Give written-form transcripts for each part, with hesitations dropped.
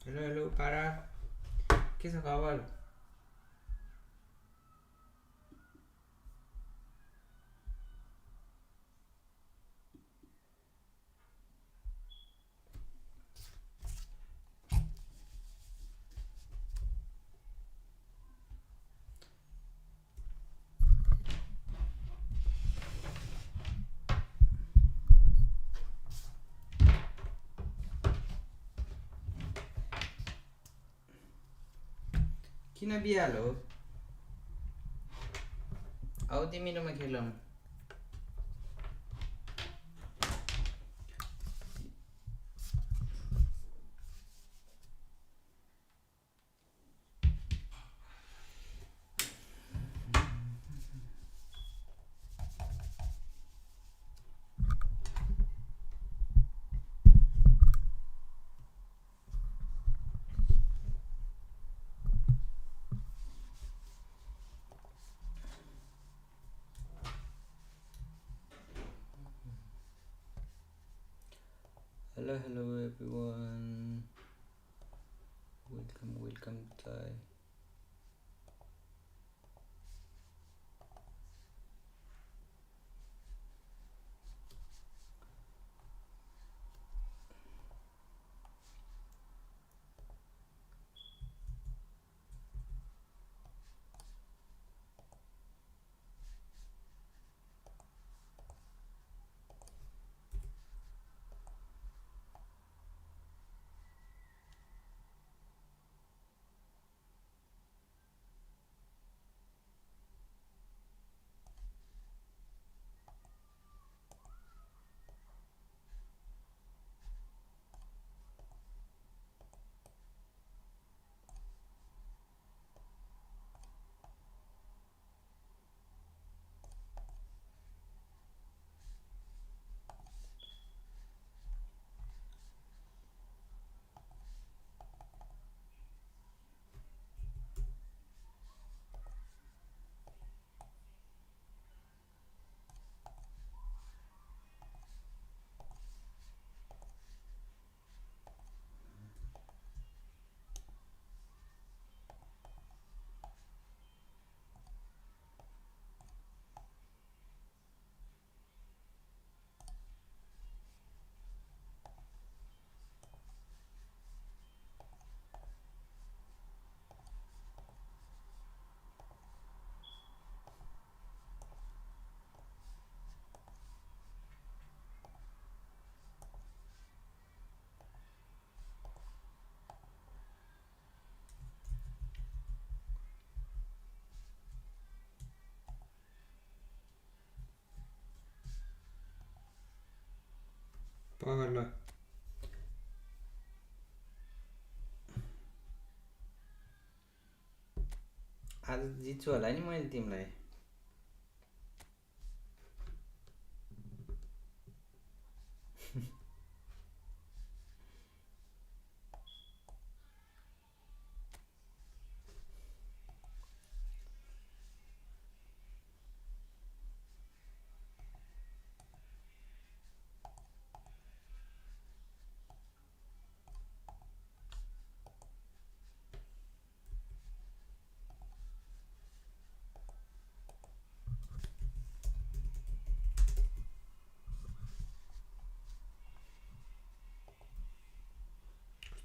Hello hello पारा के छ खबर? किन बिहाल हो? आऊ तिमीरोमा खेलौँ। Hello, hello everyone. Welcome, Thai. पहल आज जित्छु होला नि मैले तिमीलाई।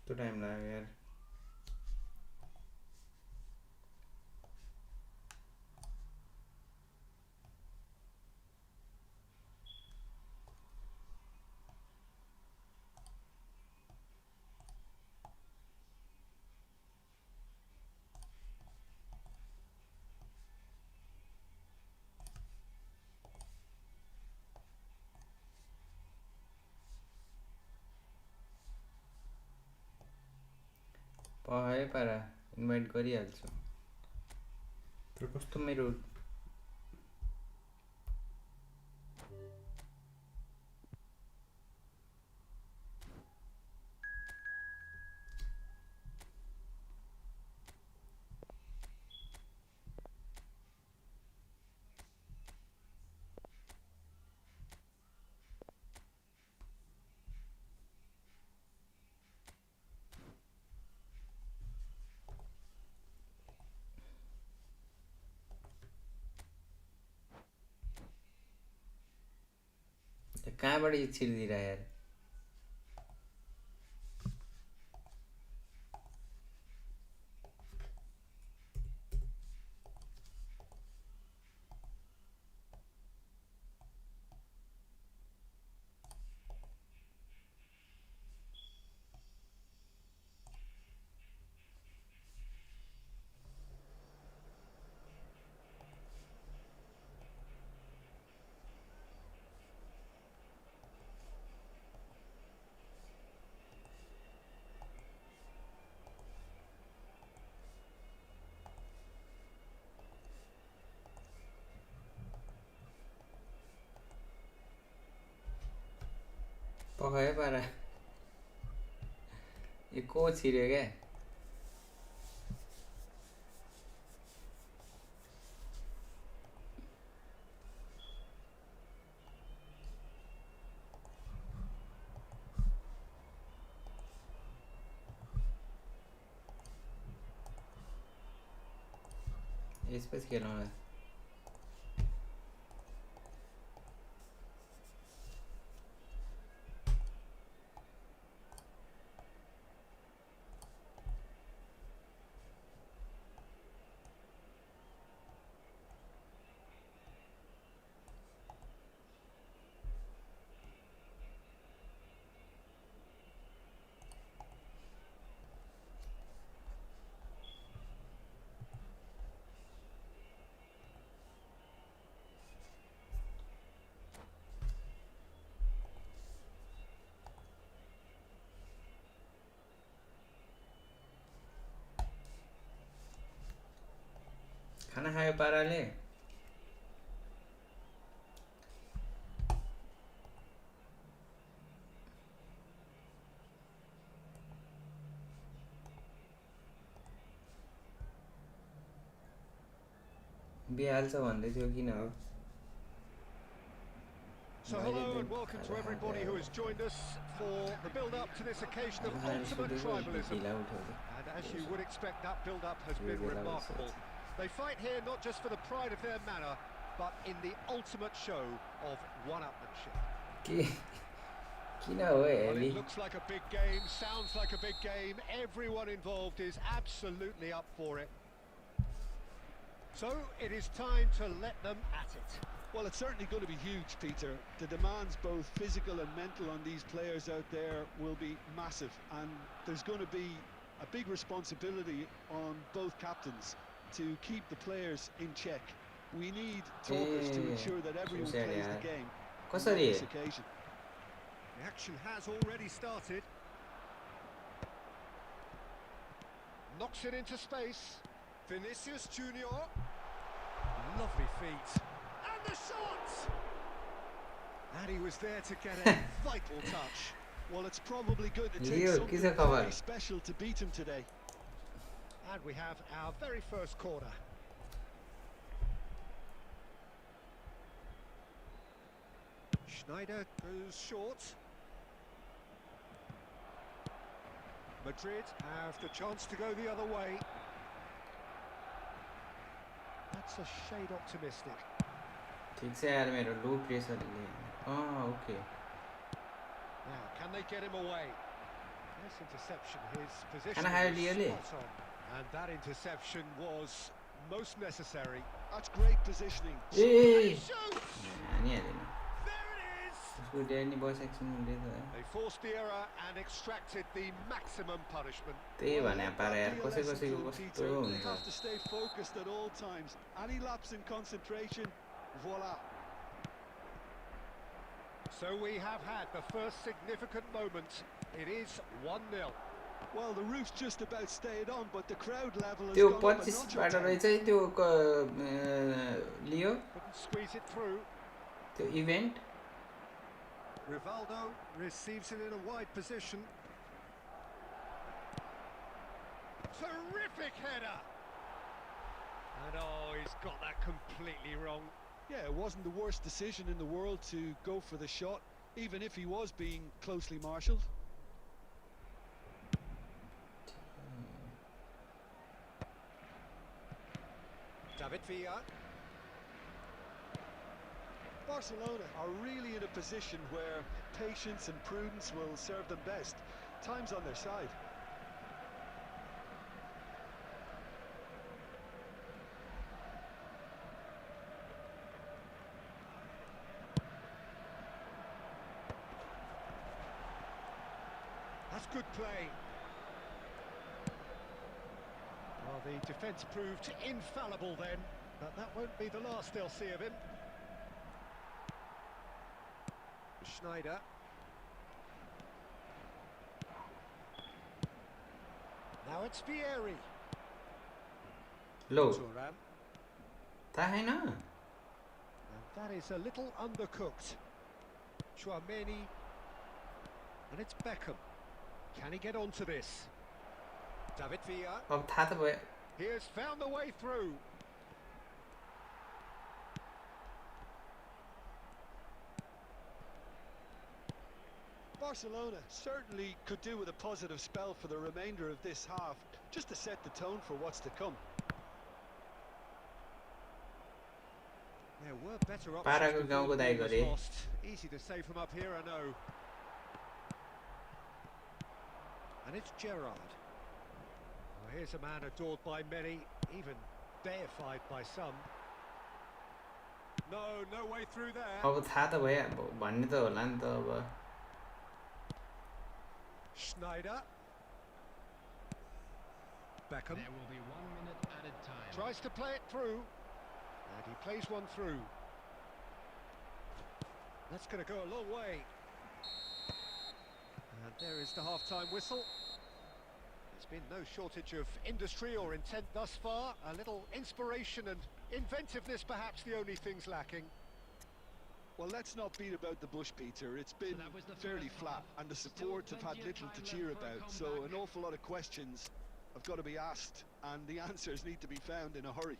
कस्तो टाइम लाग्यो यार। है पारा इन्भाइट गरिहाल्छु। तर कस्तो मेरो कहाँबाट छिर्दिरा यार पकायो पारा यो को छिर्यो क्या यसपछि खेलौँला खाना खायो पाराले बिहाल्छ भन्दै थियो किन हो So hello and welcome to everybody who has joined us for the build-up to this occasion of ultimate tribalism. And as you would expect, that build-up has been remarkable. They fight here not just for the pride of their manor, but in the ultimate show of one-upmanship. Well, it looks like a big game, sounds like a big game. Everyone involved is absolutely up for it. So it is time to let them at it. Well, it's certainly going to be huge, Peter. The demands, both physical and mental, on these players out there will be massive, and there's going to be a big responsibility on both captains to keep the players in check. We need talkers to ensure that everyone plays the game on this occasion. The action has already started. Knocks it into space. Vinicius Junior. Lovely feet. And the shot! And he was there to get a vital touch. Well, it's probably going to take something very special to beat him today. And we have our very first corner. Schneider goes short. Madrid have the chance to go the other way. That's a shade optimistic. ठीक से यार मेरा low pressure ले okay Now can they get him away? This interception, his position Can I have spot on. And that interception was most necessary. That's great positioning. He shoots! नहीं आ रही There it is! उसको डेनी boss action में दे दो They forced the error and extracted the maximum punishment. त्यही भने पारा यार कसैको कस्तो They हुन्छ have to stay focused at all times. Any lapse in concentration, voila. So we have had the first significant moment. It is 1-0. Well, the roof's just about stayed on, but the crowd level has त्यो gone up a 25 notch. बाट रहेछ है त्यो लियो Couldn't squeeze it through. त्यो event Rivaldo receives it in a wide position. Terrific header! And oh, he's got that completely wrong. Yeah, it wasn't the worst decision in the world to go for the shot, even if he was being closely marshalled. David Villa. Barcelona are really in a position where patience and prudence will serve them best. Time's on their side. That's good play. Well, the defence proved infallible then, but that won't be the last they'll see of him. Schneider. Now it's Vieri. Low. Thuram. Tahay na. And that is a little undercooked. Chouameni. And it's Beckham. Can he get onto this? David Villa. अब थाहा त भयो. He has found the way through. Barcelona certainly could do with a positive spell for the remainder of this half, just to set the tone for what's to come. There were better Paraको options गाउँको before the Dai ball was गरे. lost. Easy to say from up here, I know. And it's Gerrard. Well, here's a man adored by many, even deified by some. No way through there. अब थाहा त भयो. अब भन्ने त होला नि त अब. Schneider. Beckham. There will be 1 minute added time. Tries to play it through. And he plays one through. That's going to go a long way. And there is the half-time whistle. There's been no shortage of industry or intent thus far. A little inspiration and inventiveness, perhaps the only things lacking. Well, let's not beat about the bush, Peter. It's been fairly flat, and the support have had little to cheer about. So an awful lot of questions have got to be asked, and the answers need to be found in a hurry.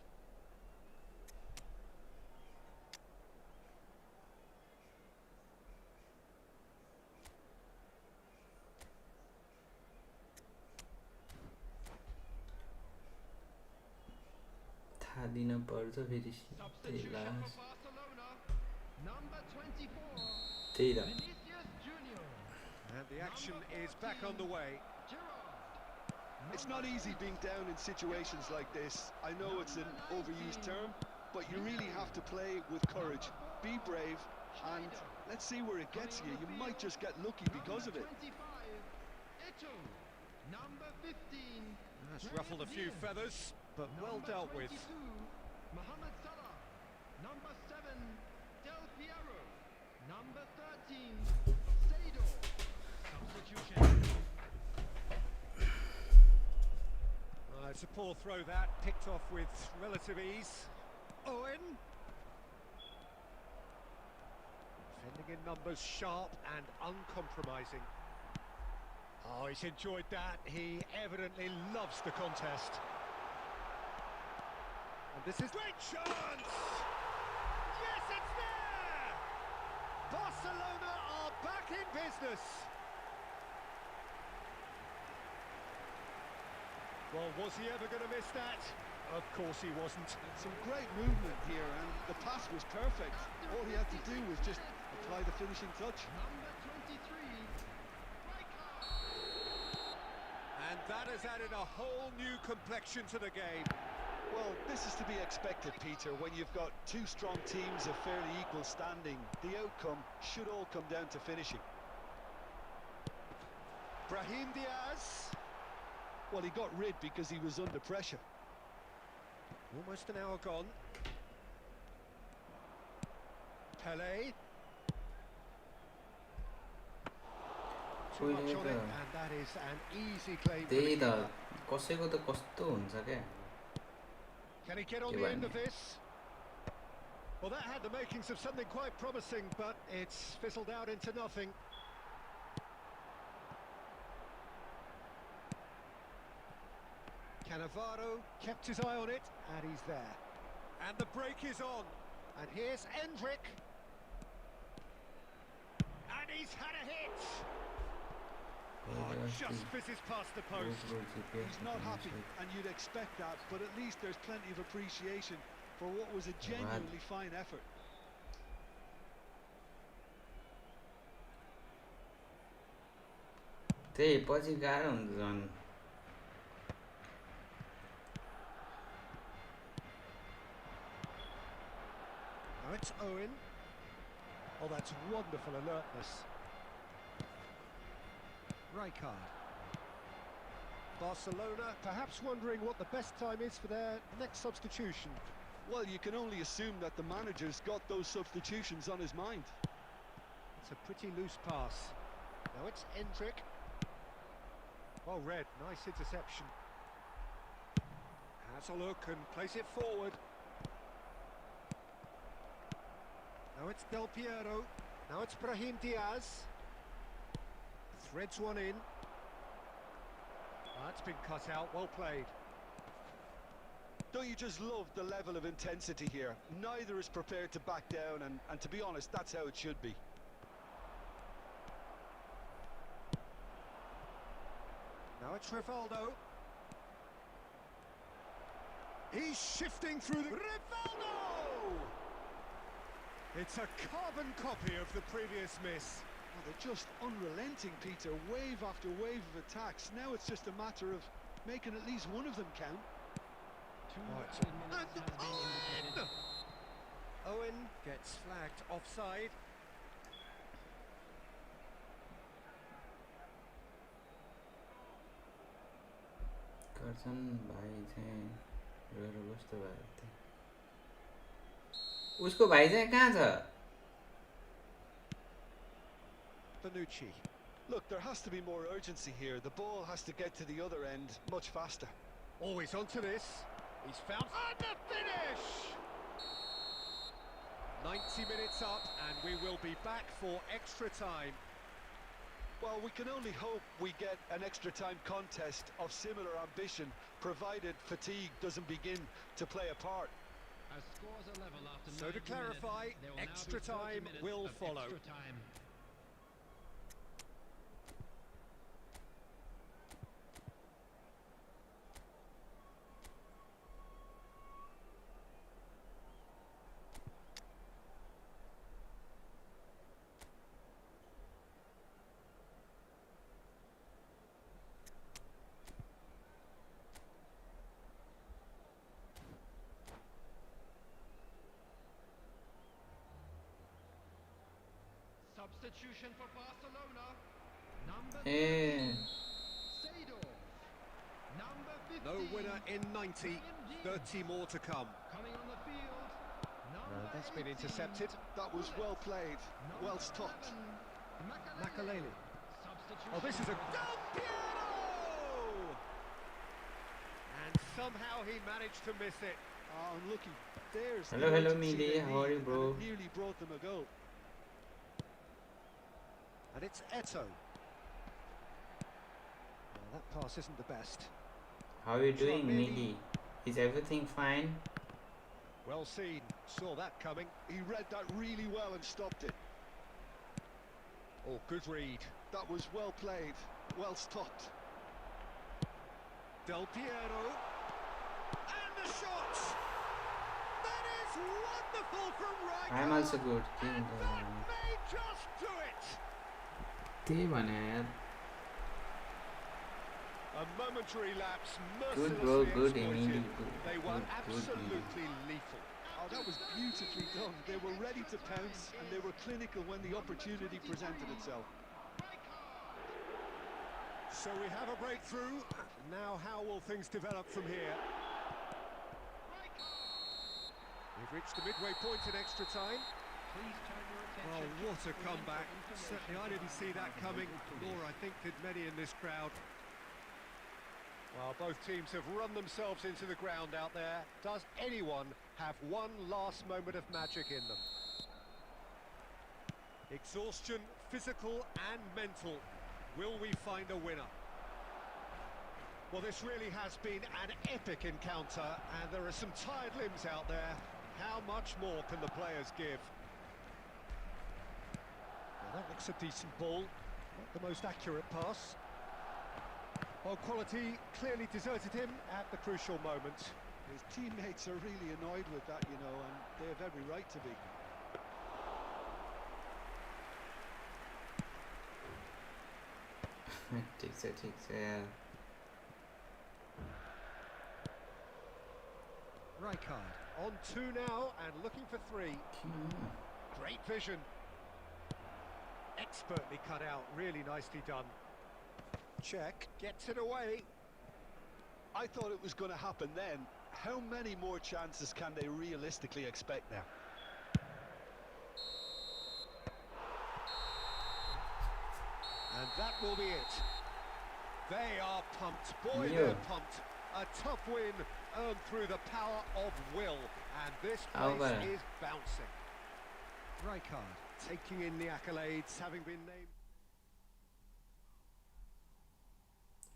थाहा दिन पर्छ फेरि. Substitution for Barcelona. Number 24. त्यही त. Vinicius Junior. And the action is back on the way. Gerrard. It's not easy being down in situations like this. I know it's an overused term, but you really have to play with courage. Be brave, and let's see where it gets you. You might just get lucky because of it. 25. Eto. Number 15. That's ruffled a few feathers, but well dealt with. Mohamed Salah. Number 7. Del Piero. Number 13. Sado. Substitution. It's a poor throw that, picked off with relative ease. Owen. Defending in numbers, sharp and uncompromising. Oh, he's enjoyed that. He evidently loves the contest. And this is great chance! Yes, it's there! Barcelona are back in business. Well, was he ever going to miss that? Of course he wasn't. Some great movement here, and the pass was perfect. All he had to do was just apply the finishing touch. Number 23. And that has added a whole new complexion to the game. Well, this is to be expected, Peter. When you've got two strong teams of fairly equal standing, the outcome should all come down to finishing. Brahim Diaz. Well, he got rid because he was under pressure. Almost an hour gone. Pele. Too much on it, and that is an easy claim. त्यही त. कसैको त कस्तो हुन्छ क्या. Can he get on the end of this? Well, that had the makings of something quite promising, but it's fizzled out into nothing. Cannavaro kept his eye on it, and he's there. And the break is on. And here's Endrick. And he's had a hit. Oh, just fizzes past the post. He's not happy, and you'd expect that, but at least there's plenty of appreciation for what was a genuinely fine effort. त्यही पछि गाह्रो हुन्छ झन् Now it's Owen. Oh, that's wonderful alertness. Rijkaard. Barcelona perhaps wondering what the best time is for their next substitution. Well, you can only assume that the manager's got those substitutions on his mind. It's a pretty loose pass. Now it's Endrick. Well read, nice interception. Has a look and plays it forward. Now it's Del Piero. Now it's Brahim Diaz. Threads one in. That's been cut out, well played. Don't you just love the level of intensity here? Neither is prepared to back down, and to be honest, that's how it should be. Now it's Rivaldo. He's shifting through the... Rivaldo! It's a carbon copy of the previous miss. Oh, they're just unrelenting, Peter. Wave after wave of attacks. Now it's just a matter of making at least one of them count. 2 minutes has been indicated. Owen gets flagged offside. गर्छन् भाइ चाहिँ गएर कस्तो भयो त उसको भाइ चाहिँ कहाँ छ Bonucci. Look, there has to be more urgency here. The ball has to get to the other end much faster. Always onto this. He's found... And the finish! 90 minutes up and we will be back for extra time. Well, we can only hope we get an extra time contest of similar ambition, provided fatigue doesn't begin to play a part. As scores are level after So to 90 clarify, minutes, there will now extra be 30 time minutes will of follow. Extra time. Substitution for Barcelona. Number A 13, Seedorf. Number 15. No winner in 90. 30 more to come. Coming on the field. Number That's been 18, intercepted. That was well played, well stopped. Makalele. Substitution. Oh, this is a... Del Piero! And somehow he managed to miss it. Oh, unlucky. There's the Hello, hello, urgency Mili. they How are you, needed, bro? and it nearly brought them a goal. And it's Eto. Well, that pass isn't the best. How are you doing Tchouaméni. Mili is everything fine Well seen. Saw that coming. He read that really well and stopped it. Oh, good read. That was well played, well stopped. Del Piero. And the shot! That is wonderful from Rijkaard. I'm also good And that may just do it. त्यही भने यार A momentary lapse, Good mercilessly bro, good, exploited. Emily, good, They were good, absolutely lethal. Oh, that was beautifully done. They were ready to pounce, and they were clinical when the opportunity presented itself. So we have a breakthrough. Now how will things develop from here? We've reached the midway point in extra time. Please turn your attention. Oh, what a to comeback. information. Certainly I didn't see that coming, nor I think did many in this crowd. Well, both teams have run themselves into the ground out there. Does anyone have one last moment of magic in them? Exhaustion, physical and mental. Will we find a winner? Well, this really has been an epic encounter, and there are some tired limbs out there. How much more can the players give? Well, that looks a decent ball. Not the most accurate pass. Well, quality clearly deserted him at the crucial moment. His teammates are really annoyed with that, you know, and they have every right to be. ठीक से यार. Rijkaard on 2 now and looking for 3. Great vision. Expertly cut out, really nicely done. Check, gets it away. I thought it was going to happen then. How many more chances can they realistically expect now? And that will be it. They are pumped. Boy, Yeah. they're pumped. A tough win earned through the power of will. And this place is bouncing. Rijkaard taking in the accolades, having been named.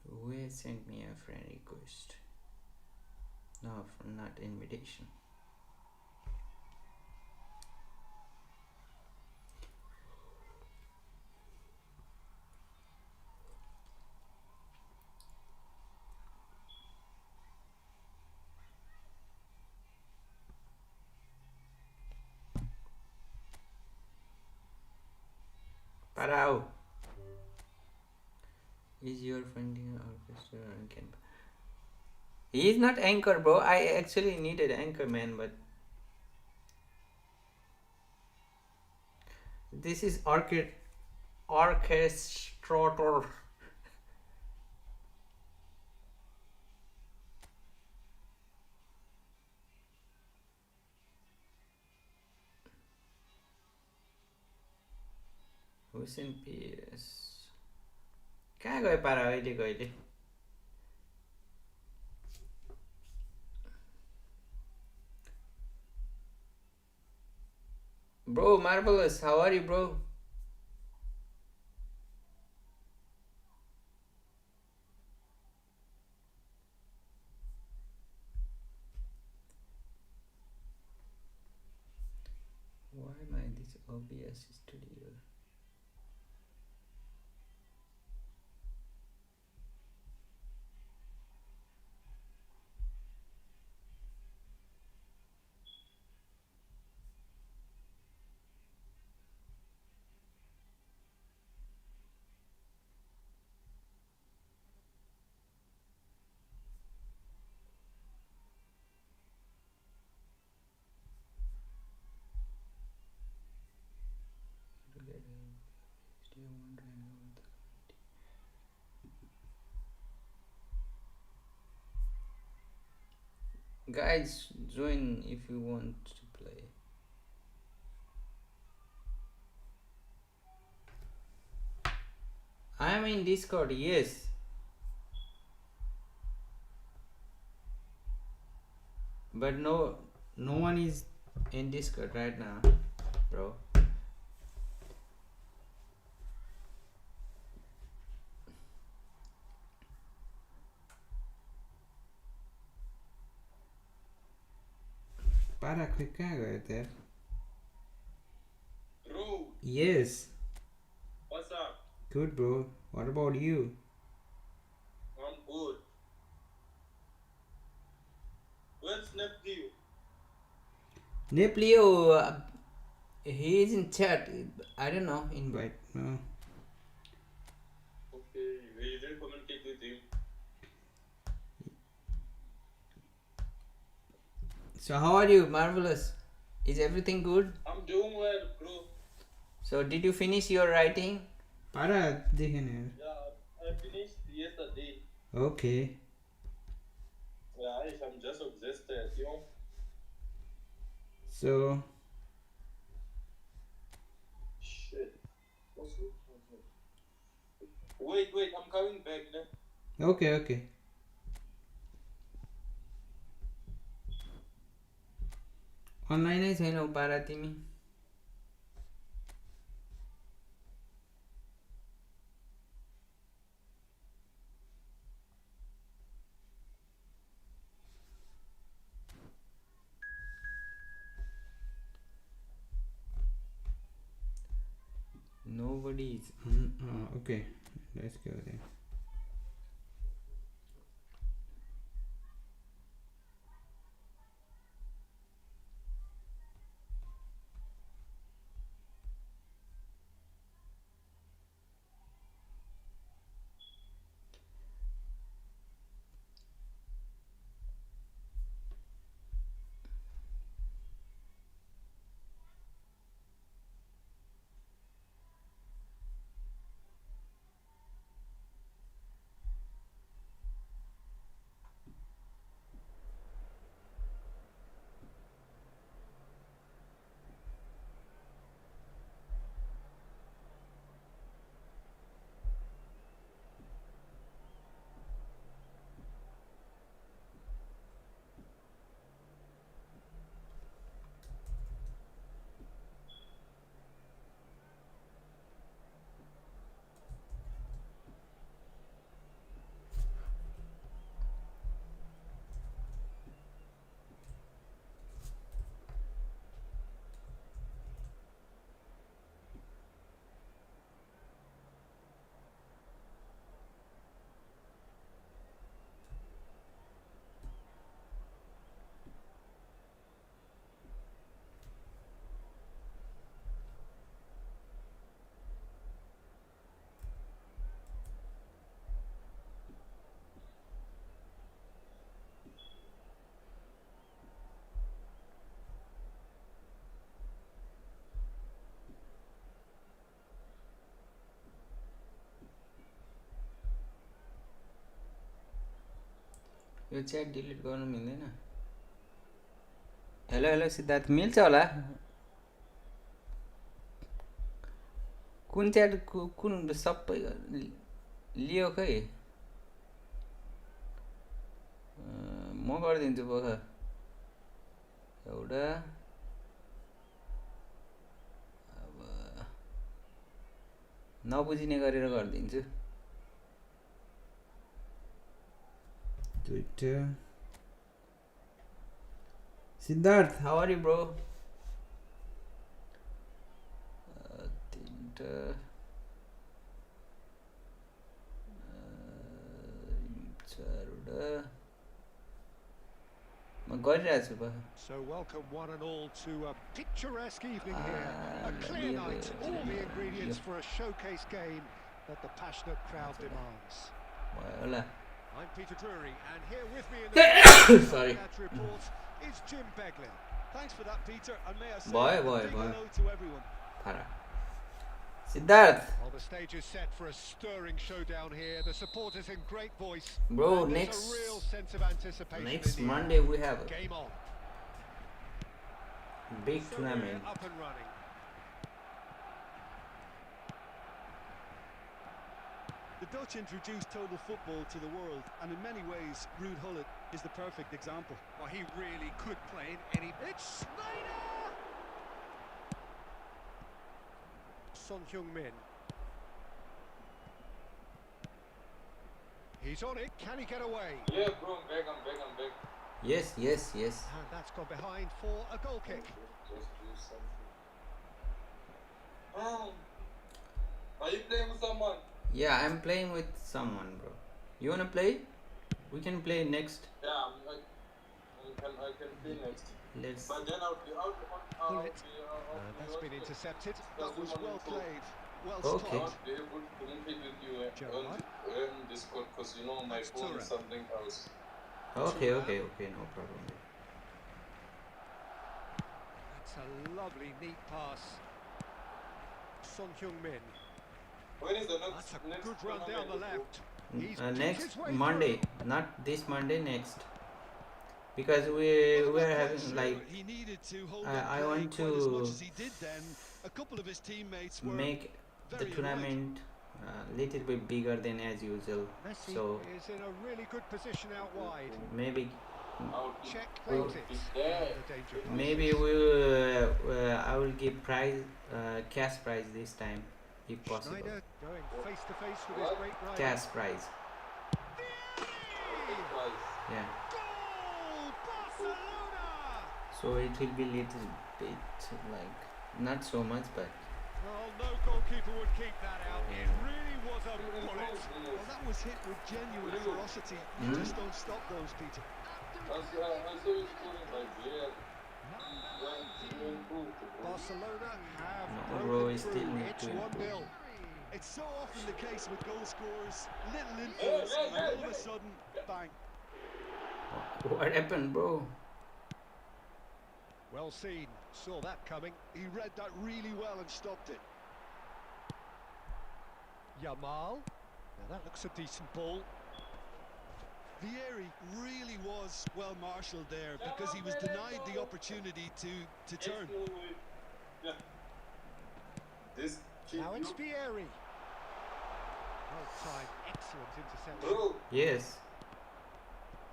Who sent me a friend request? No, not invitation. Parao. Is your funding orchestra and can? He is not anchor, bro. I actually needed anchor, man, but this is orchestrator. Hussein PS. कहाँ गयो पारा अहिले कहिले? Bro, marvelous. How are you, bro? Why am I this OBS studio? Guys, join if you want to play. I am in Discord, yes. But no one is in Discord right now, bro. Para, quick, there. Bro, Yes, what's up? good, bro. What about you? I'm good. Where's Nephew? Neplio, he is in chat. I don't know. Invite. No. Okay, you didn't communicate with him. So how are you? Marvelous. Is everything good? I'm doing well, bro. So did you finish your writing? Para, dekhen Yeah, I finished yesterday. Okay. Yeah, I'm just exhausted, you know. So Shit. What's it? Wait, I'm coming back now. okay. Online नै छैनौ पारा तिमी? Nobody is. Okay, let's go then. Yo chat delete गर्नु मिल्दैन hello hello Siddharth मिल्छ होला कुन chat कुन सबै लियो खै म गरिदिन्छु बख एउटा अब नबुझिने गरेर गरिदिन्छु Twitter Siddharth, how are you, bro? So welcome one and all to a picturesque evening here. A clear night, all the ingredients for a showcase game that the passionate crowd demands. I'm Peter Drury, and here with me in the Sorry. report is Jim Beglin. Thanks for that, Peter, and may I say Boy. hello to everyone. Siddharth. Well, the stage is set for a stirring showdown here. The supporters in great voice. Bro, and next a real sense of anticipation. Next Monday we have a game on. Big tournament. Up and running. The Dutch introduced total football to the world, and in many ways, Ruud Gullit is the perfect example. Well, he really could play in any... It's Snyder! Son Heung-min. He's on it. Can he get away? Yeah, bro, I'm back. Yes. And that's gone behind for a goal kick. Just do something. Are you playing with someone? Yeah, I'm playing with someone, bro. You wanna play? We can play next. Yeah, I can play next. Let's. But then I'll be out. That's been intercepted. That was well played, well Okay. stopped. I'll be able to communicate with you on Discord because you know my phone is something else. Okay, no problem. That's a lovely, neat pass. Son Heung-min. When is the next? That's a good run down the left. Next Monday, not this Monday, next. Because we're having like he needed to hold I want to as much as he did then. A couple of his teammates were make the tournament little bit bigger than as usual. Messi So is in a really good position out wide. maybe Check plays it. maybe I will give cash prize this time if possible. Schneider going face to face with his great rival. Cash prize. Yeah. Goal, Barcelona! So it will be little bit like not so much, but Well, no goalkeeper would keep that out. It really was a bullet. Well, that was hit with genuine ferocity. You just don't stop those, Peter. I saw you scoring by Blair. Barcelona have No, bro, broken we still through. need It's to 1-0. It's so often the case with goal scorers. Little influence, and all of a sudden, bang. what happened, bro? Well seen. Saw that coming. He read that really well and stopped it. Yamal. Now that looks a decent ball. Vieri really was well marshalled there because he was denied the opportunity to turn. This kid, Now it's Vieri. Well timed. Excellent interception. bro, Yes.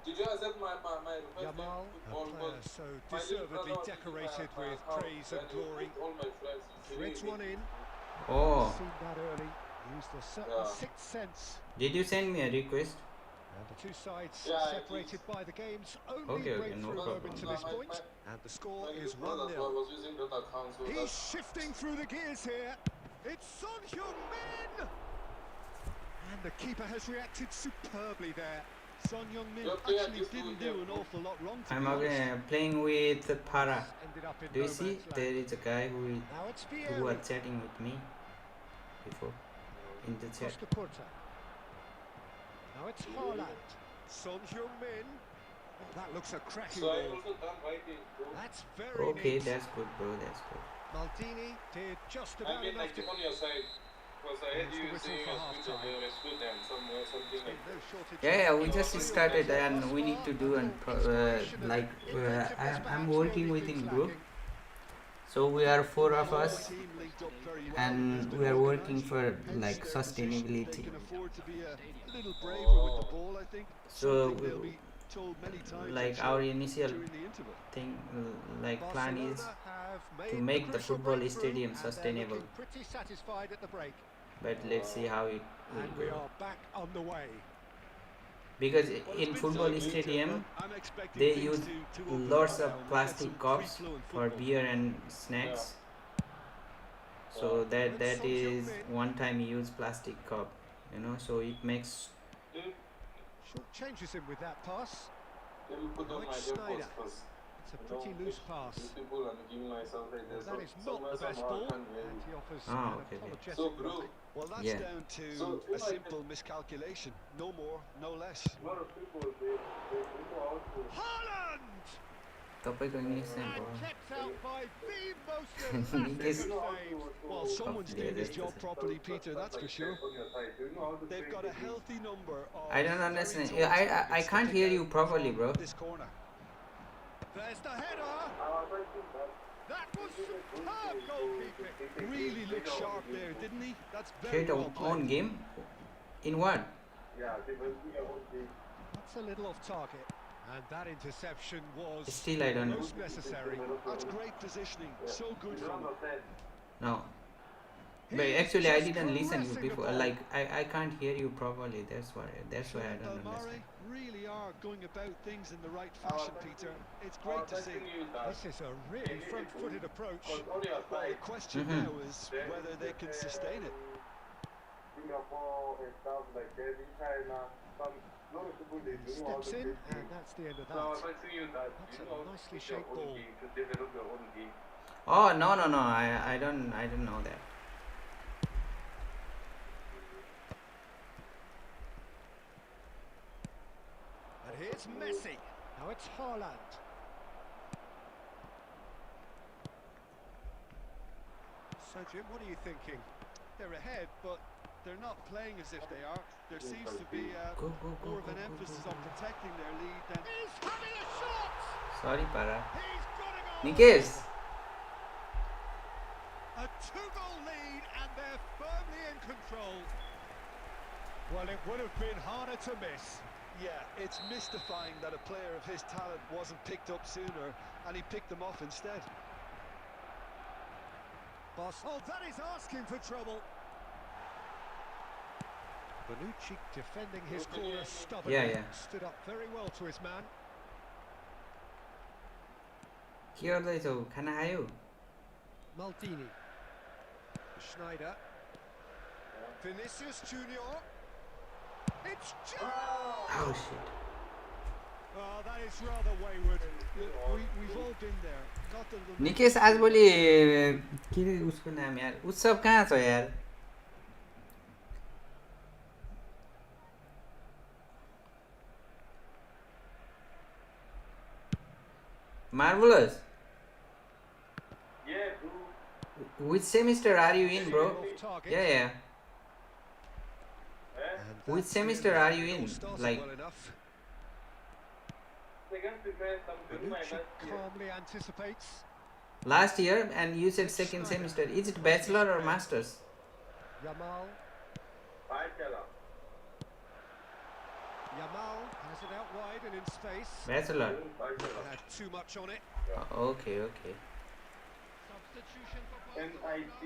did you accept my request? Yamal, All a player so deservedly decorated with praise and glory. All my friends. Threads one in. Oh, Seen that early. Used a certain sixth sense. did you send me a request? And the two sides Yeah, separated by the game's only Okay, breakthrough no moment to this problem. point. And the score is I 1-0. was using that account, so He's shifting through the gears here. It's Son Heung-min! And the keeper has reacted superbly there. Son Heung-min Okay, actually just didn't do do it. an awful lot wrong to I'm be honest. playing with Para. Ended up in Do you no see? man's land. There is a guy who Now it's was Vieri. chatting with me before in the chat. Costa Curta. Now it's Haaland. Son Heung-min. Oh, that looks a cracking So I ball. also done writing, bro. That's very Okay, neat. that's good, bro. That's good. Maldini did just about I mean, enough like, to... on your side. Because I had Here's the you whistle saying for a split half-time. and split and somewhere something Been like no that. shortage Yeah, of yeah, we goals just for your started effort and thus we need far. to A do and little inspiration and I'm inventiveness, working perhaps, with the only him, things bro. lacking. So we are Well, 4 the of whole us team linked up very well and has and been we are working organised. for Hence like their position. They sustainability. can afford to be a little braver with the Oh, ball, I think. So Something they'll be told many times, I'm like sure, our initial during the interval. thing, like plan is Barcelona have to made the make the crucial football breakthrough stadium and they're sustainable. looking pretty satisfied at the break. But let's see how it And will we go. are back on the way. Because Well, it's in been football fun, Peter, stadium but I'm expecting they things use to open up lots now of and we get plastic some cups free-flowing for football. beer and yeah. snacks. Yeah. So Good that Son is Heung-min. one time use plastic cup, you know, so it makes Dude, Short changes him with that pass. let me put Now on my it's AirPods Snyder. first. It's a You know, pretty loose pass. people and giving myself like Well, this. that So is not somewhere, the best somehow I ball. can't hear And you. he offers oh an okay. apologetic So, bro, nodding. Well, that's Yeah. down to so a if I simple miscalculation. No more, no less. a lot of people, they know how to. Haaland! तपाईँको English चाहिँ And भयो kept out by the most Nikes elastic of saves. Well, someone's doing this job Yes, properly, Peter, that's for sure. They've got a healthy number of I don't very understand. tall I targets to can't pick hear out you properly, from bro. this corner. There's the header. That was superb goalkeeping. Really looked sharp there, didn't he? That's very Create well our own played. game? In what? That's a little off target. And that interception was Still I don't know. most necessary. That's great positioning. So good from him. No. He But is actually I just didn't listen you caressing the before. ball. Like I can't hear you properly. That's why I don't Almare understand. really are going about things in the right fashion, Peter. It's great to see. This is a really front-footed approach. Well, the question Mhm. now is whether they can sustain it. Steps in, and that's the end of that. That's a nicely shaped ball. Oh no. I don't know that. And here's Messi. Now it's Haaland. So Jim, what are you thinking? They're ahead, but they're not playing as if they are. There seems to be Go, more of an go, emphasis go. on protecting their lead than... He's having a shot! Sorry, Para. He's got a goal! Nikes! A two-goal lead and they're firmly in control. Well, it would have been harder to miss. Yeah, it's mystifying that a player of his talent wasn't picked up sooner, and he picked them off instead. Oh, that is asking for trouble. Bonucci defending his corner stubbornly. Yeah. Stood up very well to his man. के गर्दैछौ? खाना खायौ? Maldini. Schneider. Vinicius Junior. It's Oh shit. Oh, that is rather wayward. We've all been there. Not the Nikesh आजभोलि के रे उसको नाम यार? उत्सव कहाँ छ यार? Marvelous. Yeah, bro. Which semester are you in, bro? off target. Yeah. And Which that's the semester end of are it. you It all in? started Like- well enough. They can prepare something like Bonucci that. calmly anticipates. Last year, and you said second semester. Is it bachelor or masters? Yamal. Yamal has it out wide and in space. Bachelor. Had too much on it. Okay. Substitution for Barcelona. NIT.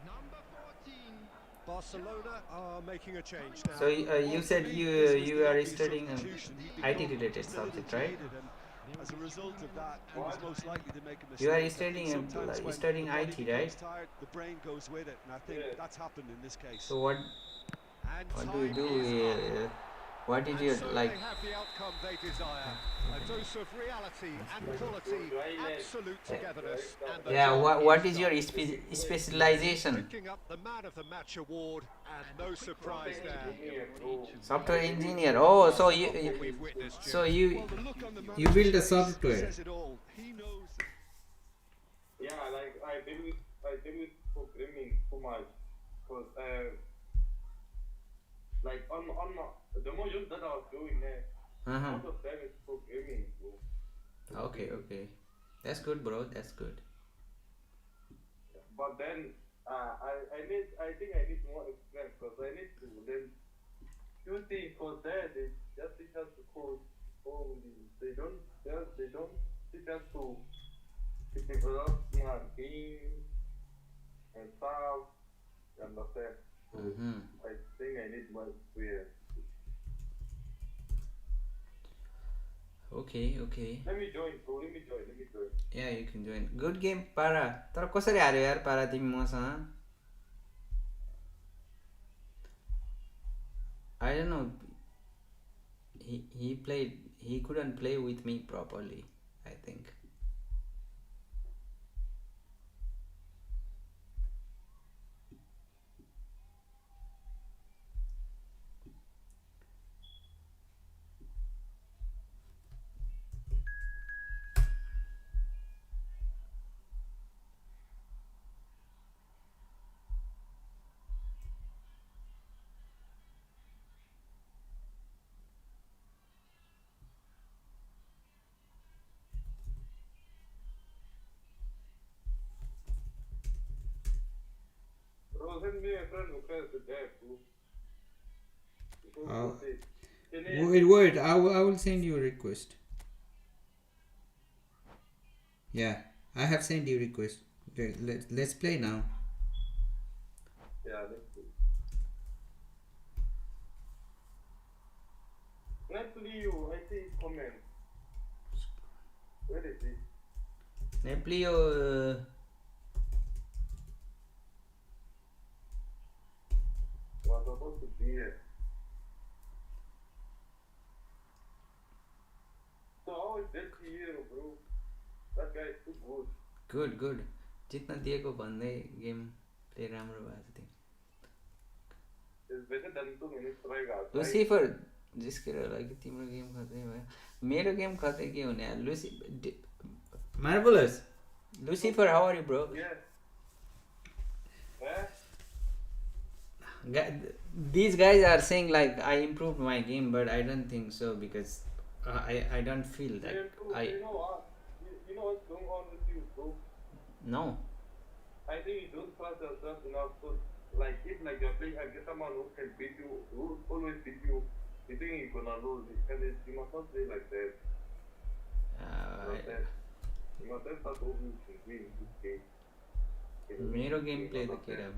Number 14. Barcelona are making a change now. So you Well, said for me, you this was you the are obvious studying substitution. He'd IT become related just a little subject, right? jaded, and as a result of that, he was most likely to make a mistake. You are I think studying sometimes when studying the body IT, becomes right? tired, the brain goes with it, and I think Yeah. that's happened in this case. So what And do you time do? is up. What did And you so like? they have the outcome they desire. A dose of reality and quality, absolute togetherness, and the Yeah. job What is is your done. specialization? Picking up the man of the match award, and no surprise there. Software engineer. Oh, so What you we've witnessed, so Jim. you Well, the look on the you build a manager's face software. says it all. He knows. Yeah, like I deal with programming too much. Because like on the modules that I was doing there, most of them is programming. Okay. That's good, bro. That's good. But then I think I need more experience because I need to learn few things. Because there they just teach us to code only. They don't teach us to develop games and stuff. You understand? So I think I need more experience. Okay. Let me join, bro. Let me join. Yeah, you can join. Good game, Para. तर कसरी हार्यो यार पारा तिमी मसँग? I don't know. He couldn't play with me properly, I think. Bro, send me a friend request there, bro. Wait. I will send you a request. Yeah, I have sent you a request. Let's play now. Yeah, let's do. Neplew, I see his comment. Where is he? Neplew. Was supposed to be here. So how is that here, bro? That guy is too good. Good. जितना दिएको भन्दै game play राम्रो भएको थियो. It's better than 2 minutes strikeout. Lucifer जिस्केर लागि तिम्रो game खतै भयो. मेरो गेम खतै के हुने यार. Marvelous. Lucifer, how are you, bro? Yeah. These guys are saying like I improved my game, but I don't think so because I don't feel that You know what? You know what's going on with you, bro? No. I think you don't trust yourself enough. So, like, if like you're playing against someone who can beat you, who always beat you, you think you're gonna lose. And you must not play like that. You must not start hoping to win this game. मेरो game play त के रह्यो.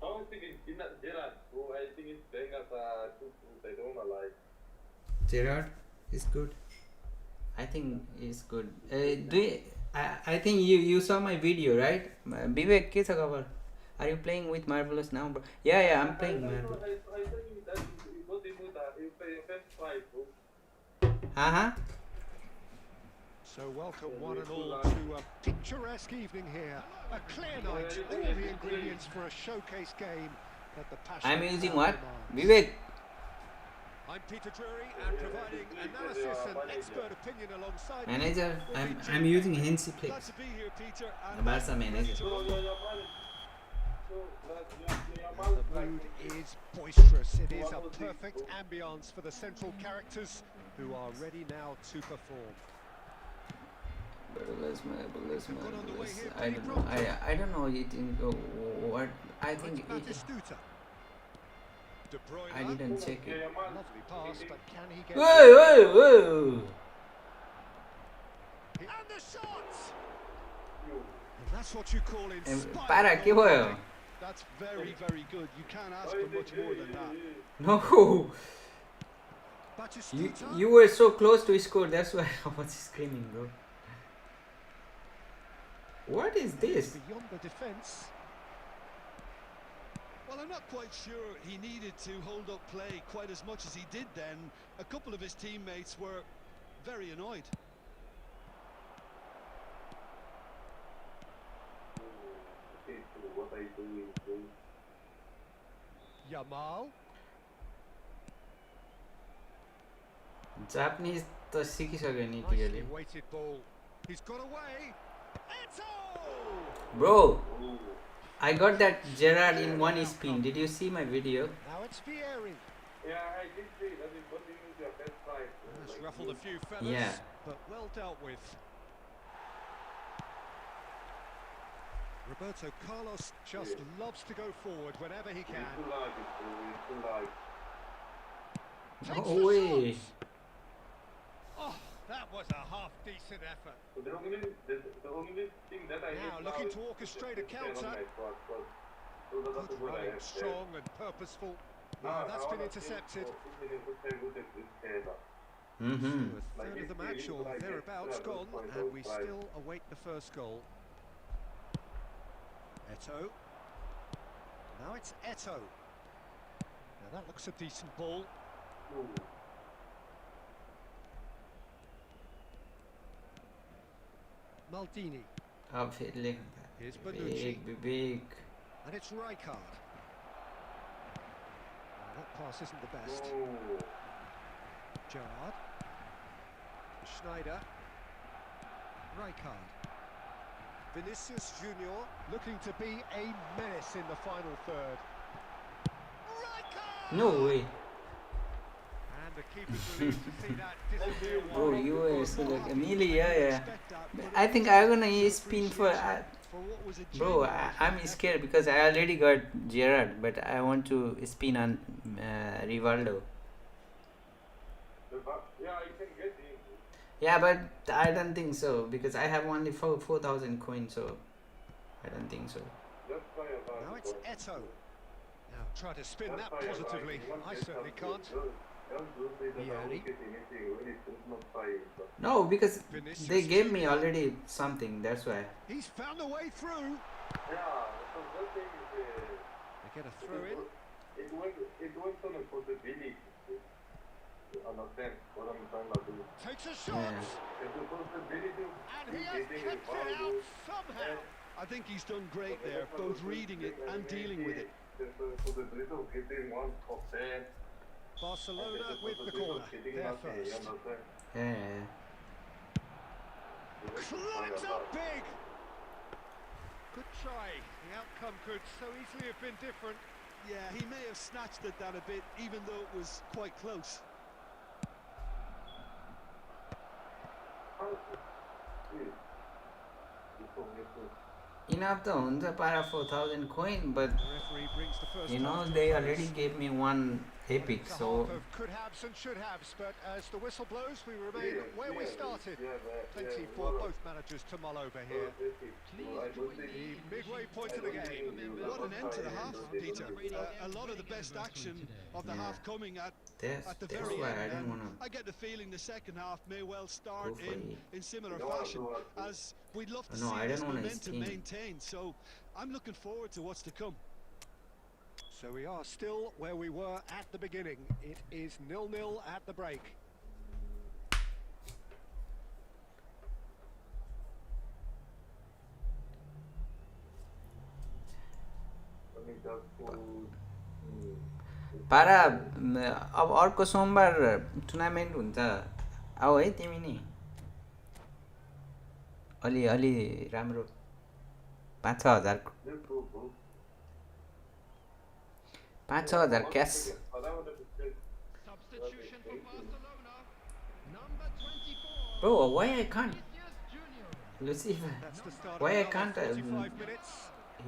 I don't think it's Gerard, bro. I think it's Bengas too good. I don't wanna lie. Gerard is good. I think he's good. I think you saw my video, right? Vivek, के छ खबर? Are you playing with Marvelous now, bro? Yeah, I'm playing Marvelous. I told you that you got him with that. You play your first try, bro. So welcome one and all to a picturesque evening here. A clear night, all the ingredients for a showcase game that the passion. I'm using what? Vivek. I'm Peter Drury and providing analysis and expert opinion alongside Manager. I'm using Hensy Play. Glad to be here, Peter. Barca manager. The mood is boisterous. It is a perfect ambience for the central characters who are ready now to perform. Marvelous. I don't know. I don't know it in what I think it. I didn't check it. Lovely pass, but can he get? Whoa! And the shot. And that's what you call inspiring. Para, ¿qué भयो? That's very, very good. You can't ask for much more than that. No. You were so close to score. That's why I was screaming, bro. What is this? Beyond the defence. Well, I'm not quite sure he needed to hold up play quite as much as he did then. A couple of his teammates were very annoyed. What are you doing, bro? Yamal. Japanese त सिकिसक्यो नि टिकले. Weighted ball. He's got away. Eto! Bro, Ooh. I got that Gerard in one spin. Did you see my video? Now it's Vieri. Yeah, I did say that is what you use your best side. Has Like ruffled a few feathers, Yeah. but well dealt with. Roberto Carlos just loves to go forward whenever he It's can. too large, it's too large. Takes No the way. shot. Oh, that was a half-decent effort. So the only thing that I Now need looking is to orchestrate a to stand on counter. my spot, but so that's Good what I running, have strong and purposeful. there. Yeah, that's been intercepted. Mm-hmm. So a third of the match or thereabouts gone, and we still await the first goal. Eto'o. Now it's Eto'o. Now that looks a decent ball. Maldini. Obviously. Here's Bonucci. Big. And it's Rijkaard. That pass isn't the best. Gerrard. Schneider. Rijkaard. Vinicius Junior looking to be a menace in the final third. Rijkaard! No way. And the keeper's relieved to see that disappear. Bro, you were so like Emily, yeah. I think I'm gonna spin for. Bro, I'm scared because I already got Gerard, but I want to spin on Rivaldo. Yeah, I can get him. Yeah, but I don't think so because I have only 4,000 coins, so I don't think so. Just try about Now it's Eto'o. Now try to spin that positively. I certainly can't. Vieri. No, because Vinicius they gave me Junior. already something. That's why. He's found a way through. Yeah, so that thing is They get a throw in. it went on a possibility. You understand what I'm trying to do? Takes a shot. Yeah. It's a possibility. And he has kept it out somehow. I think he's done great there, both reading it and dealing with it. There's a possibility of getting one top 10. Barcelona with the corner. There first. Yeah. Climbs up big. Good try. The outcome could so easily have been different. Yeah, he may have snatched at that a bit, even though it was quite close. Enough to own the para 4,000 coin, but The referee brings the first you know half to a they close. already gave me one epic, It's a so half of could haves and should haves, but as the whistle blows, we remain where we started. Plenty for both managers to mull over here. The midway point of the game. What an end to the half, Peter. A lot of the best action of the half coming at the that's very why I end. didn't And wanna. I get the feeling the second half may well start Go for it. in similar fashion, as we'd love to No, see I this don't wanna momentum steam. maintained. So I'm looking forward to what's to come. So we are still where we were at the beginning. It is 0-0 at the break. पारा अब अर्को सोमबार tournament हुन्छ आऊ है तिमी नि अलि राम्रो 5-6 हजार 5-6 हजार क्यास Substitution for Barcelona. Number 24. Bro, why I can't Vinicius Junior. Lucifer, That's the start why I of can't another 45 minutes.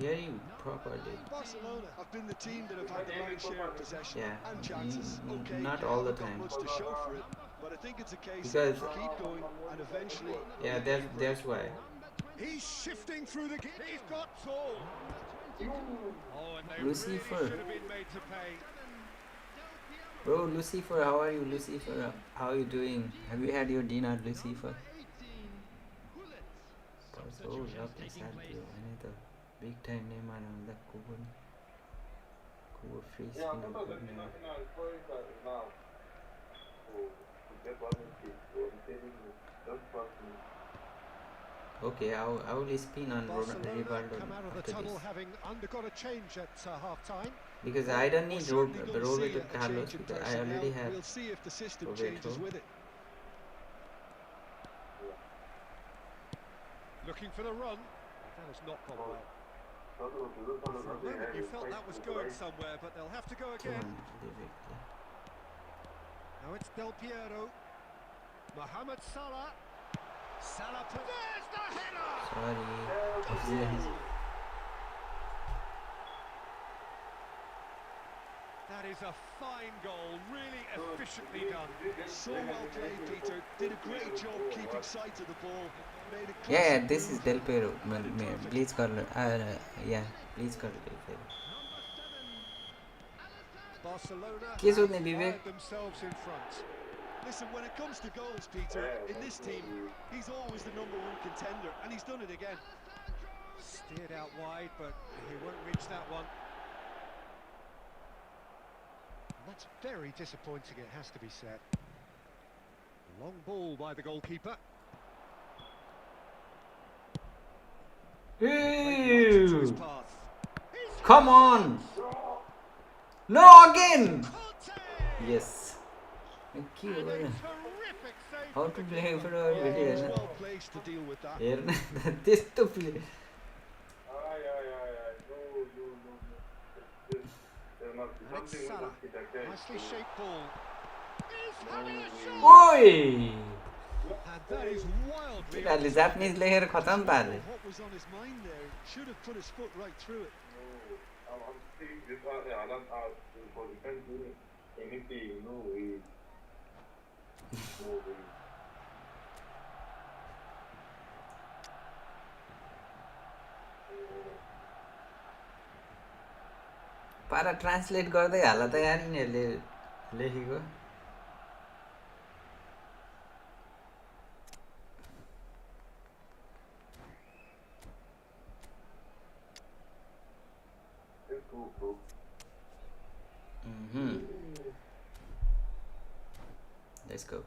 hear you properly? Barcelona have been the team that have had the lion's share of possession Yeah, and chances. Okay, not they all the haven't got time. much to show for it, but I think it's a case Because- of keep going and eventually. Yeah, that's why. He's shifting through the game. He's got tall. Oh, and they Lucifer. really should have been made to pay. Bro, Lucifer, how are you, Lucifer? How are you doing? Have you had your dinner, Lucifer? So lovely, sad view. अनि त big time Neymar आउँदा को free Yeah, spin because the गर्ने national stories are now. So, that one is it. So, I'm telling you, just trust me. Okay, I will spin on Barcelona Rivaldo come out of the after tunnel this having undergone a change at half-time. because I don't need Certainly gonna see Roberto a Carlos change in because I personnel. already have. We'll see if the system Roberto. changes with it. Looking for the run. That has not gone well. For a moment you felt that was going somewhere, but they'll have to go again. Now it's Del Piero. Mohamed Salah. Salah. There's the header! Sorry. That is a fine goal, really efficiently done. So well played, Peter. Did a great job keeping sight of the ball. Made a Yeah, classic this is move. Del Piero. Please call yeah, please call Del Piero. Barcelona Kiss have with me, Vivek. fired themselves in front. Listen, when it comes to goals, Peter, in this team, he's always the #1 contender, and he's done it again. Steered out wide, but he won't reach that one. And that's very disappointing, it has to be said. Long ball by the goalkeeper. Played right into his Ew. path. He's Come on! No, again! Conte! Yes. Thank you. And a terrific save How from to the play keeper. for our He was video? well placed to deal with that. This to play. And it's Salah. Nicely shaped ball. He's having a shot! Oi! And that is wildly Chale, Japanese player खत्म पाले. What was on his mind there? Should have put his foot right through it. पारा translate गर्दै हाल त यार यिनीहरूले लेखेको. Let's go.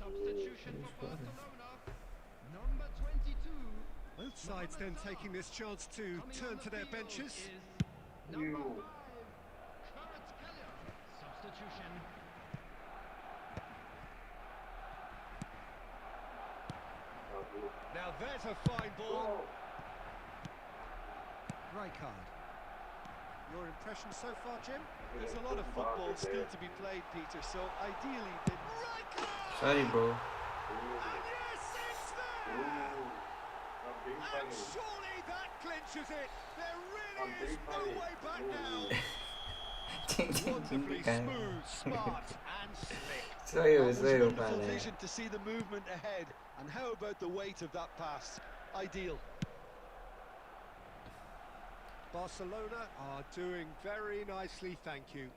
Substitution for Barcelona. Number 22. Both sides then taking this chance to turn to their benches. Number 5. Kvaratskhelia. Substitution. Now there's a fine ball. Rijkaard. Your impression so far, Jim? There's a lot of football still to be played, Peter, so ideally they... Rijkaard! Sorry, bro. And yes, it's there! And surely that clinches it. There really is no way back now. Wonderfully smooth, smart and slick. Sorry, That was sorry, wonderful pal. vision to see the movement ahead. And how about the weight of that pass? Ideal. Barcelona are doing very nicely, thank you.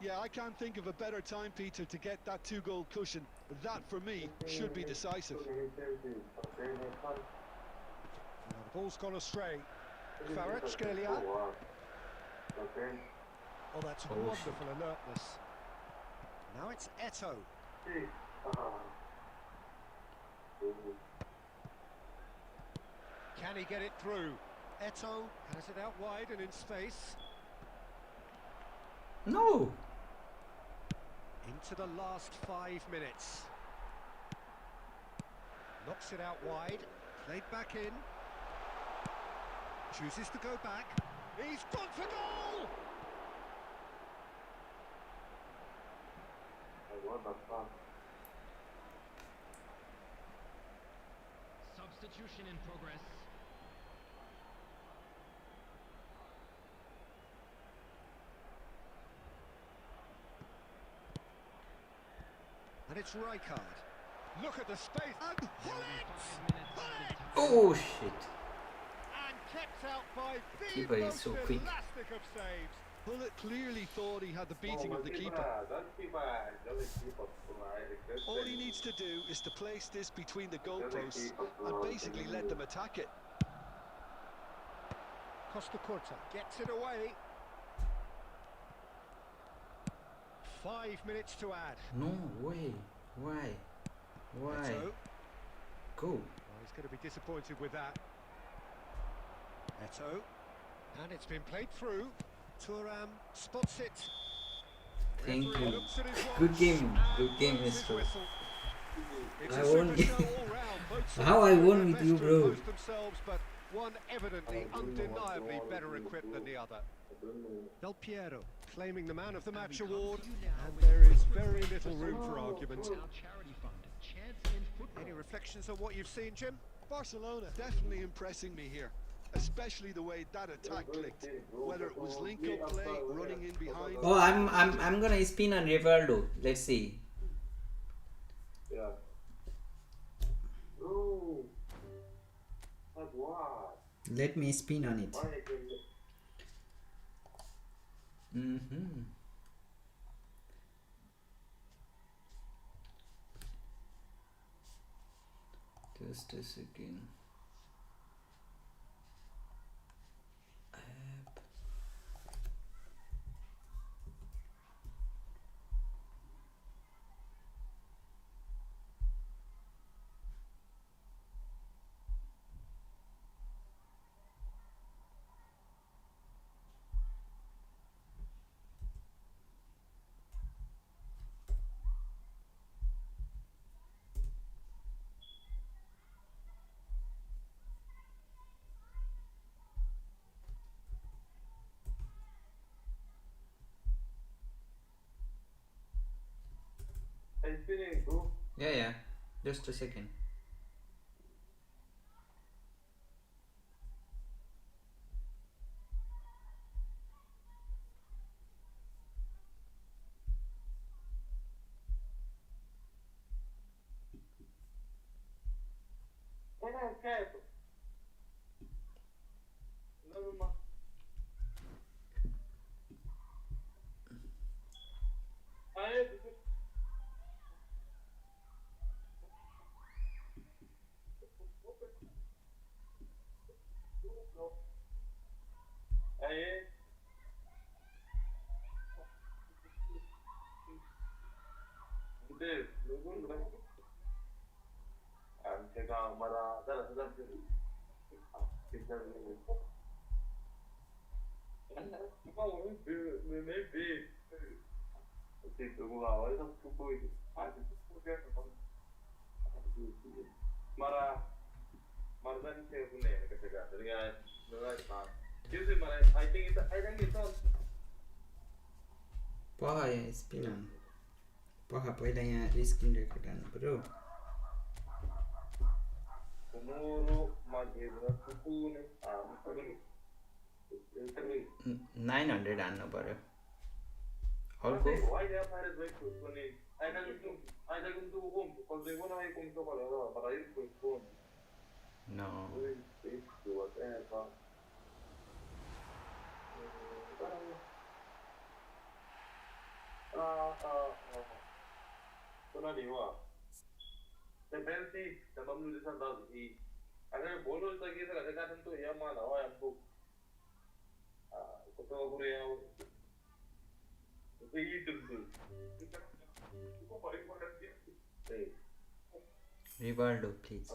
Yeah, I can't think of a better time, Peter, to get that 2-goal cushion. That, for me, should be decisive. Now the ball's gone astray. Kvaratskhelia. Oh, that's wonderful alertness. Now it's Eto'o. Can he get it through? Eto'o has it out wide and in space. No. Into the last 5 minutes. Knocks it out wide. Played back in. Chooses to go back. He's gone for goal! Substitution in progress. And it's Rijkaard. Look at the space. And Hullet! Oh shit. And kept out by the Keeper is most so quick. elastic of saves. Bullet clearly thought he had the beating of the keeper. All he needs to do is to place this between the goalposts and basically let them attack it. Costa Curta gets it away. 5 minutes to add. No way. Why? Why? Eto'o. Go. Well, he's going to be disappointed with that. Eto'o. And it's been played through. Thuram spots it. Thank Referee you. looks at his watch Good game. and Good game, blows his Mr. whistle. It's I a won super game. show all round. Both sides How I doing won their with best you, to bro? impose themselves, but one evidently, undeniably better equipped than the other. Del Piero claiming the Man of the Match award, and there is very little room for argument. Our charity fund, Champion Football. Any reflections on what you've seen, Jim? Barcelona definitely impressing me here, especially the way that attack clicked. Whether it was link-up play, running in behind. Oh, I'm gonna spin on Rivaldo. Let's see. Yeah. Oh. But what? Let me spin on it. Why I can Just a second. App. I spinning bro. Yeah. Just a second. Can I cap? Never mind. I 근데 누군가 제가 말하다가 사람들이 괜찮은 maybe si 누구가 어디서 듣고 있지 아직 말하는 때문에 제가 내가 excuse me I think it's पहा यहाँ spin on. पहा पहिला यहाँ screen record हान्नु पर्यो. tomorrow magedra tukune 900 हान्नु पर्यो. अर्को why they are fired by tukune I don't do home because they want to come to Colorado but I used to phone no. Tonaliwa. The fancy, the Mamu is not eat. I have bolos like this, I got into Yamana, I am book. Korea. The eat to do. Rivaldo, please.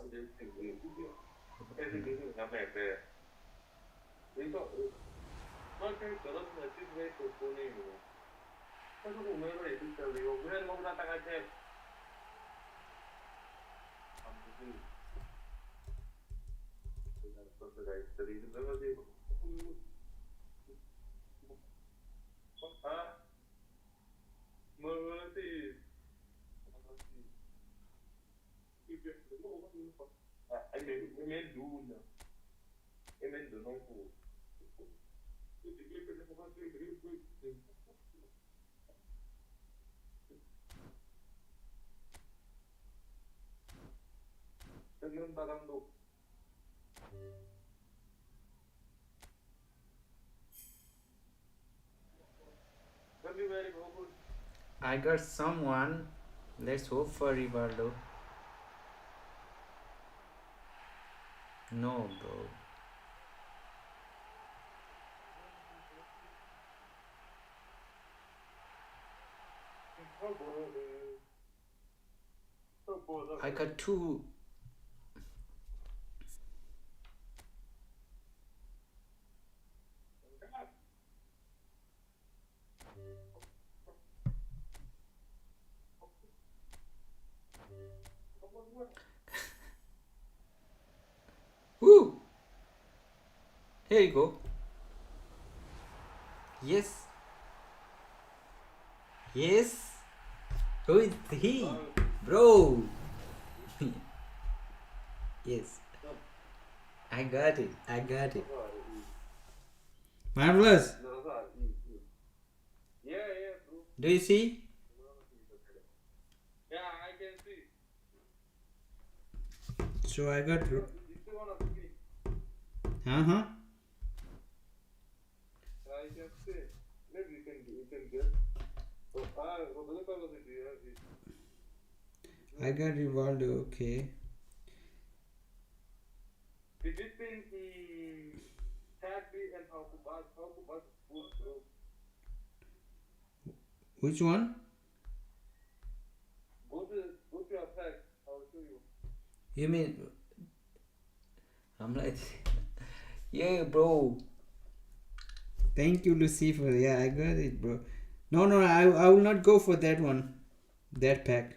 I got someone. Let's hope for Rivaldo. No, bro. I got two. Here you go. Yes. Yes. Who is he? Bro. Yes. I got it. I got it. Marvelous. Yeah, yeah, bro. Do you see? Yeah, I can see. So I got. If you wanna speak, Uh huh. I can see. Maybe you can get. Oh, what was it? I got Rivaldo. Okay. It between Happy and Alcubas good, bro. Which one? Go to your pack. I'll show you. You mean? I'm like, yeah, bro. Thank you, Lucifer. Yeah, I got it, bro. No, I will not go for that one. That pack.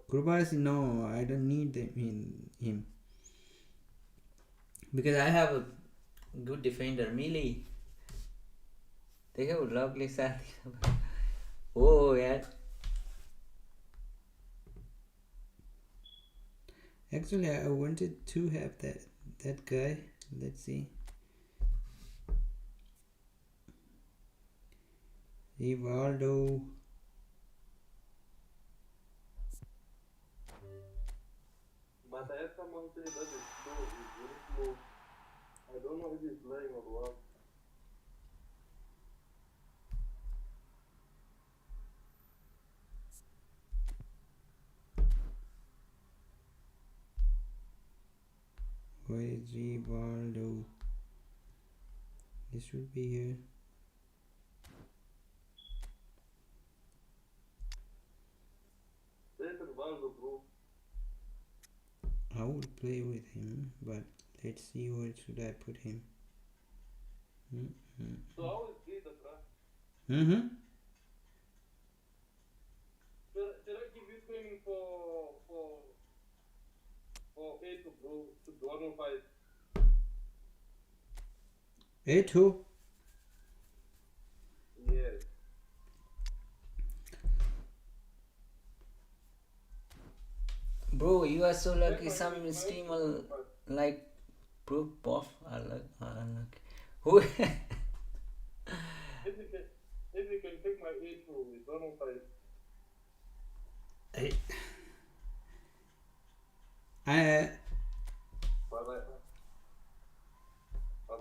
Krubas, no, I don't need him. Because I have a good defender, Melee. They have lovely साथी. Oh, yeah. Actually, I wanted to have that guy. Let's see. Rivaldo. But I have someone say that it's slow. It's very slow. I don't know if it's playing or what. Where is Rivaldo? This should be here. There's Rivaldo, bro. I would play with him, but let's see where should I put him. So how is this, bro? Mm-hmm. Should I give you training for 8, bro, to 105? 8 who? Yes. Bro, you are so lucky. Some streamer like Pro Puff are lucky. Who? If you can take my 8 to 105. I But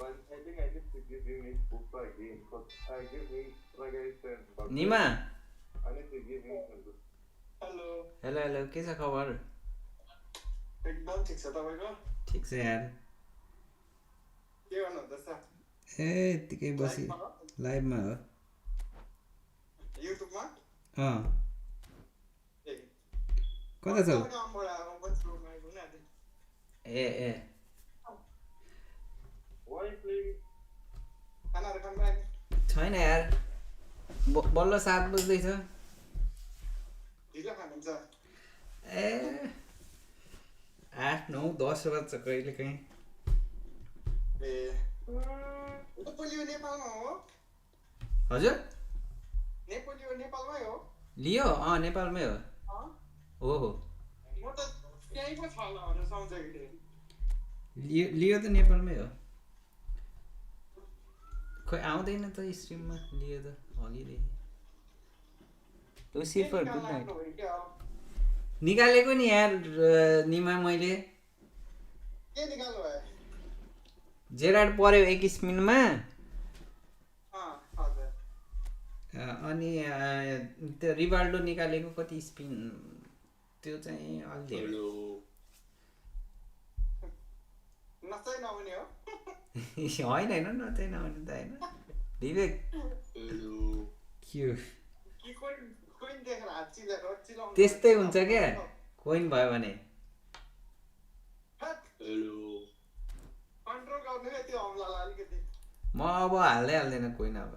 I think I need to give him his book again, because I give him, like I said, but Nima. I need to give him some book. Hello. Hello के छ खबर? एकदम ठिक छ तपाईको? ठिक छ यार. के गर्नु हुँदैछ? यतिकै बसी लाइभमा हो. युट्युबमा? कता छौ? ए Why playing? खानाहरु खानु लाग्यो? छैन यार. बल्ल 7 बज्दैछ. ढिलो खानुहुन्छ? 8, 9, 10 बज्छ कहिले काहीँ. नेपाली नेपालमा हो? हजुर? नेपाली नेपालमै हो? लियो? नेपालमै हो. हो. म त त्यही पो छ होला भनेर सम्झेको थिएँ. लियो त नेपालमै हो. खोइ आउँदैन त स्ट्रिममा लियो त अघिदेखि. Lucifer good night. निकालेको नि यार निमा मैले. के निकाल्नु भयो? जेराड पर्यो 1 स्पिनमा. हजुर. अनि त्यो रिभाल्डो निकालेको कति स्पिन त्यो चाहिँ अलि धेरै. नचाइ नहुने हो? होइन नचाइ नहुने त होइन. विवेक त्यस्तै हुन्छ क्या कोइन भयो भने. म अब हाल्दै हाल्दैन कोइन अब.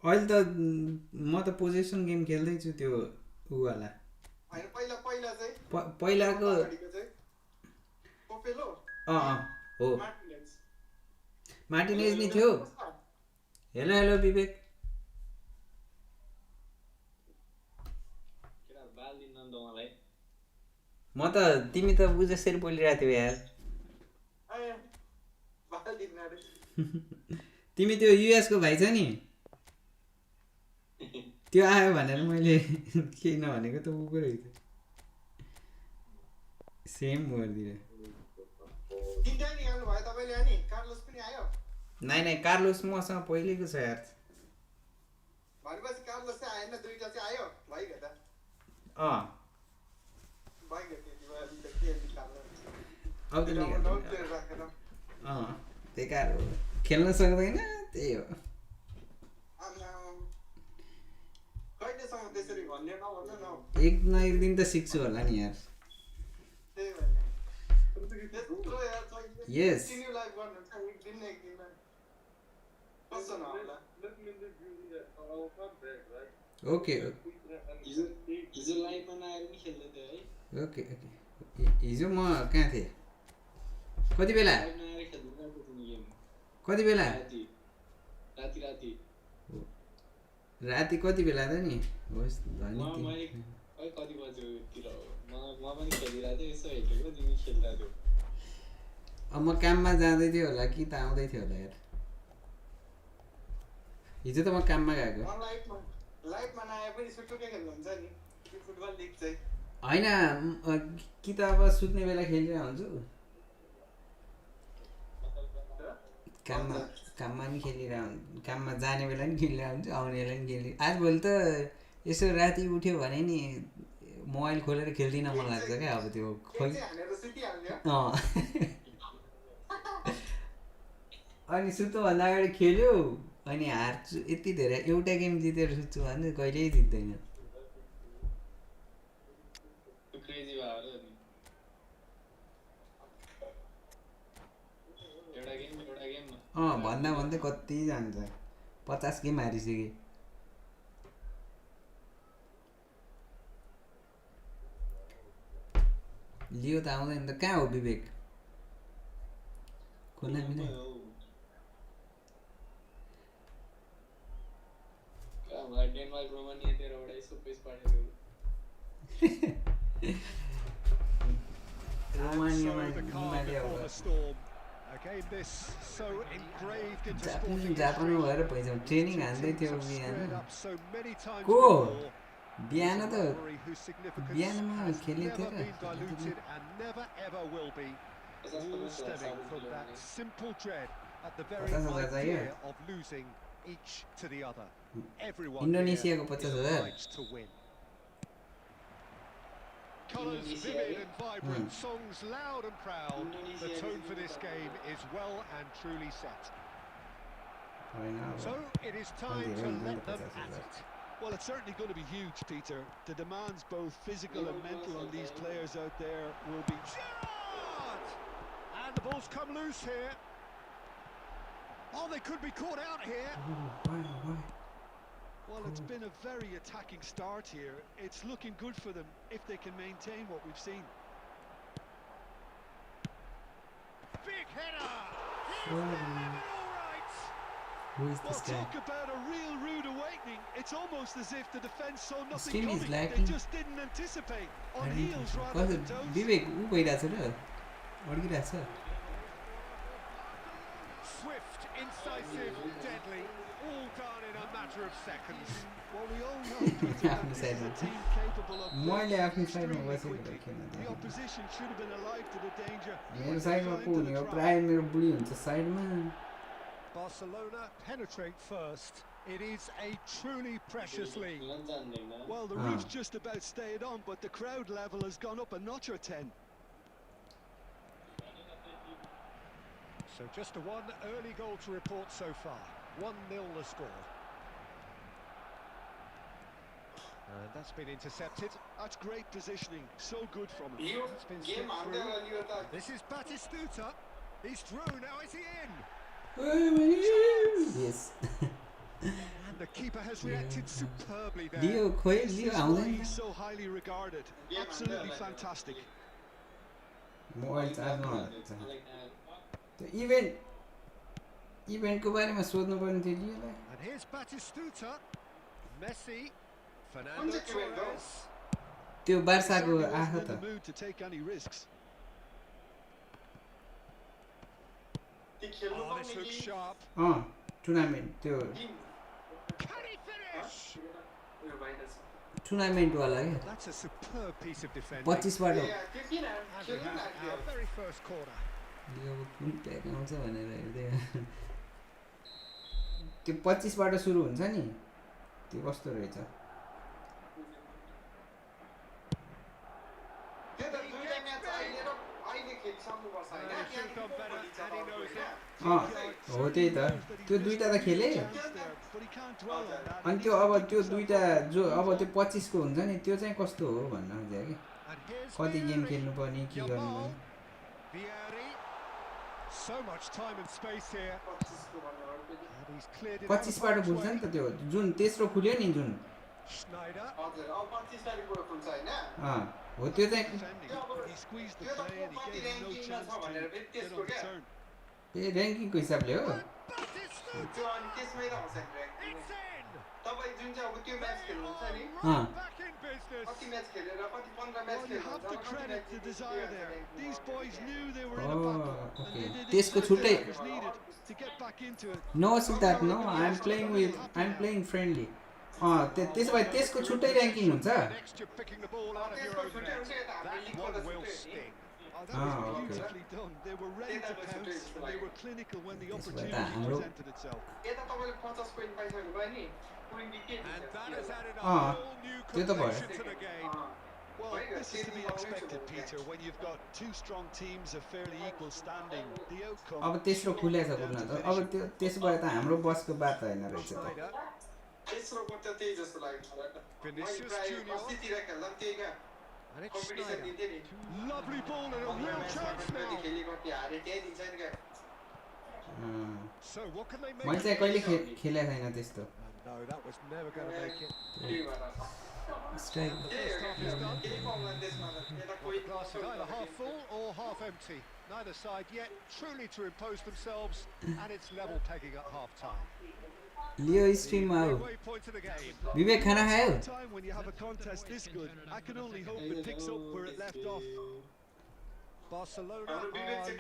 अहिले त म त पोजिसन गेम खेल्दैछु त्यो उवाला होइन पहिला चाहिँ पहिलाको अगाडिको चाहिँ कोपेलो हो मार्टिनेज मार्टिनेज नि थियो हेलो हेलो विवेक म त तिमी त उ जसरी बोलिरहेको थियौ यार तिमी त्यो युएस को भाइ छ नि त्यो आयो भनेर मैले केही नभनेको त ऊ पो रहेछ सेम गरिदिएर नाइ कार्लोस मसँग पहिलेको छ यार अब त बेकार हो खेल्न सक्दैन त्यही हो एक न एक दिन त सिक्छु होला नि यार यस ओके ओके हिजो म कहाँ थिएँ कति बेला राति कति बेला त नि होस् धनी अब म काममा जाँदै थियो होला कि त आउँदै थियो होला यार हिजो त म काममा गएको होइन कि त अब सुत्ने बेला खेलिरहेको हुन्छु काममा नि खेलिरहेको काममा जाने बेला नि खेलिरहेको हुन्छु आउने बेला नि खेलि आजभोलि त यसो राति उठ्यो भने नि मोबाइल खोलेर खेल्दिनँ मन लाग्छ क्या अब त्यो खोइ अनि सुत्नुभन्दा अगाडि खेल्यो अनि हार्छु यति धेरै एउटा गेम जितेर सुत्छु भने कहिल्यै जित्दैन भन्दा भन्दै कति जान्छ 50 गेम हारिसके लियो त आउँदैन त कहाँ हो विवेक कुनै पनि जापानमा भएर पैसा ट्रेनिङ हान्दै थियो बिहान को बिहान त बिहानमा खेल्ने थियो र 50,000 चाहियो इन्डोनेसियाको 50,000 Colours vivid and vibrant, songs loud and proud. The tone for this game is well and truly set. So it is time to let them at it. Well, it's certainly going to be huge, Peter. The demands, both physical and mental, on these players out there will be... Gerrard! And the ball's come loose here. Oh, they could be caught out here. Well, it's been a very attacking start here. It's looking good for them if they can maintain what we've seen. Big header! He's all right! Who is this guy? Talk about a real rude awakening. It's almost as if the defence saw nothing Stream is coming. lacking. They just didn't anticipate. On heels rather than toes. विवेक उ भइरहेछ र अड्किरहेछ Swift, incisive, deadly, all done in a matter of seconds. Well, we all know Peter, that this is a team capable of मैले आफ्नो साइडमा extremely बसेको quickly. किन The opposition should have been alive to the danger. मेरो साइडमा को हुने हो प्राय मेरो बुढी हुन्छ साइडमा Barcelona penetrate first. It is a truly precious league. Well, the roof's just about stayed on, but the crowd level has gone up a notch or 10. So just one early goal to report so far. 1-0 the score. And that's been intercepted. That's great positioning. So good from him. It's been slipped through. This is Batistuta. He's through. Now is he in? Yes And And the keeper has reacted superbly there. Leo खोइ This Leo is why आउँदैन he's so highly regarded. Absolutely fantastic. Mobile चार्जमा हाल्छ त्यो इभेन्टको बारेमा सोध्नु पर्ने थियो लियोलाई And here's Batistuta, Messi, Fernando Torres. त्यो बार्साको Certainly आछ wasn't in त the mood to take any risks. ती खेल्नु Oh, this पर्ने looks कि sharp. टुर्नामेन्ट त्यो Can he finish? उयो भाइरस टुर्नामेन्ट वाला के That's a superb piece of defending. 25 बाट त्यो किन And we खेल्नु have लाग्यो our very first corner. लियो कुन प्याक आउँछ भनेर हेर्दै त्यो 25 बाट सुरु हुन्छ नि त्यो कस्तो रहेछ त्यो त दुईटा म्याच अहिले र अहिले खेलिसक्नु पर्छ हैन He should have done better, and he knows it. हो त्यही त त्यो दुईटा त खेले But he can't dwell on that. अनि त्यो अब त्यो दुईटा जो अब त्यो 25 को हुन्छ नि त्यो चाहिँ कस्तो हो भन्न खोजेँ कि And here's कति गेम Vieri. खेल्नु पर्ने के गर्नु Yamal. पर्ने Vieri. So much time and space here. 25 को भन्ने अर्को And he's cleared it out 25 of बाट harm's खुल्छ way. नि त त्यो जुन तेस्रो खुल्यो नि जुन Schneider. हजुर अब 25 तारिखबाट खुल्छ हैन हो त्यो चाहिँ Defending. He squeezed the त्यो त play and he कति gave him no ऱ्याङ्किङमा chance छ भनेर to फेरि get त्यसको on the क्या turn. ए ऱ्याङ्किङको हिसाबले हो Batistuta. त्यो अनि त्यसमै त हुन्छ नि ऱ्याङ्किङ It's in. तपाईँ जुन चाहिँ अब त्यो म्याच खेल्नुहुन्छ नि Right back in business. कति म्याच खेलेर कति 15 match Well, you have to खेल्नुहुन्छ credit the desire there. These boys knew they were in a Oh, battle, and okay. they did त्यसको exactly छुट्टै what was needed to get back into it. No Siddharth no I'm playing friendly त्यसो भए त्यसको छुट्टै ranking हुन्छ Next, you're picking the ball out of your त्यसको own छुट्टै net. हुन्छ यता हाम्रो That लिगको one त will छुट्टै sting. Oh, that was okay. beautifully done. They were ready to pounce, and they were clinical when the That's what opportunity हाम्रो- presented itself. यता तपाईँले 50 पोइन्ट पाइसक्नु भयो नि पोइन्ट के And that has added a Ah, whole new त्यो त भयो। complexion to the game. Well, this is to be expected, Peter, when you've got two strong teams of fairly equal standing. The outcome. अब तेस्रो खुलेछ पुग्न त अब त्यो त्यसो भए त हाम्रो बसको बात होइन रहेछ त Schneider. तेस्रोको त त्यही जस्तो लाग्यो मलाई त Vinicius मैले प्रायः Junior. अस्तितिर खेल्दा पनि त्यही क्या And it's कम्पिटिसन Schneider. दिन्थ्यो नि Lovely ball and a अघिल्लो real म्याचमा chance पनि कति now. खेली कति हारे त्यही दिन्छ नि क्या So what can they make? मैले चाहिँ कहिले खेलेको छैन त्यस्तो No, that was never going to make it. त्यही भएर स्ट्राइक त्यही हो क्या केही पाउँदैन त्यसमा त यता कोही Glass is either half full or half empty. Neither side yet truly to impose themselves, and it's level pegging at half time. लियो स्ट्रिममा आऊ Midway point of the game. विवेक खाना खायो Time when you have a contest this good, I can only hope it picks up where it left off. Barcelona are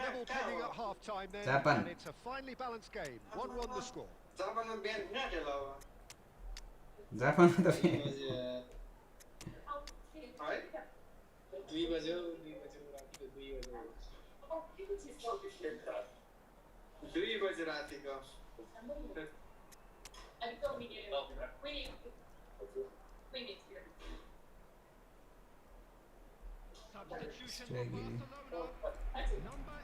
level pegging at half time then, Japan. and it's a finely balanced game. 1-1 the score. जापानमा बिहान कहाँ खेल अब जापानमा त फेरि है 2 बज्यो रातिको 2 बज्यो 2 बजे रातिको Substitution Straight for in. Barcelona. Number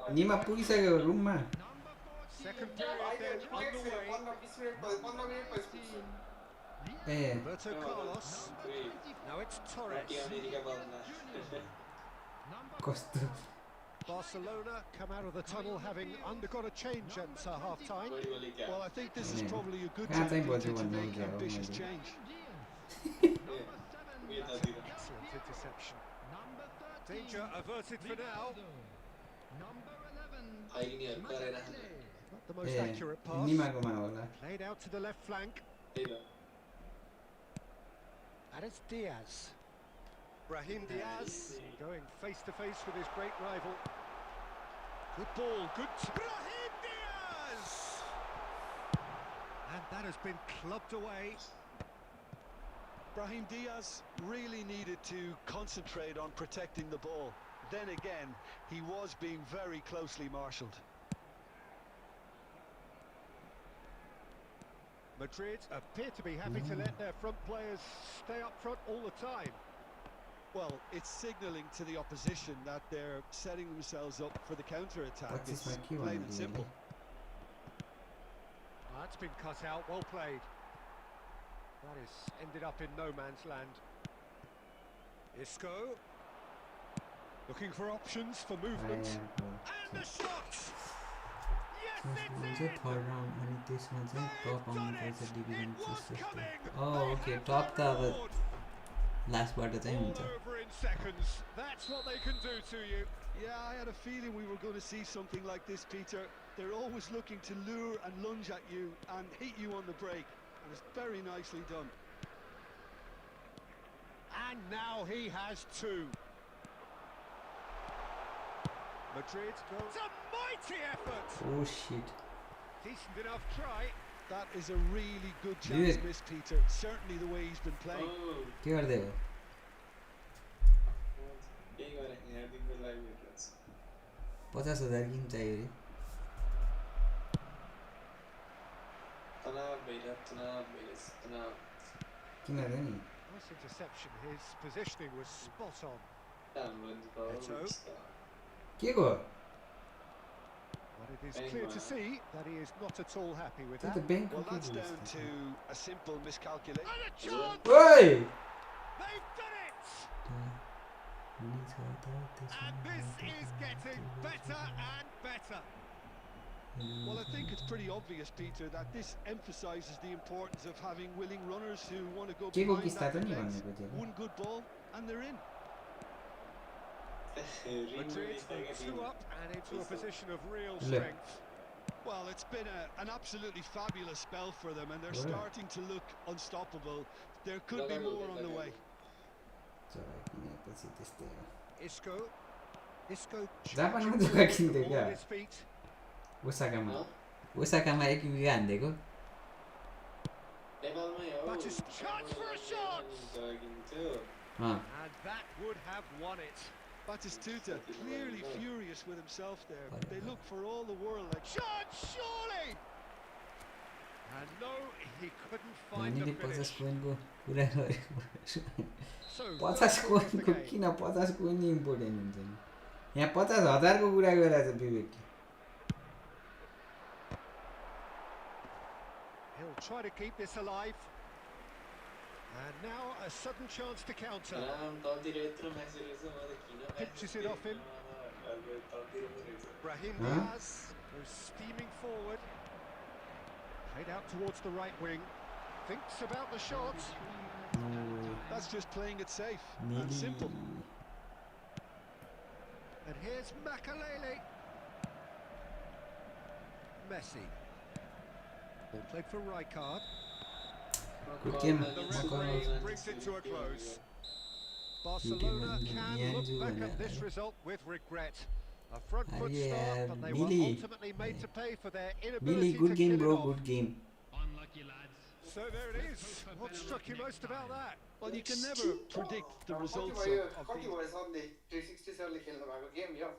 8. Nima पुगिसक्यो रुममा Number 14. Second period then underway. 15 minute पछि ए Roberto Carlos. Now it's Torres. Number कस्तो Barcelona come out of the tunnel having undergone a change at half time. Well, I think this is Yeah. probably a good Can't time think what Peter, you to want to make do, ambitious maybe. change. Diaz. Number 7. Excellent interception. Number 13. Danger averted for now. Number 11. हाइगिनीहरु गरेर Not the most A accurate pass. निमाकोमा होला Played out to the left flank. त्यही त And it's Diaz. Brahim Diaz going face to face with his great rival. Good ball, good. Brahim Diaz! And that has been clubbed away. Brahim Diaz really needed to concentrate on protecting the ball. Then again, he was being very closely marshalled. Madrid appear to be happy to let their front players stay up front all the time. Well, it's signalling to the opposition that they're setting themselves up for the counter-attack. What is It's my key plain one, and simple. That's been cut out, well played. That is ended up in no man's land. Isco. Looking for options for movement. And the shot! हुन्छ third round अनि त्यसमा चाहिँ टप आउनुपर्छ division त्यस्तो okay टप त अब लास्टबाट चाहिँ हुन्छ That's what they can do to you. Yeah, I had a feeling we were going to see something like this, Peter. They're always looking to lure and lunge at you and hit you on the break, and it's very nicely done. And now he has two. Madrid go. It's a mighty effort. Oh shit. Decent enough try. That is a really good chance missed, Peter. Certainly the way he's been playing. के गर्दै हो? केही गरेन यार दिनको live हेरिरहेको छु 50,000 किन चाहियो रे? तनाव भइरहेछ किन रे नि? Nice interception. His positioning was spot on. हाम्रो के को? But it is clear to see that he is not at all happy with त्यो that. त ब्याङ्क Well, को that's के down to a simple miscalculation. And a chance! ओइ They've done it! And this is getting better and better. Well, I think it's pretty obvious, Peter, that this emphasises the importance of having willing runners who want to go के को behind किस्ता that त नि defence. भन्नेको थियो One good ball and they're in. Madrid two up and into a position of real Look. strength. Well, it's been an absolutely fabulous spell for them, and they're starting to look unstoppable. There could be more on the way. चरा किनेपछि त्यस्तै हो Isco. Isco. जापानमा charging Jagga forward किन्दै with क्या all his feet. ओसाकामा 1 bigha हान्दिएको नेपालमै हो But his chance for a shot. Uh And that would have won it. Batistuta clearly furious with himself there. They look for all the world like Shot, surely! And no, he couldn't find the हामीले finish. 50 कोइनको कुरा गरेको So, 50 कोइनको किन 50 coin important हुन्छ नि यहाँ 50,000 को कुरा गरिरहेछ विवेकले he'll try to keep this alive. And now a sudden chance to counter. Pinches it off him. Brahim Diaz goes steaming forward. Played out towards the right wing. Thinks about the shot. that's just playing it safe and simple. And here's Makalele. Messi. Ball played for Rijkaard. Good game. The referee brings it to a close. Barcelona can look back at this result with regret. A front foot start, but they were ultimately made to pay for their inability to good game kill bro, it off. good game. Unlucky lads. So there it is. What struck you most about that? Well, you can never predict the results of कति these. भयो सरले 360 सरले खेल्नु भएको game यो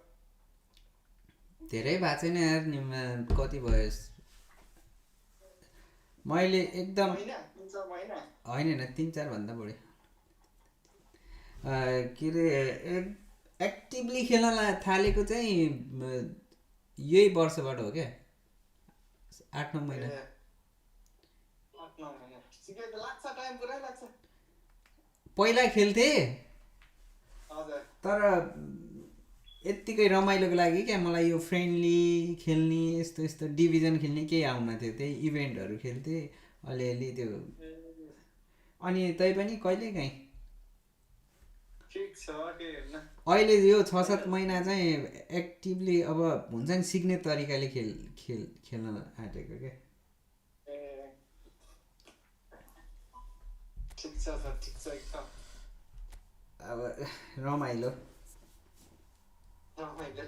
धेरै भएको छैन यार निमा कति भयो मैले एकदम महिना 3-4 महिना हैन हैन 3-4 भन्दा बढी के रे एक्टिभली खेल्न थालेको चाहिँ यही वर्षबाट हो क्या 8-9 महिना 8-9 महिना सिधै त लाग्छ टाइम पुरै लाग्छ पहिला खेल्थे हजुर तर यतिकै रमाइलोको लागि क्या मलाई यो फ्रेन्डली खेल्ने यस्तो यस्तो डिभिजन खेल्ने केही आउन थियो त्यही इभेन्टहरू खेल्थे अलिअलि त्यो अनि तै पनि कहिले काहीँ ठिक छ के हेर्न अहिले यो 6-7 महिना चाहिँ एक्टिभली अब हुन्छ नि सिक्ने तरिकाले खेल्न आँटेको क्या ए ठिक छ सर ठिक छ एकदम अब रमाइलो रमाइलो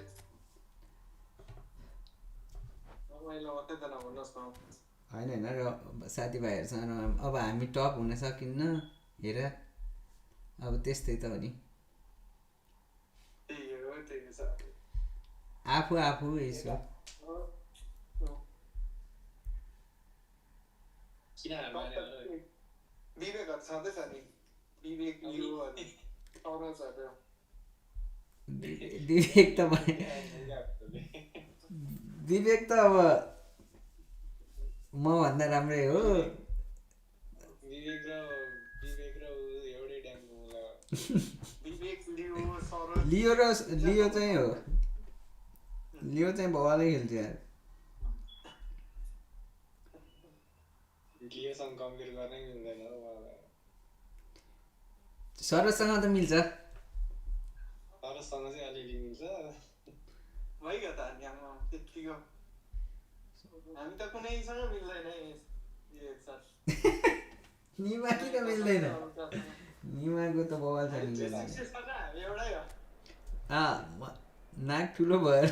मात्रै त नभन्नुहोस् न होइन होइन र साथीभाइहरूसँग अब हामी टप हुन सकिन्न हेर अब त्यस्तै त हो नि त्यही हो छ आफू यसो विवेकहरू छँदैछ नि विवेक लियो अनि अरूजहरू विवेक त अब म भन्दा राम्रै हो लियो चाहिँ हो लियो चाहिँ बवालै खेल्छ यार गिलेसँग कम्पेयर गर्नै मिल्दैन उहाँलाई सरसँग त मिल्छ सरसँग चाहिँ अलिअलि मिल्छ भइगयो त अनि आमा त्यतिको हामी त कुनैसँग मिल्दैन यो सर निमा किन मिल्दैन निमाको त बवाल छ नि एउटै हो नाक ठुलो भएर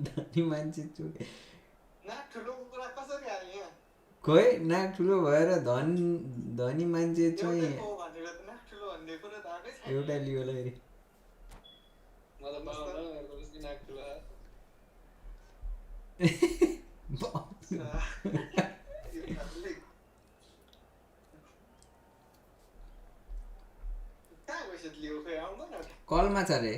धनी मान्छे छु नाक ठुलो कुरा कसरी आयो यहाँ खोइ नाक ठुलो भएर धनी मान्छे चाहिँ एउटा लियो ल फेरि मलाई बाबा कसको नाक ठुलो कलमा छ रे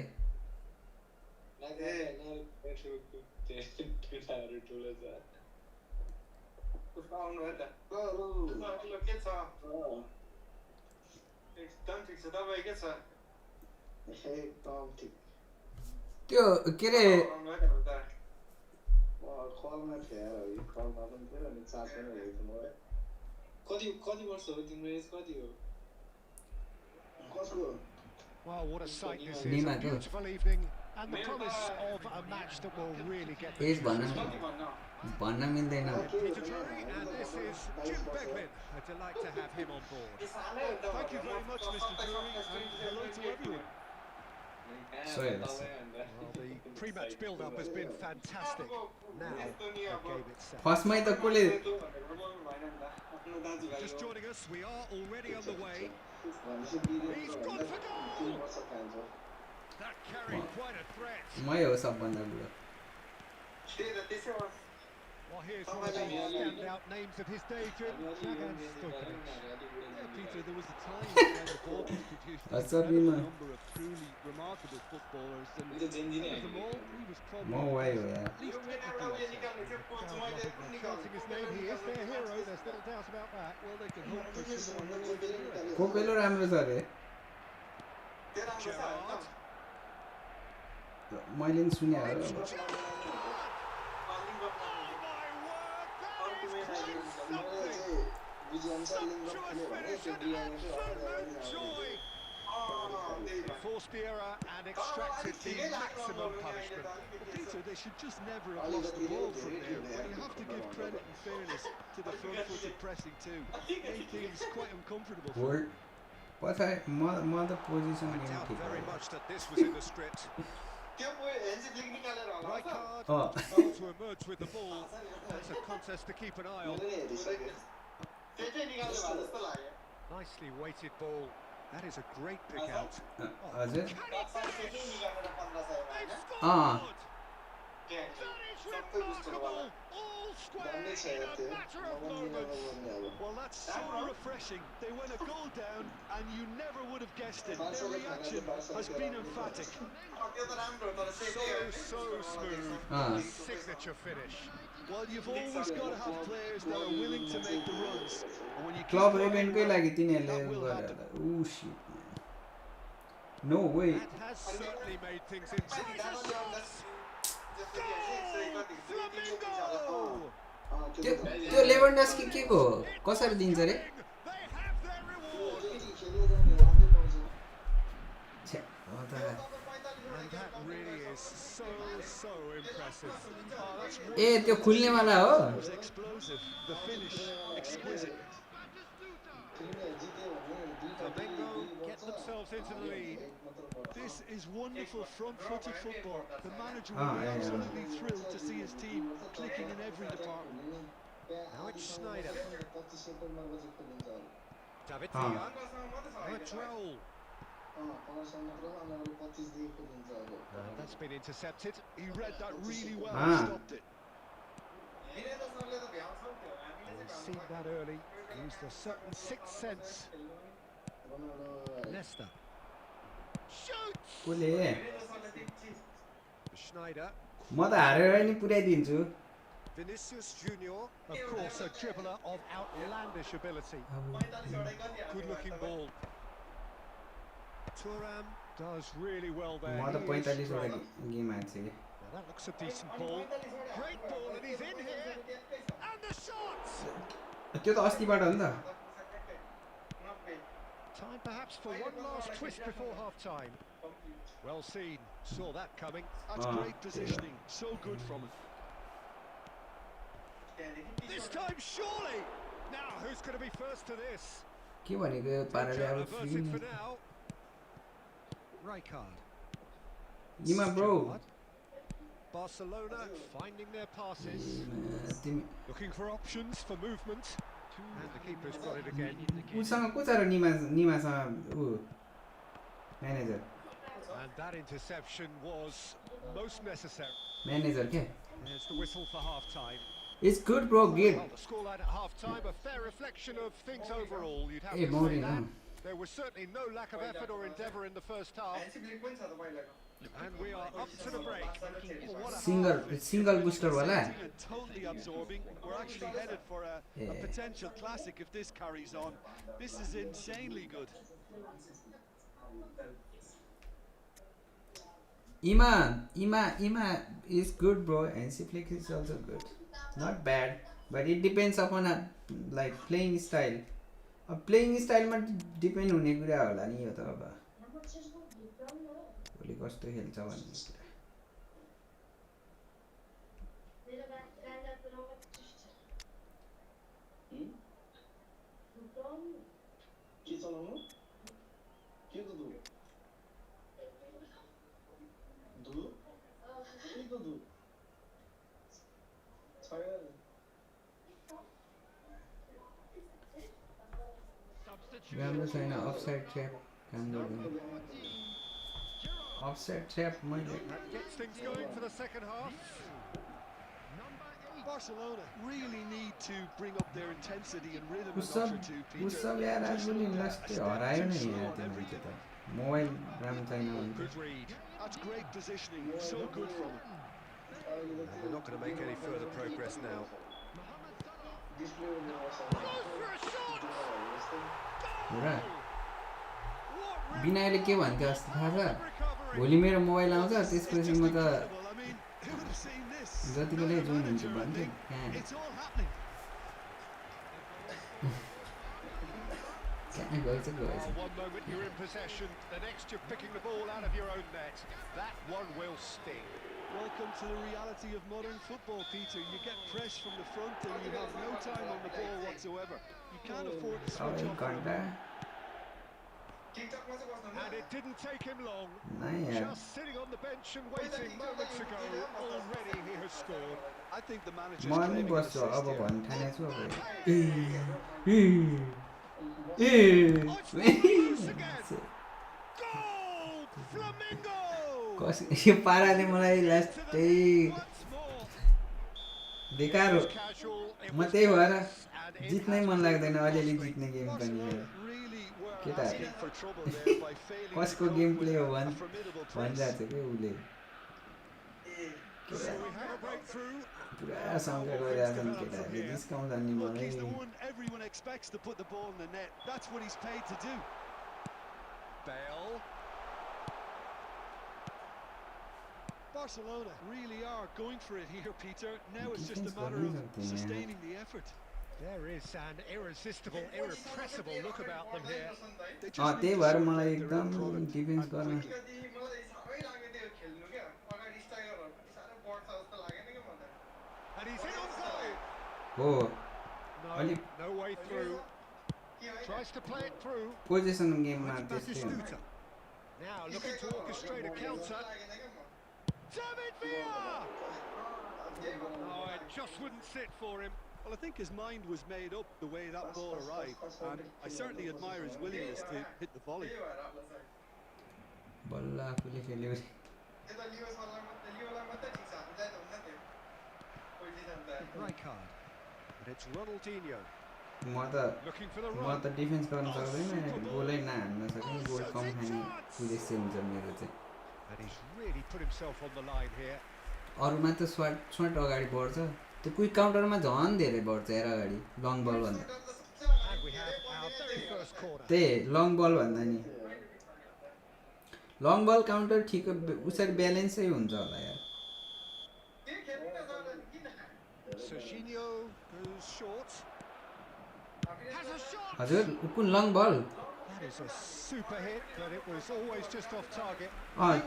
त्यो के रे कति वर्ष हो तिम्रो एज कति हो Well, what a sight this is. Nima, A beautiful evening and the promise of a match that will really get the edge juices भन्न मिल्दैन Peter Drury, and this is Jim Beglin. A delight to have him on board. Thank you very much, Mr. Drury, and hello to everyone. Well, the pre-match build-up has been fantastic. Now, the game itself. फर्स्टमै त कसले Just joining us, we are already on the way. He's gone for goal! That carried quite a threat. मै हो सबभन्दा बुढो Well, here's one of the standout names of his day, Jim. Dragan Stojkovic. Yeah, Peter, there was a time when the ball was produced an What's up, incredible Nima? number of truly remarkable footballers, and It's a Zenji of them all, he was म probably वाइ हो यार at least technically excellent. Shouting his name, he is their hero, there's little doubt about that. Well, they can hope for similar numbers to do it. कोपेलो राम्रो छ रे Gerrard. मैले नि सुने हो He forced the error and extracted the maximum punishment. But Peter, they should just never have lost the ball from there. When you have to give credit and fairness to the front-footed pressing too, made things quite uncomfortable for hold पछाडि म त position I game doubt ठिक very हो much that this was in the script. Right card, goal to emerge with the ball. That's a contest to keep an eye on. Nicely weighted ball. That is a great pick out. हजुर They've uh scored! That is remarkable! All square in a matter of moments. Well, that's so refreshing. They went a goal down, and you never would have guessed it. Their reaction has been emphatic. So smooth. Signature finish. Well, you've always got to have players that are willing to make the runs. And when you keep club running, इभेन्टकै लागि तिनीहरूले that will गरेर happen. ऊ shit no way That has certainly made things interesting. त्यो त्यो लेभेन्डस्की के को कसरी दिन्छ रे They have their reward. छ्या हो त And that really is so impressive. ए त्यो खुल्नेवाला हो It was explosive. The finish exquisite. Flamengo get themselves into the lead. This is wonderful front-footed football. The manager Ah, will be yeah, yeah. absolutely thrilled to see his team clicking in every department. Now it's Schneider. David Ah. Villa. That's Raul. That's been intercepted. He read that really well Ah. and stopped it. We've seen that early. Used a certain sixth sense. Nesta. Shoots! कसले Schneider. म त हारेर नि पुर्याइदिन्छु Vinicius Junior. Of course, a dribbler of outlandish ability. Good looking ball. Thuram does really well there. म त He is 45 strong. वटा game हाल्छु Now that looks a decent ball. Great ball, and he's in here. And the shot! त्यो त अस्तिबाट हो नि त Time perhaps for one last twist before half-time. Well seen, saw that coming. That's great positioning, so good from him. This time, surely! Now, who's going to be first to this? के भनेको यो पाराले अब free Averted for now. Rijkaard. इमा bro Barcelona finding their passes, तिमी looking for options for movement. And the keeper's got it again. उसँग को छ र निमासँग ऊ manager And that interception was most necessary. Manager के There's the whistle for half-time. It's good bro get Well, the scoreline at half-time, a fair reflection of things overall, you'd have A to say Mauri that. There was certainly no lack of effort or endeavour in the first half. And we are up to the break. Oh, what a single booster वाला And totally absorbing. We're actually headed for a potential classic if this carries on. This is insanely good. Ima is good bro and Siflik is also good. Not bad, but it depends upon like playing style. Playing style मा depend हुने कुरा होला नि यो त अब भोलि कस्तो खेल्छ भन्ने कुरा राम्रो छैन अफसाइड ट्र्याप काम गर्दैन अफसाइड ट्र्याप मैले That gets things going for the second half. Barcelona really need to bring up their intensity and rhythm a उसब notch or two, Peter. उसब यार आजभोलि लास्टै हरायो नि यार त्यो मान्छे त मोबाइल राम्रो छैन भने Good read. That's great positioning, so good from him. And they're not going to make any further progress now. पुरा बिनाले के भन्थ्यो अस्ति थाहा छ भोलि मेरो मोबाइल आउँछ त्यसपछि म त I mean, who would have seen this? जति बेलै जोइन हुन्छु भन्थ्यो It's all happening. कहाँ गएछ Oh, one moment you're in possession, the next you're picking the ball out of your own net. That one will sting. Welcome to the reality of modern football, Peter. You get press from the front and you have no time on the ball whatsoever. You can't afford to switch off. घन्टा And it didn't take him long. नै यार Just sitting on the bench and waiting moments ago, already he has scored. I think the manager's म नि claiming an बस्छु assist अब here. भन्नु ठानेछु अब Close again. Goal! Flamingo! यो पाराले मलाई लास्टै Once more. बेकार हो Casual, it म was त्यही भएर close, and it जित्नै has मन been लाग्दैन अलिअलि frustrating. जित्ने गेम पनि हो Really were Get out. asking for trouble there by failing to कसको cope गेम with प्ले हो a भन् formidable press. भनिरहेको छ क्या उसले So we have a breakthrough. पुरा शङ्का गरिरहेको छन् केटाहरूले जिस्काउँछन् नि Look, मलाई he's the one everyone expects to put the ball in the net. That's what he's paid to do. Bale. Barcelona really are going for it here, Peter. Now it's just a Defense matter गर्नै of सक्दैन यार। sustaining the effort. There is an irresistible, irrepressible look about them here. They just त्यही need to भएर sort मलाई out their own एकदम product defence and गर्न quickly. And he's in on goal. हो No, Ali- no way through. Tries to play it through. Position गेममा It's त्यस्तै हो Batistuta. Now looking to orchestrate a counter. David Villa! Oh, it just wouldn't sit for him. Well, I think his mind was made up the way that ball arrived, and I certainly admire his willingness to hit the volley. बल्ल आफूले खेल्यो अरे। Rijkaard. And it's Ronaldinho. म त Looking for the म run. त defence गर्न सक्दैन गोलै नहान्न सक्ने गोल कम खाने उद्देश्य हुन्छ मेरो चाहिँ And he's really put himself on the line here. अरूमा त स्वाट अगाडि बढ्छ त्यो क्विक काउन्टरमा झन् धेरै बढ्छ हेर अगाडि लङ बल भन्दा And we have our very first corner. त्यही लङ बल भन्दा नि लङ बल काउन्टर ठिक उसरी ब्यालेन्सै हुन्छ होला यार Serginho goes short. Has a shot. हजुर कुन लङ बल That is a super hit, but it was always just off target.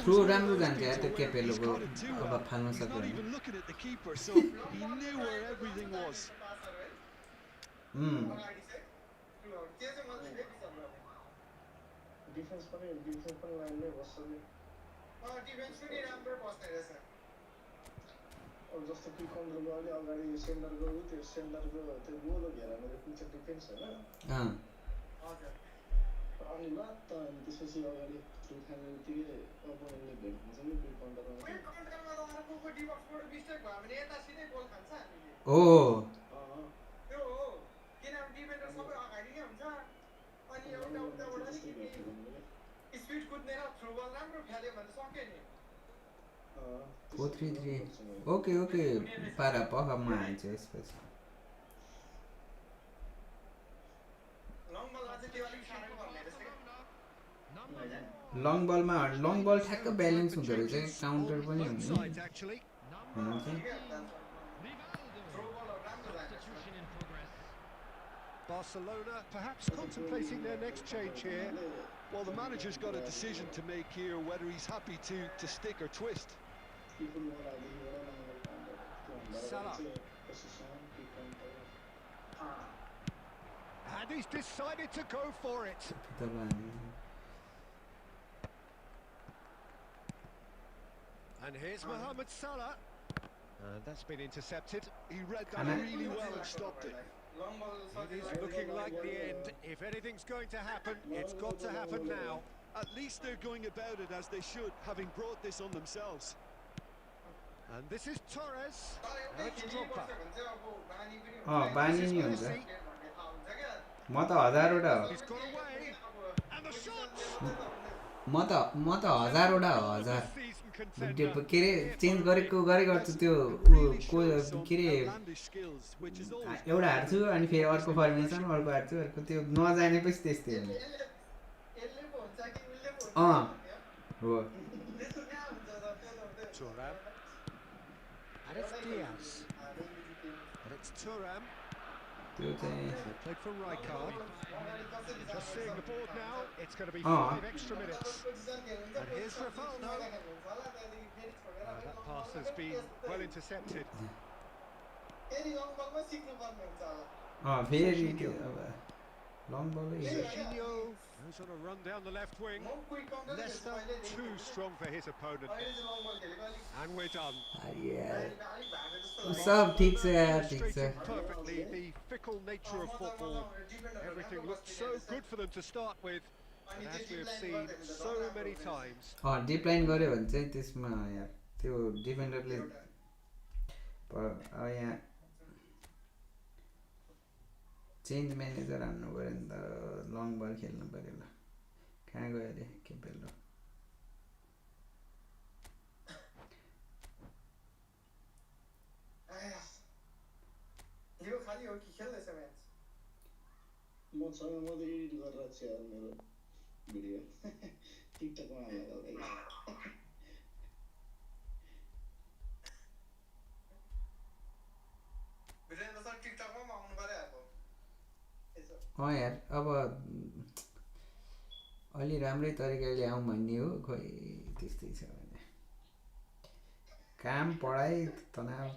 Throw राम्रो जान्छ यार त्यो He's केपेलोको got it too अब well. फाल्न He's सक्यो not भने even looking at the keeper, so he knew where everything was. Defence पनि लाइनमै बस्छ नि डिफेन्स पनि राम्रो बस्ने रहेछ अब जस्तो कि कन्ट्रोलको अलि अगाडि सेन्टरको त्यो सेन्टरको त्यो गोलो घेरामा त्यो पुग्छ डिफेन्स होइन हजुर अनि मात्र अनि त्यसपछि अगाडि थ्रु खाने बित्तिकै अपोनेन्टले भेट्नुहुन्छ कि त्यो कन्टरमा कन्टरमा त अर्कोको डिबक्सबाट मिस्टेक भयो भने यता सिधै गोल खान्छ हामीले त्यो हो किनभने डिफेन्डर सबै अगाडि नै हुन्छ अनि एउटा उताबाट अलिकति स्पिड कुद्नेर थ्रु बल राम्रो खेल्यो भने सक्यो नि 4-3-3 ओके पारा पखमा हाल्छ यसपछि लङ बल ठ्याक्क ब्यालेन्स हुँदो रहेछ काउन्टर पनि हुने Barcelona perhaps contemplating their next change here. Well, the manager's got a decision to make here, whether he's happy to stick or twist. Salah. And he's decided to go for it. And here's Mohamed Salah. And that's been intercepted. He read that really well and stopped it. It is looking like the end. If anything's going to happen, it's got to happen now. At least they're going about it as they should, having brought this on themselves. And this is Torres. Now it's Drogba. बानी नि हुन्छ म त हजारवटा हो He's got away. And the shot. म त हजारवटा हो हजार के अरे चेन्ज गरेको गर्छु त्यो के अरे एउटा हार्छु अनि फेरि अर्को फर्मेसन अर्को हार्छु अर्को त्यो नजानेपछि त्यस्तै हो Thuram. And it's Diaz. And it's Thuram. Played for Rijkaard. Just seeing the board now, it's going to be 5 extra minutes. And here's Ravaldo. That pass has been well intercepted. Long ball Jorginho goes on a run down the left wing. Leicester too strong for his opponent. And we're done. सब ठीक छ Perfectly the fickle nature of football. Everything looked so good for them to start with. And as we have seen so many times. Deep line गर्यो भने चाहिँ त्यसमा यार त्यो डिफेन्डरले यहाँ चेन्ज म्यानेजर हान्नु पर्यो नि त लङ बल खेल्नु पर्यो ल कहाँ गयो अरे के बेल्लो मसँग म त एडिट गरेर छु यार मेरो भिडियो टिकटकमा हाल्न यार अब अलि राम्रै तरिकाले आउँ भन्ने हो खोइ त्यस्तै छ भने काम पढाइ तनाव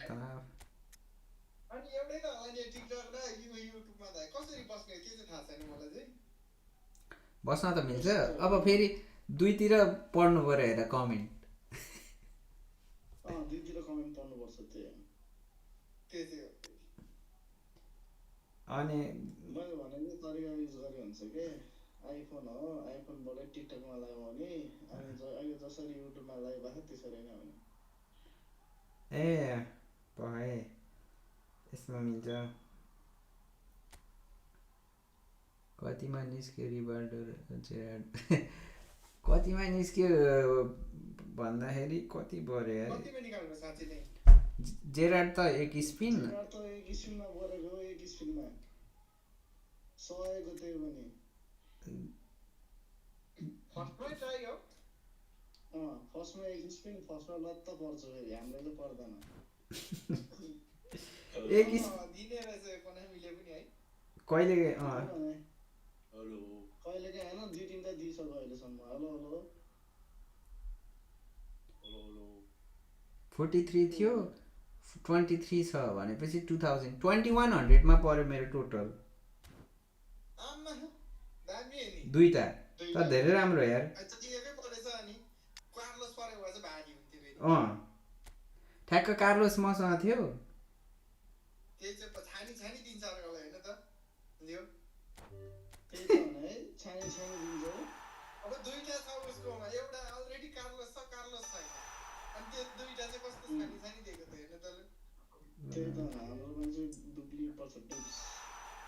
अनि एउटै त होला नि टिकटक र युट्युबमा त कसरी बस्ने के चाहिँ थाहा छैन मलाई चाहिँ बस्न त मिल्छ अब फेरि दुईतिर पढ्नु पर्यो हेर कमेन्ट दुईतिर कमेन्ट पढ्नु पर्छ त्यो चाहिँ अनि मैले भनेको तरिका युज गरे हुन्छ के आइफोन हो आइफोनबाटै टिकटकमा लगायो भने अनि अहिले जसरी युट्युबमा लाइभ आएको त्यसरी नै हुने ए पढाइ यसमा मिल्छ कतिमा निस्क्यो रिभाल्डो जेरार्ड कतिमा निस्क्यो भन्दाखेरि कति पऱ्यो यार जेरार्ड त एक स्पिनमा परेको एक स्पिनमा सयको त्यो पनि फर्स्टमा एक स्पिन फर्स्टमा लत्त पर्छ फेरि हाम्रो त पर्दैन कहिले कहिले के हैन जी टिम त दिइसक्यो अहिलेसम्म हेलो हेलो 43 थियो 23 छ भनेपछि 2000 2100 मा पर्यो मेरो टोटल आम्मा दामी हो नि दुईटा त धेरै राम्रो यार तिमीकै परेछ अनि कार्लोस परेको भए चाहिँ भारी हुन्थ्यो फेरि ठ्याक्क कार्लोस मसँग थियो त्यही चाहिँ छानी छानी दिन्छ अर्कोलाई होइन त लियो त्यही त भने है छानी छानी दिन्छ अब दुईटा छ उसकोमा एउटा अलरेडी कार्लोस छ कार्लोस छैन अनि त्यो दुईटा चाहिँ कस्तो छानी छानी दिएको त हेर्नु तले त्यही त हाम्रो मान्छे डुब्ली पर्छ डुब्स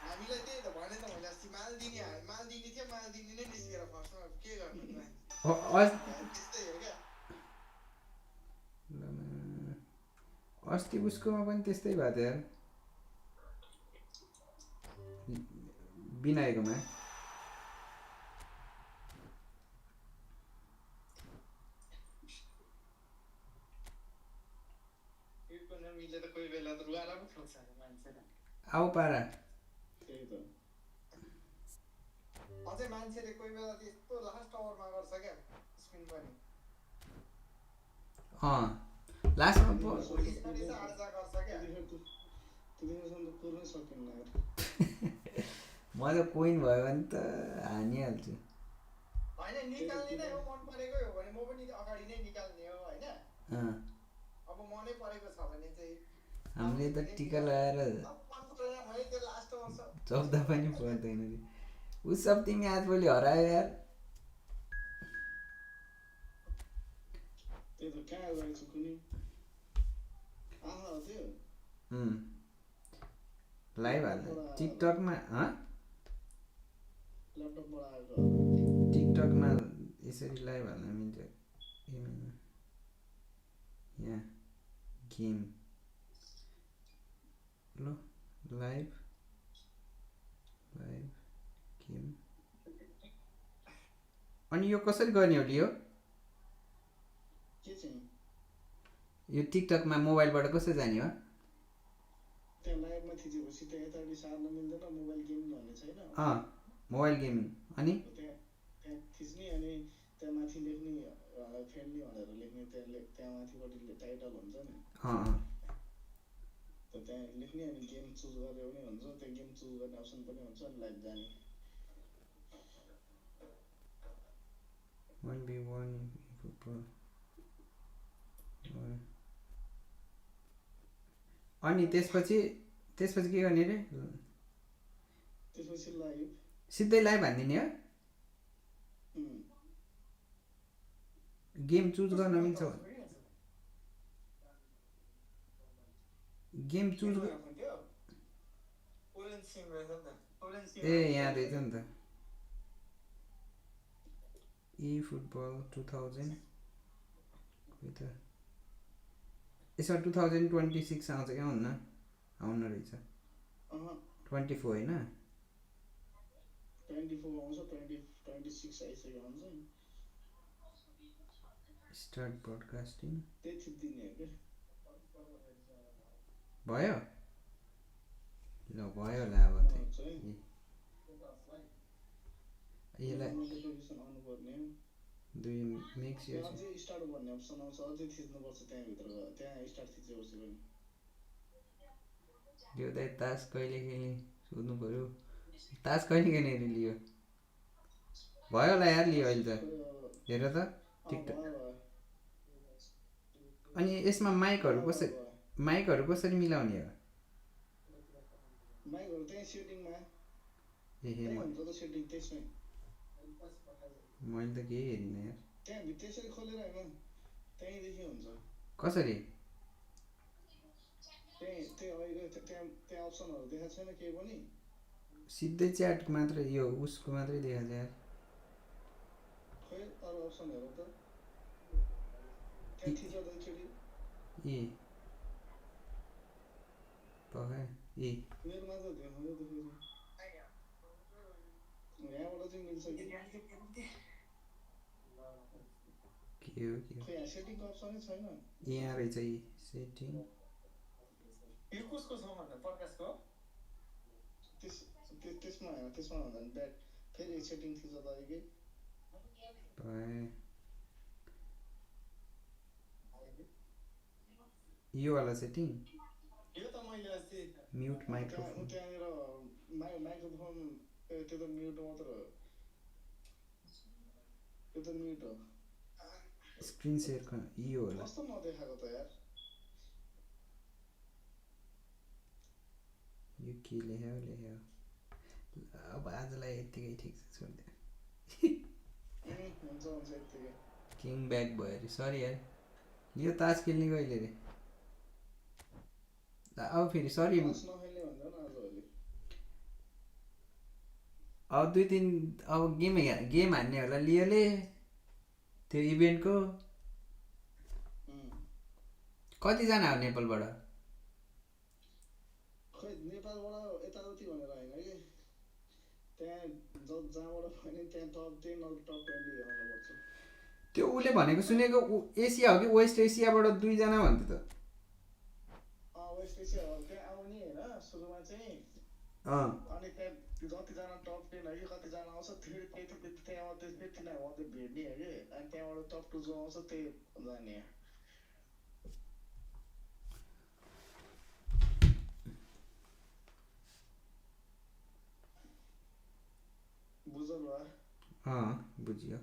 हामीलाई त्यही त भने त मैले अस्ति माल दिने थियो माल दिने नै निस्केर फर्स्टमा के गर्नु त्यस्तै हो क्या अस्ति उसकोमा पनि त्यस्तै भएको थियो यार बिनायकोमा इकोनोमीले त कोही बेला त रुवाला पनि खाउँछ मान्छेलाई आऊ पारा त्यही त अझै मान्छेले कोही बेला त्यस्तो लास्ट ओभरमा गर्छ क्या स्पिन पनि लास्टमा गर्छ क्या त्यतिखेरसम्म त कुर्नै सकिन्न म त कोइन भयो भने त हानिहाल्छु होइन निकाल्ने नै हो मन परेकै हो भने म पनि अगाडि नै निकाल्ने हो होइन अब मनै परेको छ भने चाहिँ हामीले त टिका लगाएर चौध पनि पर्दैन उ सब तिमी आजभोलि हरायो यार त्यही त कहाँ गएछ कुनै आहा हो त्यो लाइभ हाल्नु टिकटकमा ल्यापटपबाट आएको टिकटकमा यसरी लाइभ हाल्न मिल्छ यहाँ गेम ल लाइभ गेम अनि यो कसरी गर्ने हो लियो के चाहिँ यो टिकटकमा मोबाइलबाट कसरी जाने हो त्यहाँ लाइभमा थिचेपछि त्यहाँ यतापट्टि सार्न मिल्दैन मोबाइल गेम भन्ने छैन मोबाइल गेमिङ अनि त्यहाँ थिच्ने अनि त्यहाँ माथि लेख्ने फ्रेन्डली भनेर लेख्ने त्यहाँ माथिपट्टि टाइटल हुन्छ नि त त्यहाँ लेख्ने अनि गेम चुज गर्यो भने हुन्छ त्यहाँ गेम चुज गर्ने अप्सन पनि हुन्छ अनि लाइभ जाने 1v1 eFootball अनि त्यसपछि के गर्ने रे त्यसपछि लाइभ सिधै लाइभ हान्दिने हो गेम चुज गर्न मिल्छ गेम चुज ए यहाँ रहेछ नि त eFootball 2000 यसमा 2026 आउँछ क्या आउन रहेछ 24 होइन 24 आउँछ 26 आइसक्यो हुन्छ स्टार्ट ब्रोडकास्टिङ त्यही थिच्दिने हो भयो ल भयो होला अब यसलाई दुई मिक्स यो अझै स्टार्ट भन्ने अप्सन आउँछ अझै थिच्नुपर्छ त्यहाँभित्र त्यहाँ स्टार्ट थिचेपछि पनि यो त तास कहिले खेल्ने सोध्नु पर्यो तास कहिले खेल्ने रे लियो भयो होला यार लियो अहिले त हेर त टिकटक अनि यसमा माइकहरू कसरी मिलाउने हो माइकहरू त्यही सेटिङमा हुन्छ त सेटिङ त्यसमै मैले त केही हेरिनँ यार त्यहाँ त्यसरी खोलेर होइन त्यहीँदेखि हुन्छ कसरी त्यहाँ अप्सनहरू देखाएको छैन केही पनि सिधै च्याट मात्रै यो उसको मात्रै देखाएको छ यार खै अरू अप्सन हेर त त्यहाँ थिच एकचोटि मेरोमा त देखाउँदै त फेरि यहाँबाट चाहिँ मिल्छ कि के हो खै यहाँ सेटिङको अप्सनै छैन यहाँ रहेछ सेटिङ यो कसको छ भन्दा प्रकाशको त्यसमा भन्दा नि ब्याट फेरि सेटिङ थिच्छ तपाईँकै यो वाला सेटिङ यो त मैले अस्ति म्युट माइक्रोफोन त्यहाँनिर माइक्रोफोन त्यो त म्युट मात्र हो त्यो त म्युट हो स्क्रिन सेयर यो होला कस्तो नदेखाएको त यार यो के लेख्यो अब आजलाई यतिकै ठिक छ छोड्दै हुन्छ यतिकै किङ ब्याक भयो अरे सरी यार यो तास खेल्ने कहिले रे अब फेरि सरी नखेल्ने भन्दा न आजभोलि अब 2-3 अब गेम हान्ने होला लियोले त्यो इभेन्टको कतिजना हो नेपालबाट खै नेपालबाट यताउति भनेर होइन कि त्यहाँ जहाँबाट भयो नि त्यहाँ टप 10 टप 20 हेर्नुपर्छ त्यो उसले भनेको सुनेको एसिया हो कि वेस्ट एसियाबाट 2 जना भन्थ्यो त वेस्ट एसिया हो त्यहाँ आउने होइन सुरुमा चाहिँ अनि त्यहाँ जतिजना टप 10 हो कि कतिजना आउँछ फेरि त्यहाँबाट त्यसपछि तिनीहरू मात्रै भेट्ने हो कि अनि त्यहाँबाट टप 2 जो आउँछ त्यही जाने बुझ्नु भयो बुझ्यो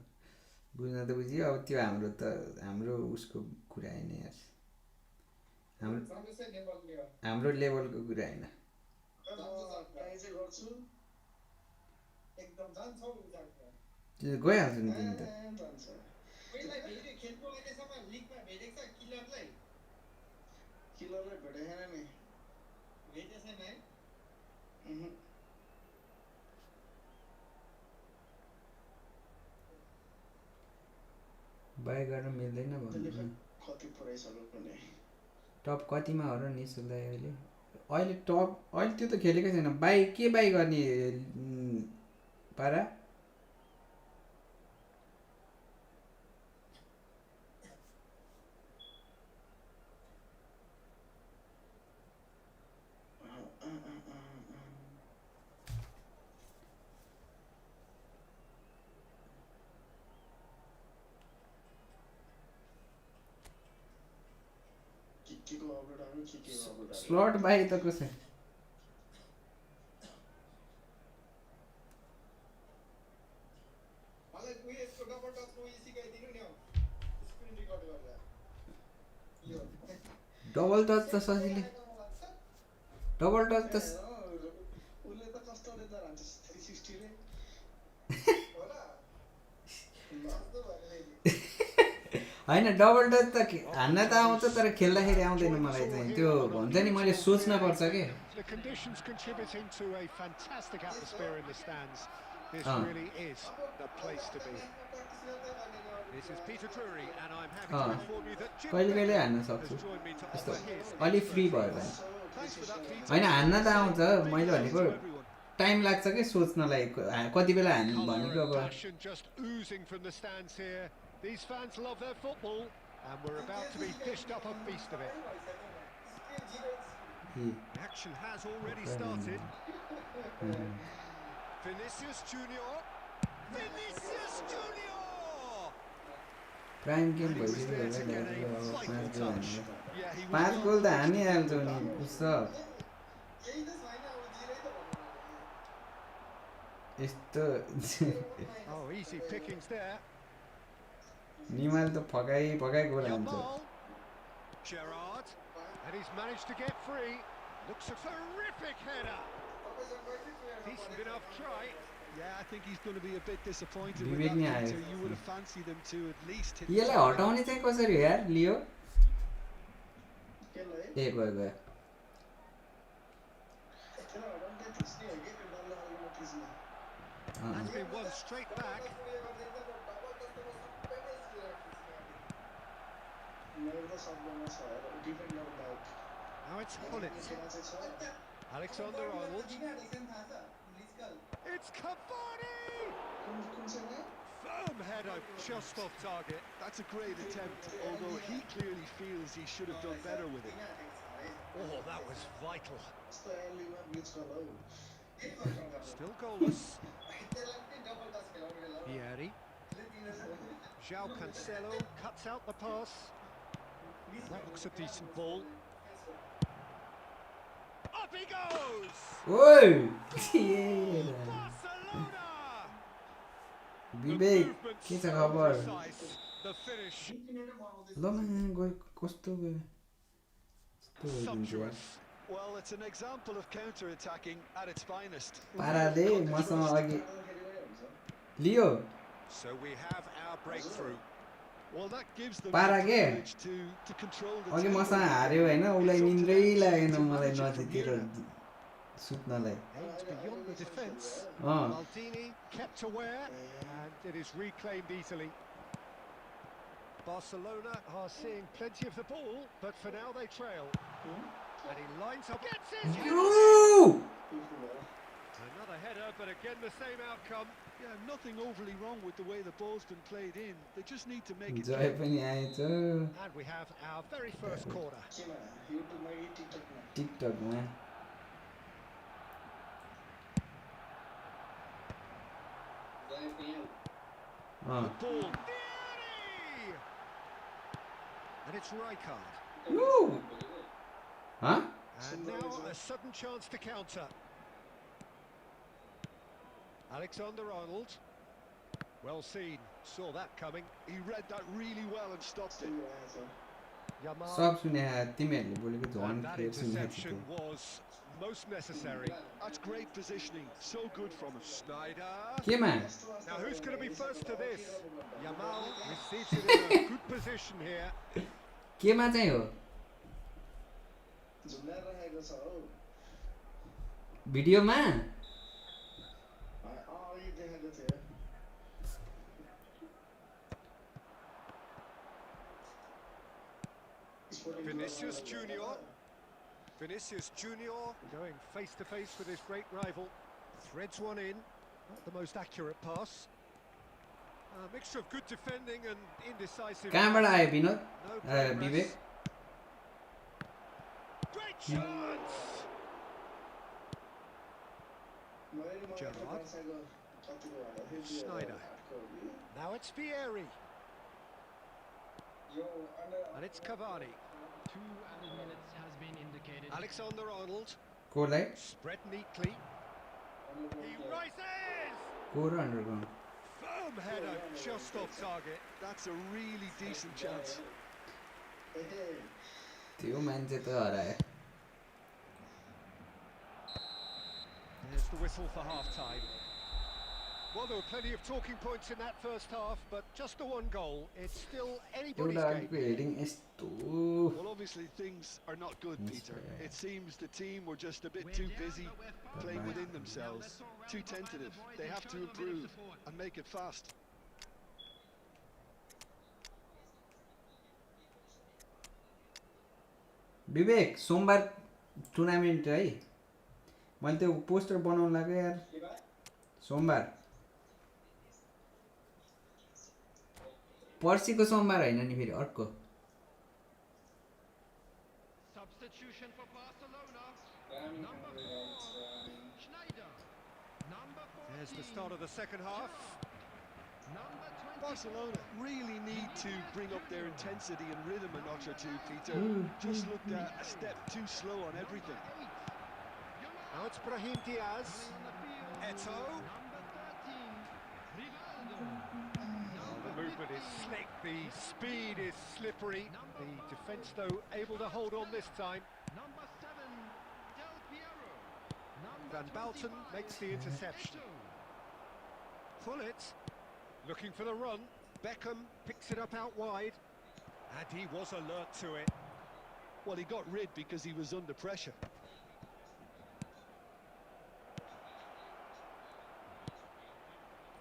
बुझ्न त बुझ्यो अब त्यो हाम्रो उसको कुरा होइन यार हाम्रो लेभलको कुरा होइन गइहाल्छ नि तिमी त किलरलाई भेटेको छैन नि बाई गर्न मिल्दैन भन्नु कति पुऱ्याइसक्यो कुनै टप कतिमा हो र नि सुन्दै अहिले टप अहिले त्यो त खेलेकै छैन बाई गर्ने पारा स्लट बाई त कसै डबल टच त सजिलै डबल टच त उसले त कस्तो रहेछ भन्छ 360 रे होइन डबल टच त हान्न त आउँछ तर खेल्दाखेरि आउँदैन मलाई चाहिँ त्यो भन्छ नि मैले सोच्न पर्छ के The conditions contributing to a fantastic atmosphere in the stands. This really is the place to be. This is Peter Drury and I'm happy to inform you that Jim कहिले हान्न सक्छु यस्तो अलि फ्री भयो भने होइन हान्न त आउँछ मैले भनेको टाइम लाग्छ कि सोच्नलाई कति बेला हान्नु भनेको अब just oozing from the stands here. These fans love their football and we're about to be dished up a feast of it. The action has already started. Vinicius Junior! Vinicius Junior! Prime game भइसक्यो होला 5 गोल त हानिहाल्छ नि बुझ्छ यस्तो Oh, easy pickings there. निमाल त फकाई गोल हान्छ Gerrard, and he's managed to get free. Looks a terrific header. Decent enough try. Yeah, I think he's going to be a bit disappointed with Vivek that, Peter. You would have fancied him to at least hit. यसलाई हटाउने चाहिँ कसरी हो यार लियो ए गयो That's been one straight back. Now it's Hullet. Alexander-Arnold. It's Cavani! Firm header just off target. That's a great attempt, although he clearly feels he should have done better with it. Oh, that was vital. Still goalless. Pieri. João Cancelo cuts out the pass. That looks a decent ball. Up he goes! Oi! Barcelona! विवेक के छ खबर The finish. ल गयो कस्तो गयो Sumptuous. Well, it's an example of counter-attacking at its finest. पारा दे मसँग अघि लियो So we have our breakthrough. Well, that gives them पारा the के privilege to control the अघि tempo. मसँग हार्यो हैन उलाई निन्द्रै लागेन मलाई नजितिर सुत्नलाई Aimed beyond the defence. Uh Maldini kept aware, and it is reclaimed easily. Barcelona are seeing plenty of the ball, but for now they trail. And he lines up. Gets it! Yo! Another header, but again the same outcome. Yeah, nothing overly wrong with the way the ball's been played in. They just need to make it जय count. पनि आएछ And we have our very first corner. टिकटकमा uh The ball. Pieri! And it's Rijkaard. Woo! Huh? And now a sudden chance to counter. Alexander-Arnold. Well seen. Saw that coming. He read that really well and stopped it. Yamal. सब सुने तिमीहरूले बोलेको झन् And that clear सुनेको interception was most necessary. That's great positioning. So good from him. Snyder. केमा Now who's going to be first to this? Yamal receives it in a good position here. केमा चाहिँ हो भिडियोमा Vinicius Junior. Vinicius Junior going face to face with his great rival. Threads one in. Not the most accurate pass. A mixture of good defending and indecisive. कहाँबाट आयो Vinod No progress. Vivek Great chance! Gerrard. Snyder. Now it's Pieri. And it's Cavani. 2 added minutes has been indicated. Alexander-Arnold. Coli Spread neatly. He rises! को र underground Firm header just off target. That's a really decent chance. त्यो मान्छे त हरायो There's the whistle for half-time. Well, there were plenty of talking points in that first half, but just the one goal. It's still anybody's एउटा game. अघिको heading यस्तो Well, obviously things are not good, Peter. It seems the team were just a bit We're too down, busy but we're far playing from within it. themselves, Now let's all too round up tentative. and avoid They have taking to up a bit of improve support. and make it fast. विवेक सोमबार tournament है मैले त्यो poster बनाउनु लाग्यो यार सोमबार पर्सिको सोमबार होइन नि फेरि अर्को Substitution for Barcelona. Number 4, Schneider. Number 14. There's the start of the second half. Number 20. Barcelona really need to bring up their intensity and rhythm a notch or two, Peter. Just looked a step too slow on everything. Now it's Brahim Diaz. Eto'o. Number 13, Rivaldo. The movement is slick, the speed is slippery. The defence, though, able to hold on this time. Number 7, Del Piero. Number Van Balten 25, makes the interception. Eto'o. Pullet looking for the run. Beckham picks it up out wide. And he was alert to it. Well, he got rid because he was under pressure.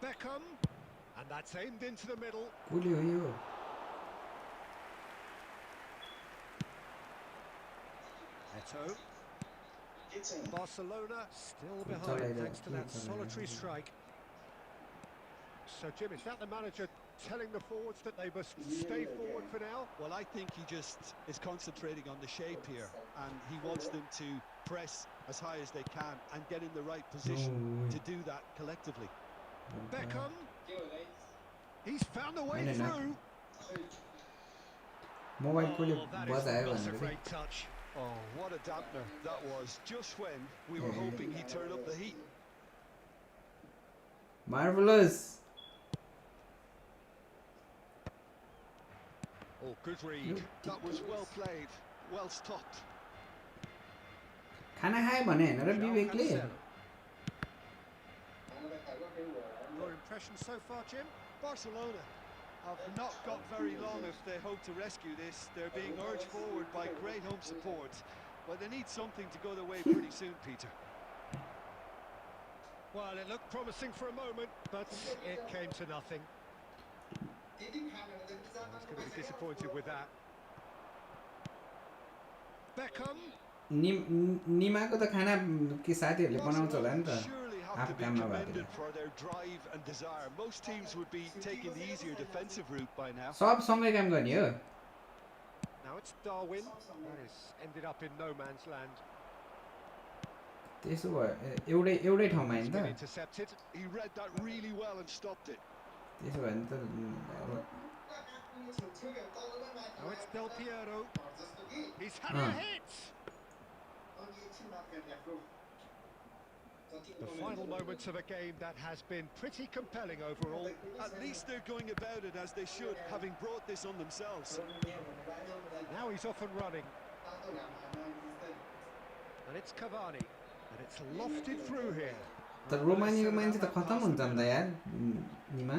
Beckham. And that's aimed into the middle. कसले हो यो Eto'o. Barcelona still behind Solid, thanks to that solid. solitary strike. So, Jim, is that the manager telling the forwards that they must stay forward for now. Well, I think he just is concentrating on the shape here, and he wants them to press as high as they can and get in the right position to do that collectively. Beckham. He's found a way through. That is a great touch. Oh, what a dampener that was, just when we were hoping he'd turn up the heat. Marvelous. Oh, good read. That was well played, well stopped. खाना खाए भने हैन र विवेकले Your impression so far, Jim? Barcelona have not got very long if they hope to rescue this. They're being urged forward by great home support, but they need something to go their way pretty soon, Peter. Well, it looked promising for a moment, but it came to nothing. He's going to be disappointed with that. Beckham. निमाको त खाना के साथीहरुले बनाउँछ होला नि त Surely have to be commended for their drive and desire. Most teams would be taking the easier defensive route by now. सब सँगै काम गर्ने हो Now it's Darwin. That is ended up in no man's land. त्यसो भयो एउटै ठाउँमा हैन त Intercepted. He read that really well and stopped it. त्यसो भयो नि त Now it's Del Piero. He's had a hit. The final moments of a game that has been pretty compelling overall. At least they're going about it as they should, having brought this on themselves. Now he's off and running. And it's Cavani. And it's lofted through here. त रोमानीको मान्छे त खतम हुन्छ नि त यार निमा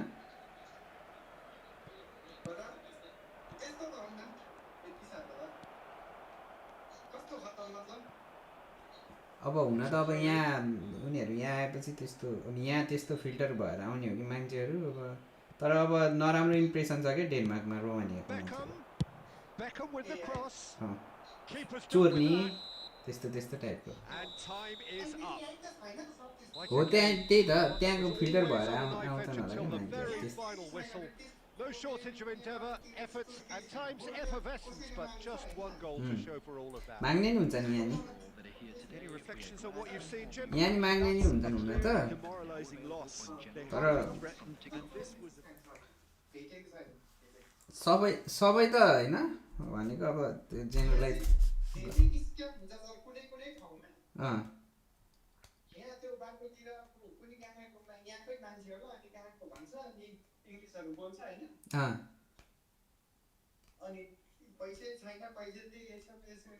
अब हुन त अब यहाँ उनीहरू यहाँ आएपछि त्यस्तो अनि यहाँ त्यस्तो फिल्टर भएर आउने हो कि मान्छेहरू अब तर अब नराम्रो इम्प्रेसन छ के डेनमार्कमा रोमानियाको चोर्नी त्यस्तो टाइपको हो त्यही त त्यहाँको फिल्टर भएर आउँछन् होला कि मान्छेहरू No shortage of endeavour, efforts, and times effervescence, but just one goal to show for all of that. माग्ने नि हुन्छ नि यहाँ नि Any reflections on what you've seen, Jim? यहाँ नि माग्ने नि हुन्छन् हुन त तर सबै त हैन भनेको अब त्यो जेनरलाइज अनि पैसै छैन पैसा चाहिँ यसो त्यस्तो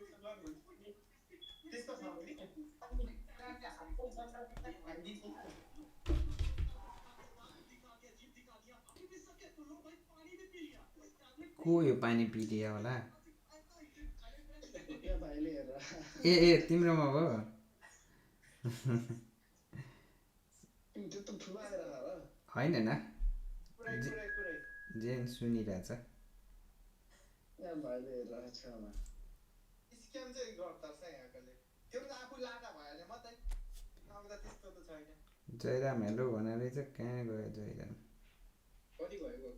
छ को यो पानी पिलिया होला भाइले हेर ए तिम्रोमा भयो त्यो त ठुलाएर हैन न पुरै जेन सुनिरहेछ यहाँ भाइले हेरेर छमा स्क्याम चाहिँ गर्दछ यहाँकोले त्यो त आफू लाटा भएले मात्रै नभए त त्यस्तो त छैन जयराम हेलो भनेर चाहिँ कहाँ गयो जयराम कति भयो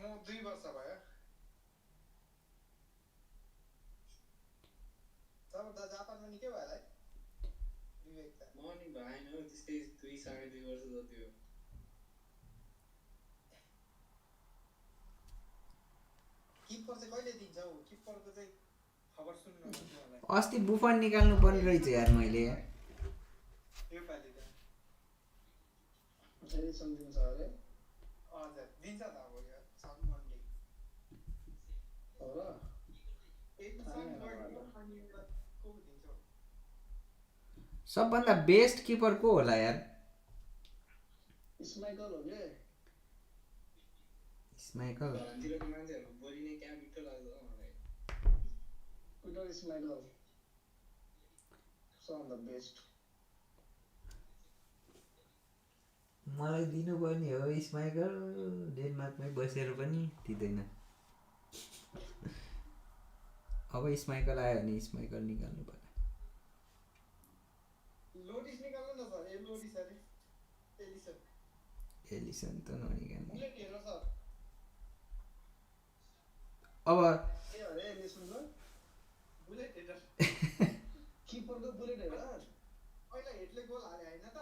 म 2 वर्ष भयो तब त जापानमा निकै भयो होला है विवेक त म नि भएन हो त्यस्तै 2.5 वर्ष जति हो किपर चाहिँ कहिले दिन्छौ किपरको चाहिँ खबर सुन्नु मलाई अस्ति बुफन निकाल्नु पर्ने रहेछ यार मैले यो पाली त एडिसन दिन्छ अरे हजुर दिन्छ त अब यो सन मन्डे हो र एडिसन मन्डे को दिन्छ सबभन्दा बेस्ट किपर को होला यार स्माइकल हो के स्माइकल भन्दिरको मान्छेहरु बोली नै क्या मिठो लाग्छ मलाई कुटर स्माइकल सो द बेस्ट मलाई दिनुपर्ने हो स्माइकल डेनमार्कमै बसेर पनि दिँदैन अब स्माइकल आयो भने स्माइकल निकाल्नु पर्छ लोडिस निकाल्नु न सर ए लोडिस अरे एलिसन त नरिकन बुलेट हेर सर अब के अरे यसले सुन्नु बुलेट हेर किपरको बुलेट हेर पहिला हेडले गोल हाले हैन त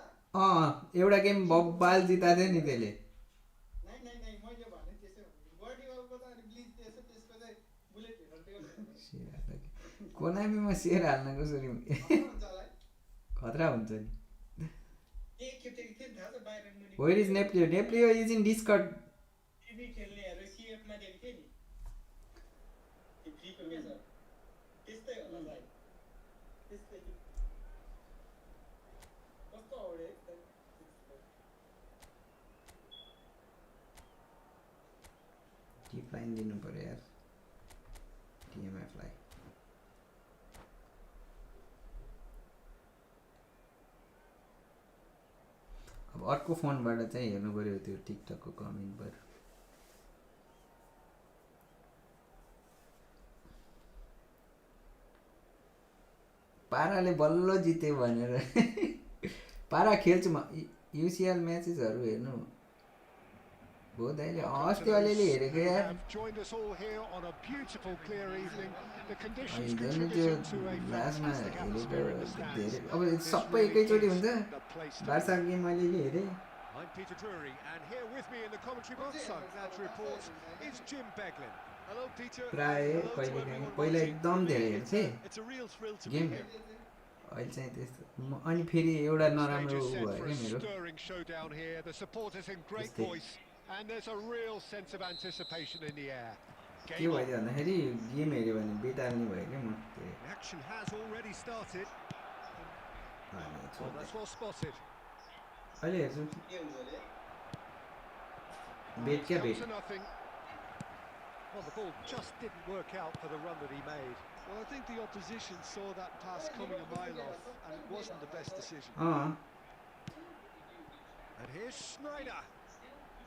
एउटा गेम बब्बाल जिता थियो नि त्यसले नै नै नै मैले भने त्यसै भने गर्डीवालको त अनि ब्लिज त्यसो त्यसको चाहिँ बुलेट हेर त्यो कोनामीमा सेयर हाल्न कसरी हुन्छ होला खतरा हुन्छ नि एक खेप थियो थाहा छ बाहिर मुनि where is Napoli Napoli is in Discord TV खेल्नेहरु सीएफ मा देखेको थिए नि त्यो फ्रीको के छ त्यस्तै होला सायद त्यस्तै कस्तो औडे टिप लाइन दिनु पर्यो यार टिएमएफ लाई अब अर्को फोनबाट चाहिँ हेर्नु पर्यो त्यो टिकटकको कमेन्टबाट पाराले बल्ल जित्यो भनेर पारा खेल्छु म युसिएल म्याचेसहरू हेर्नु हो दाइले अस्ति अलिअलि हेरेको यार हिजो त्यो लास्टमा हेरेको धेरै अब सबै एकैचोटि हुन्छ बार्साको गेम अलिअलि हेरेँ I'm Peter Drury, and here with me in the commentary box, I'm glad to report, is Jim Beglin. Hello, Peter. प्राय कहिले काहीँ पहिला एकदम धेरै हेर्थेँ It's a real thrill to game be here. अहिले चाहिँ त्यस्तो अनि फेरि एउटा नराम्रो उ भयो For क्या a मेरो stirring showdown here, the supporters in great Just voice, and there's a real sense of anticipation in the air. के Game भयो on. भन्दाखेरि गेम हेऱ्यो भने बिताल्ने भयो क्या म The action has already started. Well, that's well spotted. अहिले हेर्छु के हुन्छ रे बेट क्या बेट Comes to nothing. Well, the ball just didn't work out for the run that he made. Well, I think the opposition saw that pass coming a mile off, and it wasn't the best decision. And here's Snyder.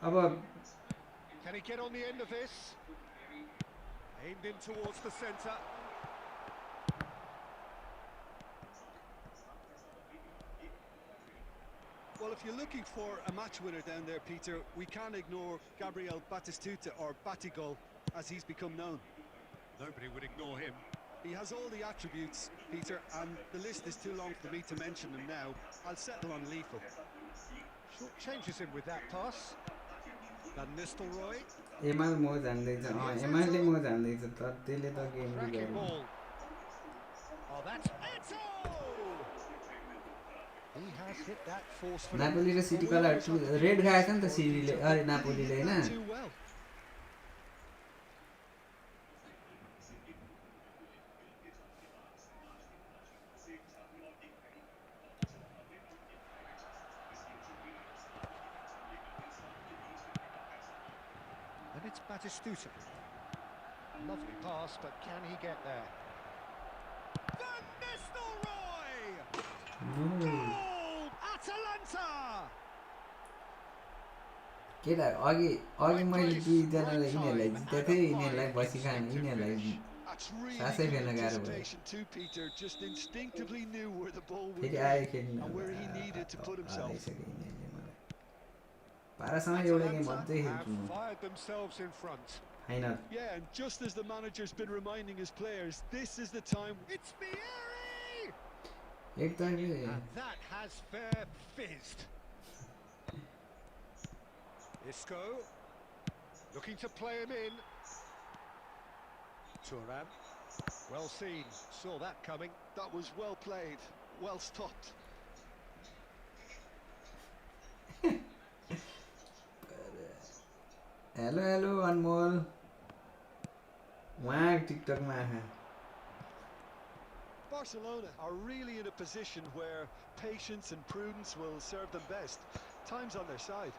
अब Can he get on the end of this? Aimed in towards the centre. Well, if you're looking for a match winner down there, Peter, we can't ignore Gabriel Batistuta, or Batigol, as he's become known. Nobody would ignore him. He has all the attributes, Peter, and the list is too long for me to mention them now. I'll settle on lethal. Short changes him with that pass. Van Nistelrooy. एमआल म जान्दैछ एमआलले म जान्दैछ तर त्यसले त game Cracking बिगार्यो ball. Oh, that's Eto! He has hit that forcefully. Napoli र City colour red खाएछ नि त सिटीले अरे नापोलीले हैन Too well. And it's Batistuta. Lovely pass, but can he get there? Van Nistelrooy! Goal! Atalanta! केटा अघि अघि मैले दुईजनालाई यिनीहरूलाई जितेको थिएँ यिनीहरूलाई बसिखान यिनीहरूलाई That's really सासै good फेर्न गाह्रो भयो anticipation too, Peter. Just instinctively knew where the ball would फेरि go आयो खेल्न and where he needed to put himself. हारिसक्यो यिनीहरूले मलाई पारासँग एउटा गेम अझै Atalanta खेल्छु म have fired themselves in front. Final Yeah, and just as the manager's been reminding his players, this is the time. It's Vieri! एकदम And that has fair fizzed. Isco looking to play him in. Thuram, well seen, saw that coming. That was well played, well stopped. Hello hello Anmol उहाँ टिकटकमा आहा Barcelona are really in a position where patience and prudence will serve them best. Time's on their side.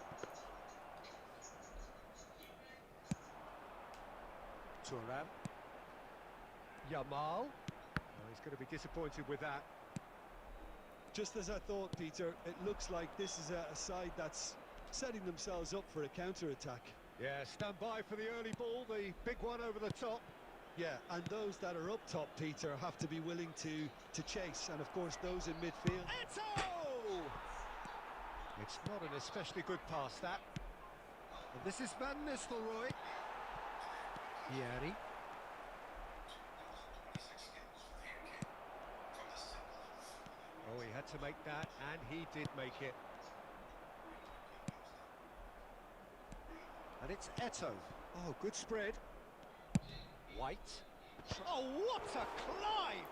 Thuram. Yamal. Oh, he's going to be disappointed with that. Just as I thought, Peter, it looks like this is a side that's setting themselves up for a counter-attack. Yeah, stand by for the early ball, the big one over the top. Yeah, and those that are up top, Peter, have to be willing to chase, and of course those in midfield. Eto! It's not an especially good pass, that. And this is Van Nistelrooy. Vieri. Oh, he had to make that, and he did make it. And it's Eto. Oh, good spread. White. Oh, what a climb!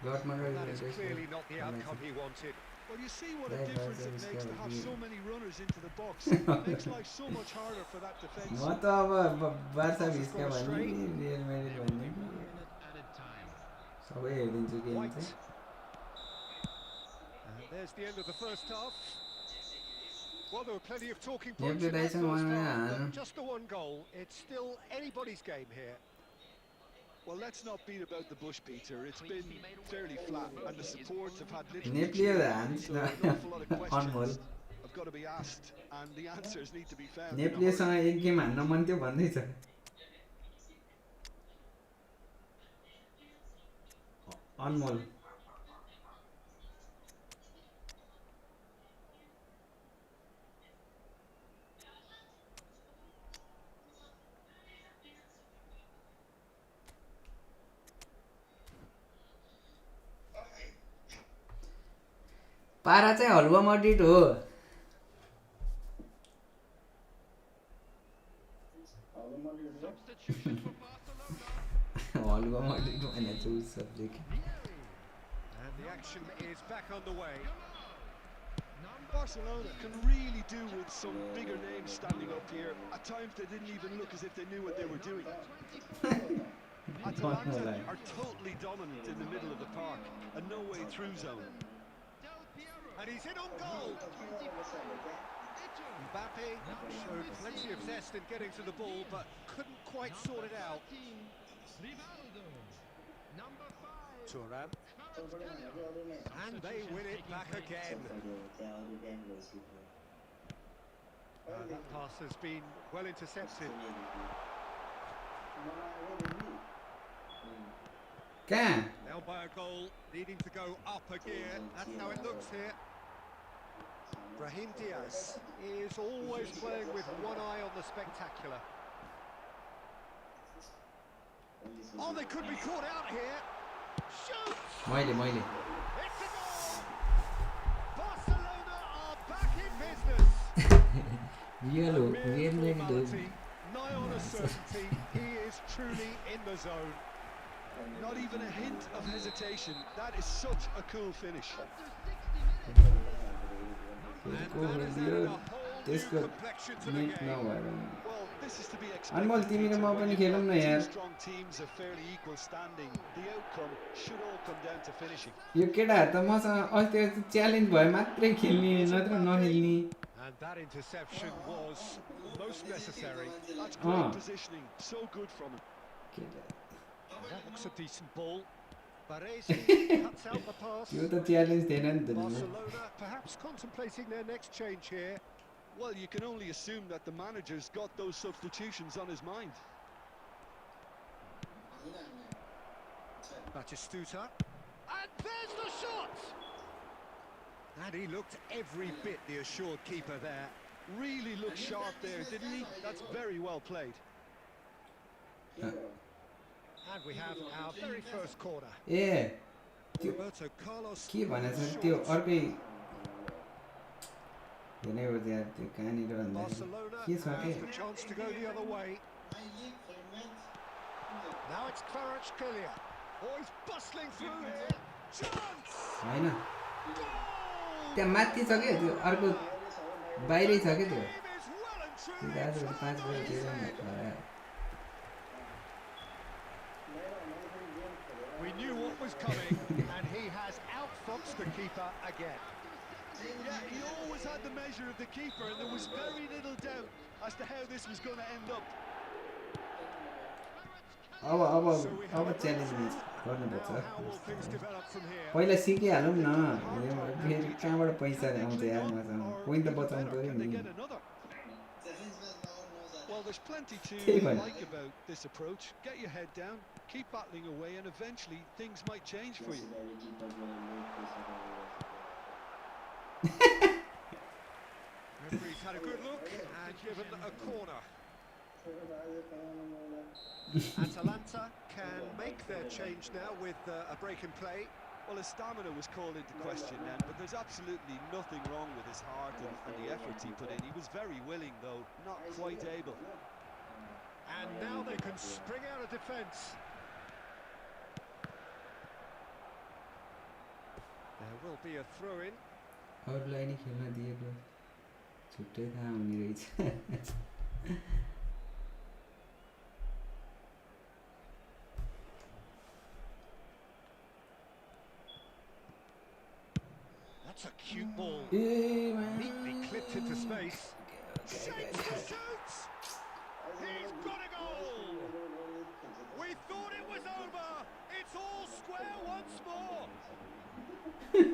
That is clearly not the outcome he wanted. Well, you see what a difference it makes to have so many runners into the box. It makes life so much harder for that defense. म त अब Barca भिस्का भन्ने कि real Madrid भन्ने कि सबै हेरिदिन्छु game चाहिँ And there's the end of the first half. Well, there were plenty of talking Yep, points in that that's first one, half, yeah. but just the one goal. It's still anybody's game here. Well, let's not beat about the bush, Peter. It's been fairly flat, and the supports have had little Nepli to cheer the on, hand, so no. an awful lot of Unmul. questions have got to be asked, and the answers need to be found. नेप्लीसँग एक game हान्न मन थियो भन्दै छ अनमोल पारा चाहिँ हलुवा मडिट हो हलुवा मडिट भने चाहिँ subject And the action is back on the way. Barcelona can really do with some bigger names standing up here. At times they didn't even look as if they knew what they were doing. Atalanta are totally dominant in the middle of the park, a no-way through zone. And he's in on goal. Mbappe showed plenty of zest in getting to the ball, but couldn't quite sort it out. Thuram. And they win it back again. That pass has been well intercepted. कहाँ Now by a goal, needing to go up a gear. That's how it looks here. Brahim Diaz is always playing with one eye on the spectacular. Oh, they could be caught out here. Shoots! मैले It's a goal! Barcelona are back in business. Real हो Mere real Madrid हो formality, nigh on a certainty, he is truly in the zone. Not even a hint of hesitation. That is such a cool finish. त्यसको दियो त्यसको net नभएर Well, this is to be Anmol expected. तिमी र म Peter. When पनि you've खेलौँ got न two यार strong teams of fairly equal standing, the outcome should all come down to finishing. यो केटाहरू त मसँग अस्ति च्यालेन्ज भयो मात्रै खेल्ने नत्र नखेल्ने And that interception was most necessary. That's great positioning. So good from him. That looks a decent ball. Baresi cuts out the pass. यो त challenge थिएन नि त Barcelona perhaps contemplating their next change here. Well, you can only assume that the manager's got those substitutions on his mind. Batistuta. And there's the shot! And he looked every bit the assured keeper there. Really looked sharp there, didn't he? That's very well played. And we have our very first corner. ए त्यो Roberto Carlos. के भनेछ त्यो अर्कै हेर्नै पर्छ यार त्यो कहाँनिर भन्दा Barcelona के छ के has the chance to go the other way. Now it's Kvaratskhelia. Oh, he's bustling through here. Chance! होइन Goal! त्यहाँ माथि छ क्या त्यो अर्को बाहिरै छ क्या त्यो Game is well and त्यो truly दाजुहरू in 5 trouble. बजेतिर We knew what was coming, and he has outfoxed the keeper again. Yeah, he always had the measure of the keeper, and there was very little doubt as to how this was going to end up. अब challenge गर्नुपर्छ Now, how will things develop from here? पहिला सिकिहालौँ न फेरि कहाँबाट पैसा आउँछ यार मसँग पोइन्ट त बचाउनु पऱ्यो Can they नि get another? Well, there's plenty to Hey, man. like about this approach. Get your head down, keep battling away, and eventually things might change for you. Referee's had a good look and given a corner. Atalanta can make their change now with a break in play. Well, his stamina was called into question then, but there's absolutely nothing wrong with his heart and the efforts he put in. He was very willing, though, not quite able. And now they can spring out of defence. There will be a throw-in. अरूलाई नि खेल्न दिएको छुट्टै थाहा हुने रहेछ That's a cute ball. A man Neatly clipped into space. Shapes the shoots! He's got a goal! We thought it was over! It's all square once more!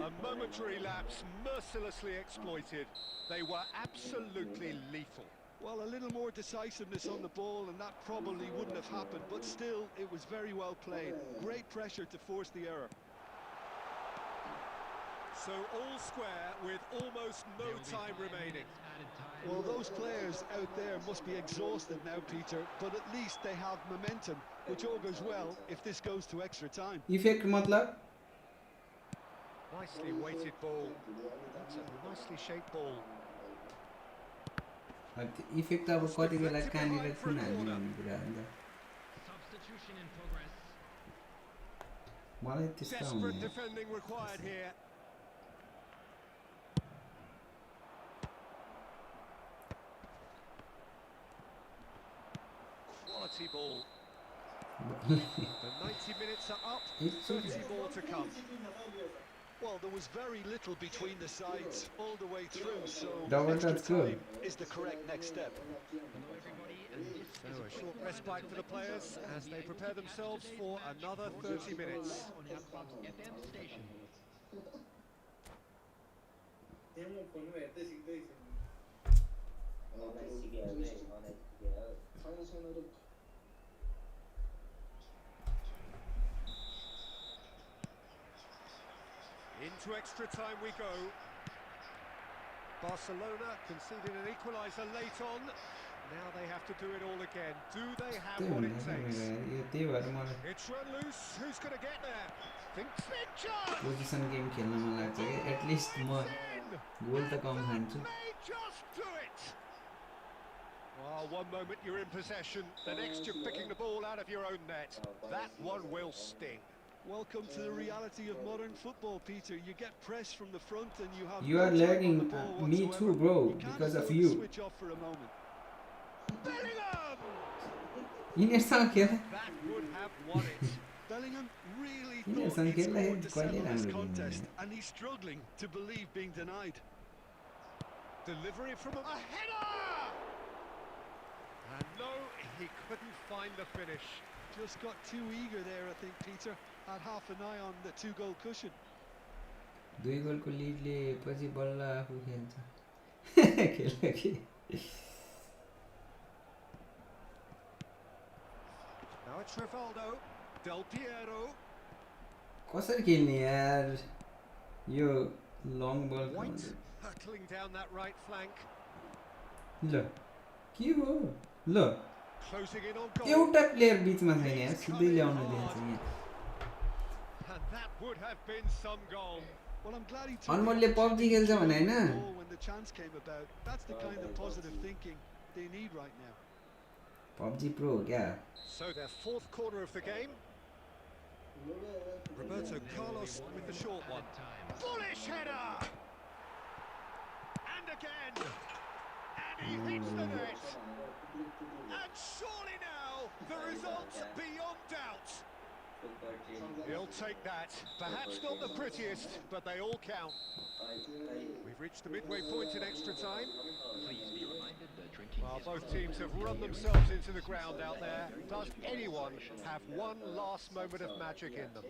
A momentary lapse mercilessly exploited. They were absolutely lethal. Well, a little more decisiveness on the ball and that probably wouldn't have happened, but still, it was very well played. Great pressure to force the error. So all square with almost no time remaining. Well, those players out there must be exhausted now, Peter, but at least they have momentum, which augurs well if this goes to extra time. Effect मतलब Nicely weighted ball. That's a nicely shaped ball. Effect अब कति बेला कहाँनिर कुन हाल्ने भन्ने कुरा हो नि त Substitution in progress. मलाई त्यस्तो Desperate आउँदैन defending required here. Quality ball. The 90 minutes are up, 30 more to come. Well, there was very little between the sides all the way through, so Double extra touch good. time is the correct next step. Hello everybody, and this So is a short respite for the players as they prepare themselves for another 30 minutes. on your club's FM station. Into extra time we go. Barcelona conceded an equaliser late on. Now they have to do it all again. Do they have त्यही what हुने it क्या takes? मेरो यो त्यही भएर मलाई It's run loose. Who's going to get there? Thinks big chance. Position game खेल्न मन लाग्छ कि एटलिस्ट म गोल त कम खान्छु May just do it. Well, one moment you're in possession, the next you're picking the ball out of your own net. That one will sting. Welcome to the reality of modern football, Peter. You get press from the front and you have You no are time on lagging, the ball me whatsoever. too, bro, You can't because of afford to you. switch off for a moment. Bellingham! यिनीहरूसँग खेल्दा That would have won it. Bellingham really Yeah, thought some he'd kid like scored to quite settle this angry, contest, man. and he's struggling to believe being denied. Delivery from a header! And no, he couldn't find the finish. Just got too eager there, I think, Peter. Had half an eye on the two-goal cushion. 2 गोलको लिडले पछि बल्ल आफू खेल्छ खेल्छ कि Now it's Rivaldo, Del Piero, कसरी खेल्ने यार यो long बल White hurtling down that right flank, ल के हो ल closing in on goal. एउटा प्लेयर बिचमा छैन यार सिधै ल्याउन दिन्छ यहाँ And that would have been some goal. Well, I'm glad he took अनमोलले the PUBG खेल्छ भने हैन goal when the chance came about. That's the kind of positive thinking they need right now. PUBG pro हो क्या So their fourth corner of the game. Roberto Carlos with the short one. Bullish header! And again! And he hits the net! And surely now, the result's beyond doubt! He'll take that. Perhaps not the prettiest, but they all count. We've reached the midway point in extra time. Please be reminded that drinking Well, is both closed. teams have run themselves into the ground out there. Does anyone have one last moment of magic in them?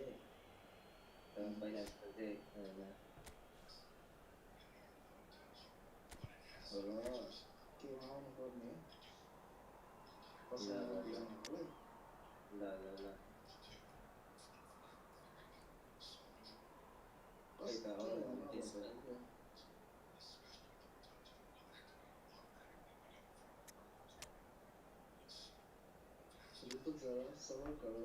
सबर करो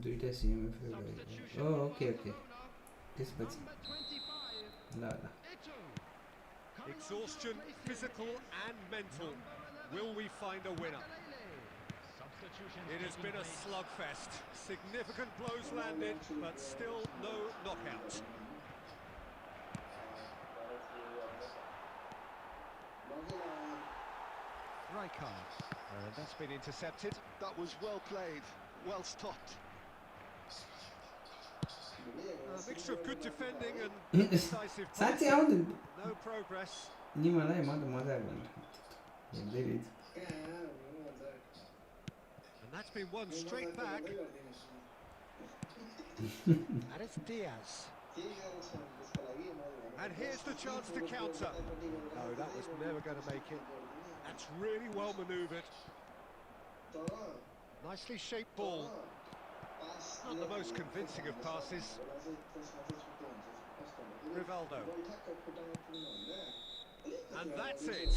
दुईटा CMF ओ okay okay त्यसपछि ल ल Exhaustion, physical and mental. Will we find a winner? It has been a slugfest. Significant blows landed, but still no knockout. Rijkaard. And that's been intercepted. That was well played, well stopped. A mixture of good defending and decisive साँच्चै passing. आउँदैन No progress. नि मलाई म त मजाक भन्छु हेर्दै रहेछु And that's been won straight back. And it's Diaz. And here's the chance to counter. No, that was never going to make it. That's really well manoeuvred. Nicely shaped ball. Not the most convincing of passes. Rivaldo. And that's it.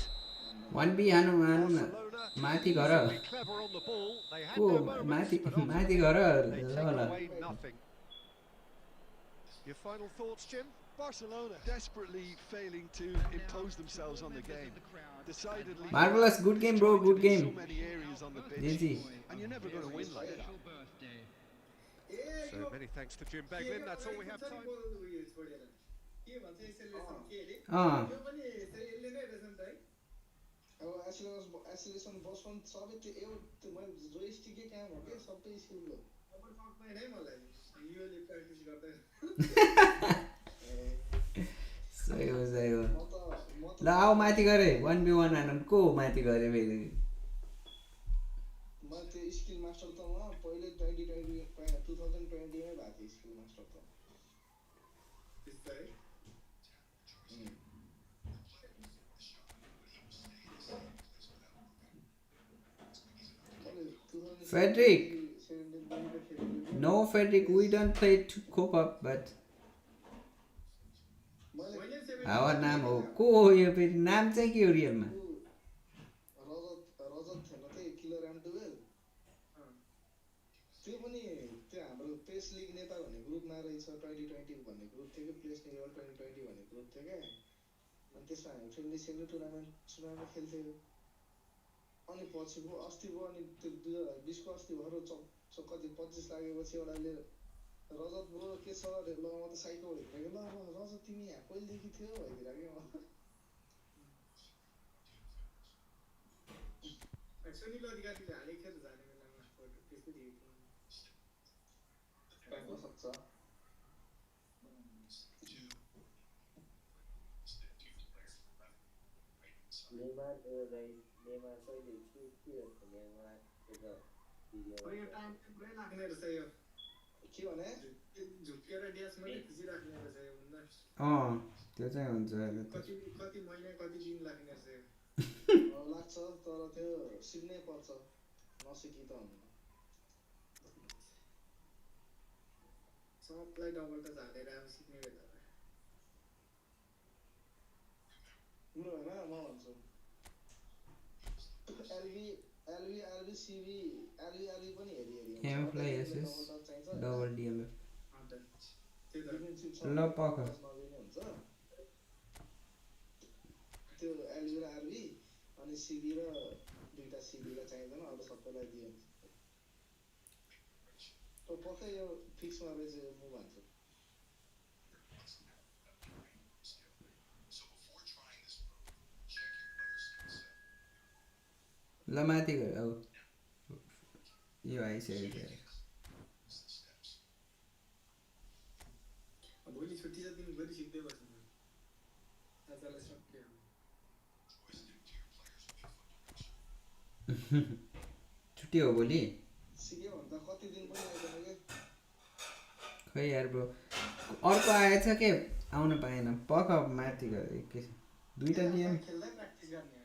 1B हानु हानु न माथि घर Reasonably clever on the ball. They had को their moments, माथि but माथि ultimately घर they ल take ल away nothing. Your final thoughts, Jim? Barcelona desperately failing to impose themselves on the game. Decidedly Marvelous, good game bro, good trying to game. beat so many areas on the pitch, Easy. and you're never going to win like that. So many thanks to Jim Beglin. That's all we have time. अब acceleration बस पनि सबै त्यो एउटा मैले जोइस्टिकै काम हो के सबै स्किलको अब सक्दैन है मलाई योले प्र्याक्टिस गर्दैन सही हो ल आऊ माथि गरे 1v1 हानु को माथि गरे फेरि म त्यो स्किल मास्टर त म पहिले 2020 मै भएको थियो स्किल मास्टर त त्यस्तै Frederick no Frederick we don't play to cope up but our नाम हो को हो यो फेरि नाम चाहिँ के हो रियलमा रजत थिएन त्यही किलर एन्डुवेल त्यो पनि त्यो हाम्रो प्रेस लिग नेता भन्ने ग्रुपमा रहेछ 2020 भन्ने ग्रुप थियो कि प्लेस लेभल 2020 भन्ने ग्रुप थियो क्या अनि त्यसमा हामी फ्रेन्डली सेन्डी टुर्नामेन्ट खेल्थ्यौँ अनि पछि पो अस्ति पो अनि त्यो 2020 को अस्ति भएर कति 25 लागेपछि एउटाले रजत ब्रो के छ अरे ल म त साइको भइदिरहेको ल अब रजत तिमी यहाँ पहिलेदेखि थियो भइदिरहेको सुनिल अधिकारीले हालेको थियो त जाने बेलामा त्यस्तै दिएको सक्छ नेमार कहिले के हो नेमार त्यो यो टाइम पुरै लाग्ने रहेछ यो के भने झुकेर ड्यास मात्रै खिचिराख्ने रहेछ यो भन्दा त्यो चाहिँ हुन्छ कति महिना कति दिन लाग्ने रहेछ यो लाग्छ तर त्यो सिक्नै पर्छ नसिकी त हुन्न सबलाई डबल त हालेर अब सिक्ने बेला म हैन म भन्छु एलभी सीवी एलभी पनि हेरि एम फ्लाई एसएस डबल डीएमएफ ल पक त्यो एलभी र आरभी अनि सीवी र दुईटा सीवी लाई चाहिदैन अरु सबैलाई दिए त पक्कै यो फिक्समा रहेछ म भन्छु ल माथि गयो अब यो आइसक्यो भोलि छुट्टी छ तिमी भोलि सिक्दै बस्नु आजलाई सक्यो छुट्टी हो भोलि सिक्यो भन्दा कति दिन पनि आइदैन के खै यार ब्रो अर्को आएछ के आउन पाएन पक माथि गयो एकैछ दुईटा गेम खेल्दै प्र्याक्टिस गर्ने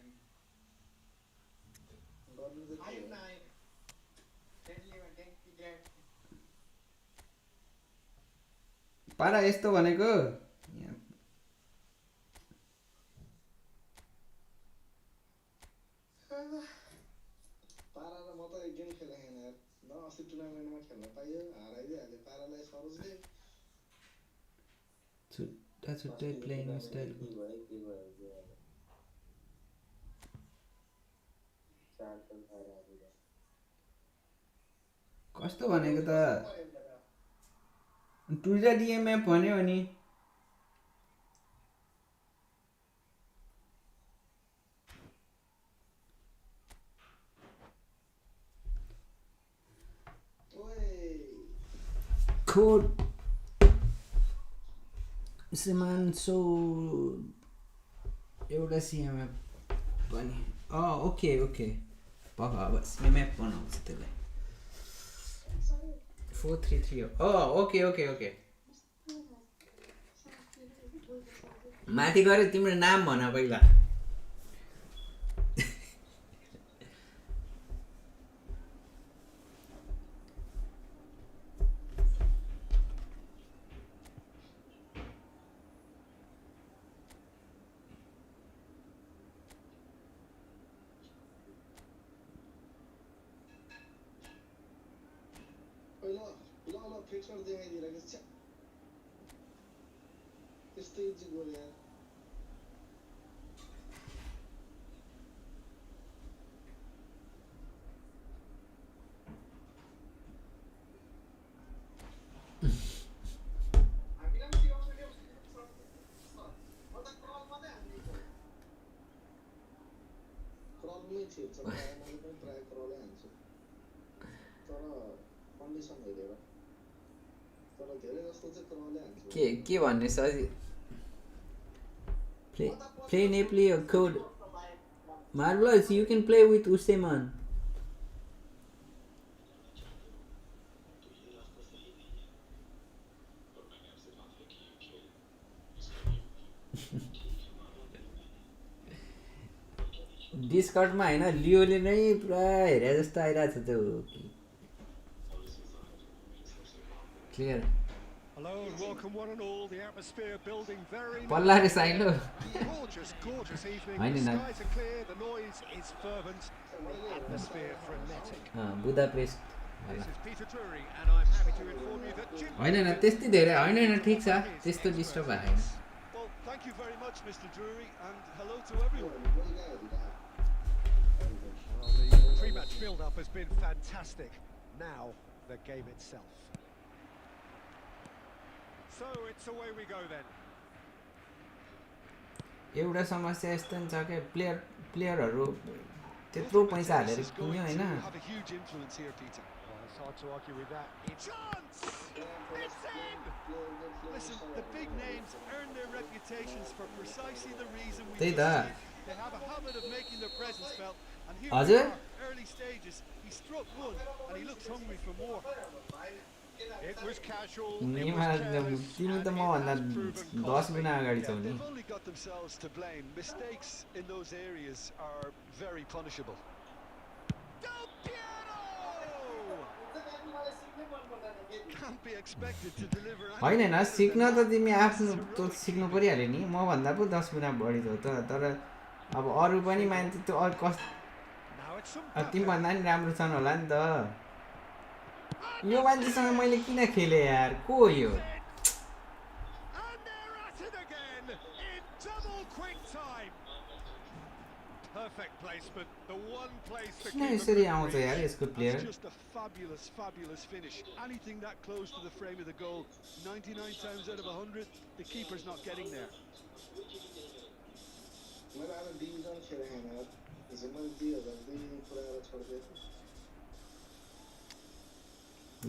पारा यस्तो भनेको पारा र म त एक गेम खेले हैन यार न अस्ति टुर्नामेन्टमा खेल्न पाइयो हराइदिहाल्यो पारालाई सरोजले छुट्टै प्लेइङ स्टाइल कस्तो भनेको त टुइटा डिएमएफ भन्यो नि कोड श्रीमान सो एउटा सिएमएफ पनि ओके पक्का अब सिएमएफ बनाउँछ त्यसलाई 433 हो ओके माथि गएर तिम्रो नाम भन पहिला ल फिक्सर देखाइदिरहेको छ त्यस्तै चाहिँ गोल यार क्रलमै छिर्छ मैले पनि प्राय क्रलै हान्छु तर कन्डिसन हेरेर तर धेरै जस्तो चाहिँ क्रलै हान्छु के भन्ने sir play Nepali or code Marvelous you can play with Usman डिस्कर्डमा हैन लियोले नै पुरा हेरे जस्तो आइराछ त्यो clear Hello and welcome one and all. The atmosphere building very पल्ला रे साइलो gorgeous evening. हैन The न skies are clear, the noise is fervent, and the atmosphere frenetic. Budapest This is Peter Drury and I'm happy to inform you that Jim हैन न त्यस्तै धेरै हैन ठिक छ त्यस्तो डिस्टर्ब भएन Well, thank you very much, Mr. Drury, and hello to everyone. Well, the pre-match build-up has been fantastic. Now, the game itself. So, it's away we go then. एउटा समस्या यस्तो नि छ के प्लेयरहरु त्यत्रो पैसा हालेर किन्यो हैन Have a huge influence here, Peter. Well, it's hard to argue with that. Chance! It's in! Listen, the big names earn their reputations for precisely the reason we त्यही just त said. They have a habit of making their presence felt, and here we हजुर are, early stages. He struck one, and he looks hungry for more. It was casual, it Nima was careless, तिमी त and म it भन्दा has proven 10 costly. गुना अगाडि छौ नि They've only got themselves to blame. Mistakes in those areas are very punishable. Del Piero! Can't be expected to deliver. हैन हैन सिक्न त तिमी आफ्नो त सिक्नु परिहाल्यो नि म भन्दा पो 10 गुना बढी छौ त तर अब अरु पनि मान्छे त्यो Now it's some तिमी भन्दा नि राम्रो छन् होला नि त यो मान्छेसँग मैले किन खेले यार को हो यो And they're at it again in double quick time. Perfect placement, the one place the किन keeper यसरी couldn't आउँछ यार reach. यसको player That's just a fabulous finish. Anything that close to the frame of the goal, 99 times out of 100, the keeper's not getting there. मैले आज division खेले हैन यार हिजो मैले 2002 पुऱ्याएर छोड्दिएँ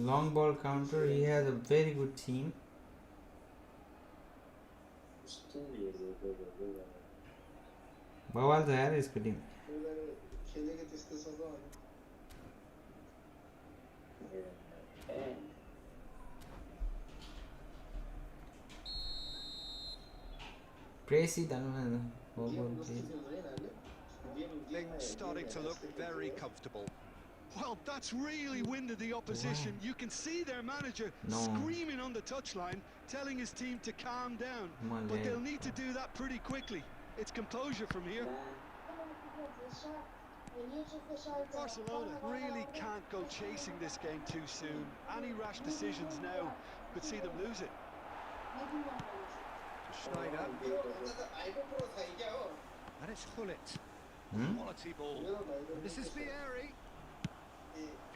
long ball counter he has a very good team बवाल छ यार यसको टिम खेलेको त्यस्तै छ त प्रेसी धनमा Things starting to look very comfortable. Well, that's really winded the opposition. Wow. You can see their manager No. screaming on the touchline, telling his team to calm down. But they'll need to do that pretty quickly. It's composure from here. Barcelona really can't go chasing this game too soon. Any rash decisions now could see them lose it. Schneider. And it's Hullet. Quality ball. This is Vieri.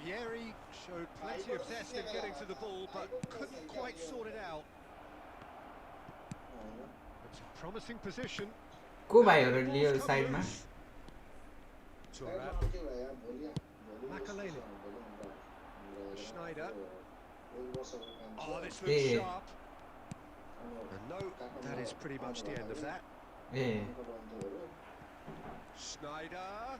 Vieri showed plenty of zest in getting to the ball, but couldn't quite sort it out. It's a promising position. Go by your side, man. Thuram. Makaleli. Schneider. Oh, this looks sharp. And no, that is pretty much the end of that. Yeah. Schneider.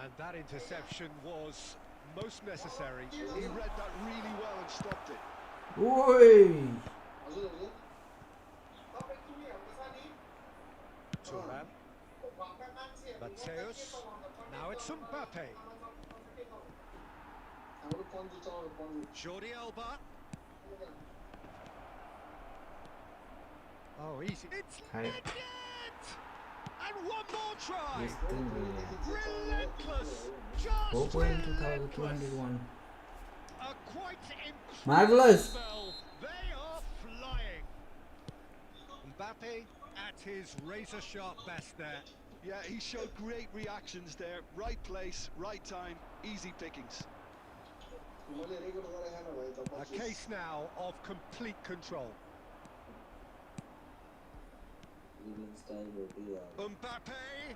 And that interception was most necessary. He read that really well and stopped it. Oi! Thuram. Mateus. Now it's Mbappe. Jordi Alba. Oh, easy. It's Legend! And one more try! Relentless! Just relentless! A quite incredible Marvelous! spell. They are flying. Mbappe at his razor-sharp best there. Yeah, he showed great reactions there. Right place, right time, easy pickings. A case now of complete control. Mbappe!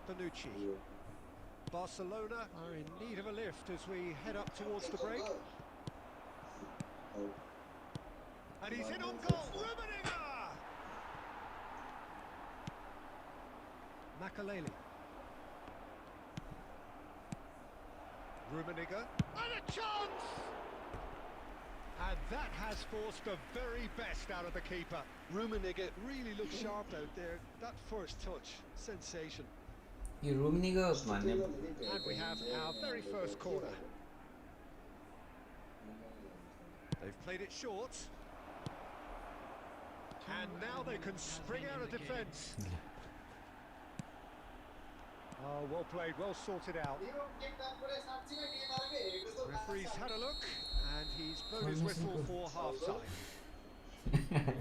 Bonucci. Barcelona are in need of a lift as we head up towards the break. And he's in on goal. Rummenigge! Makaleli. Rummenigge. And a chance! And that has forced the very best out of the keeper. Rummenigge really looked sharp out there. That first touch, sensation. You Rummenigge, man. And we have our very first corner. They've played it short. And now they can spring out of defence. Oh, well played, well sorted out. Referee's had a look, and he's blown his whistle for half-time.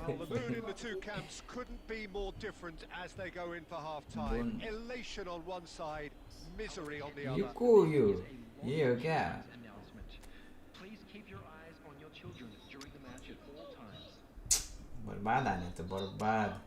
Well, the mood in the two camps couldn't be more different as they go in for half-time. Elation on one side, misery on the other. You go, you. Yeah, okay. Please keep your eyes on your children during the match at all times. बर्बाद आने तो बर्बाद.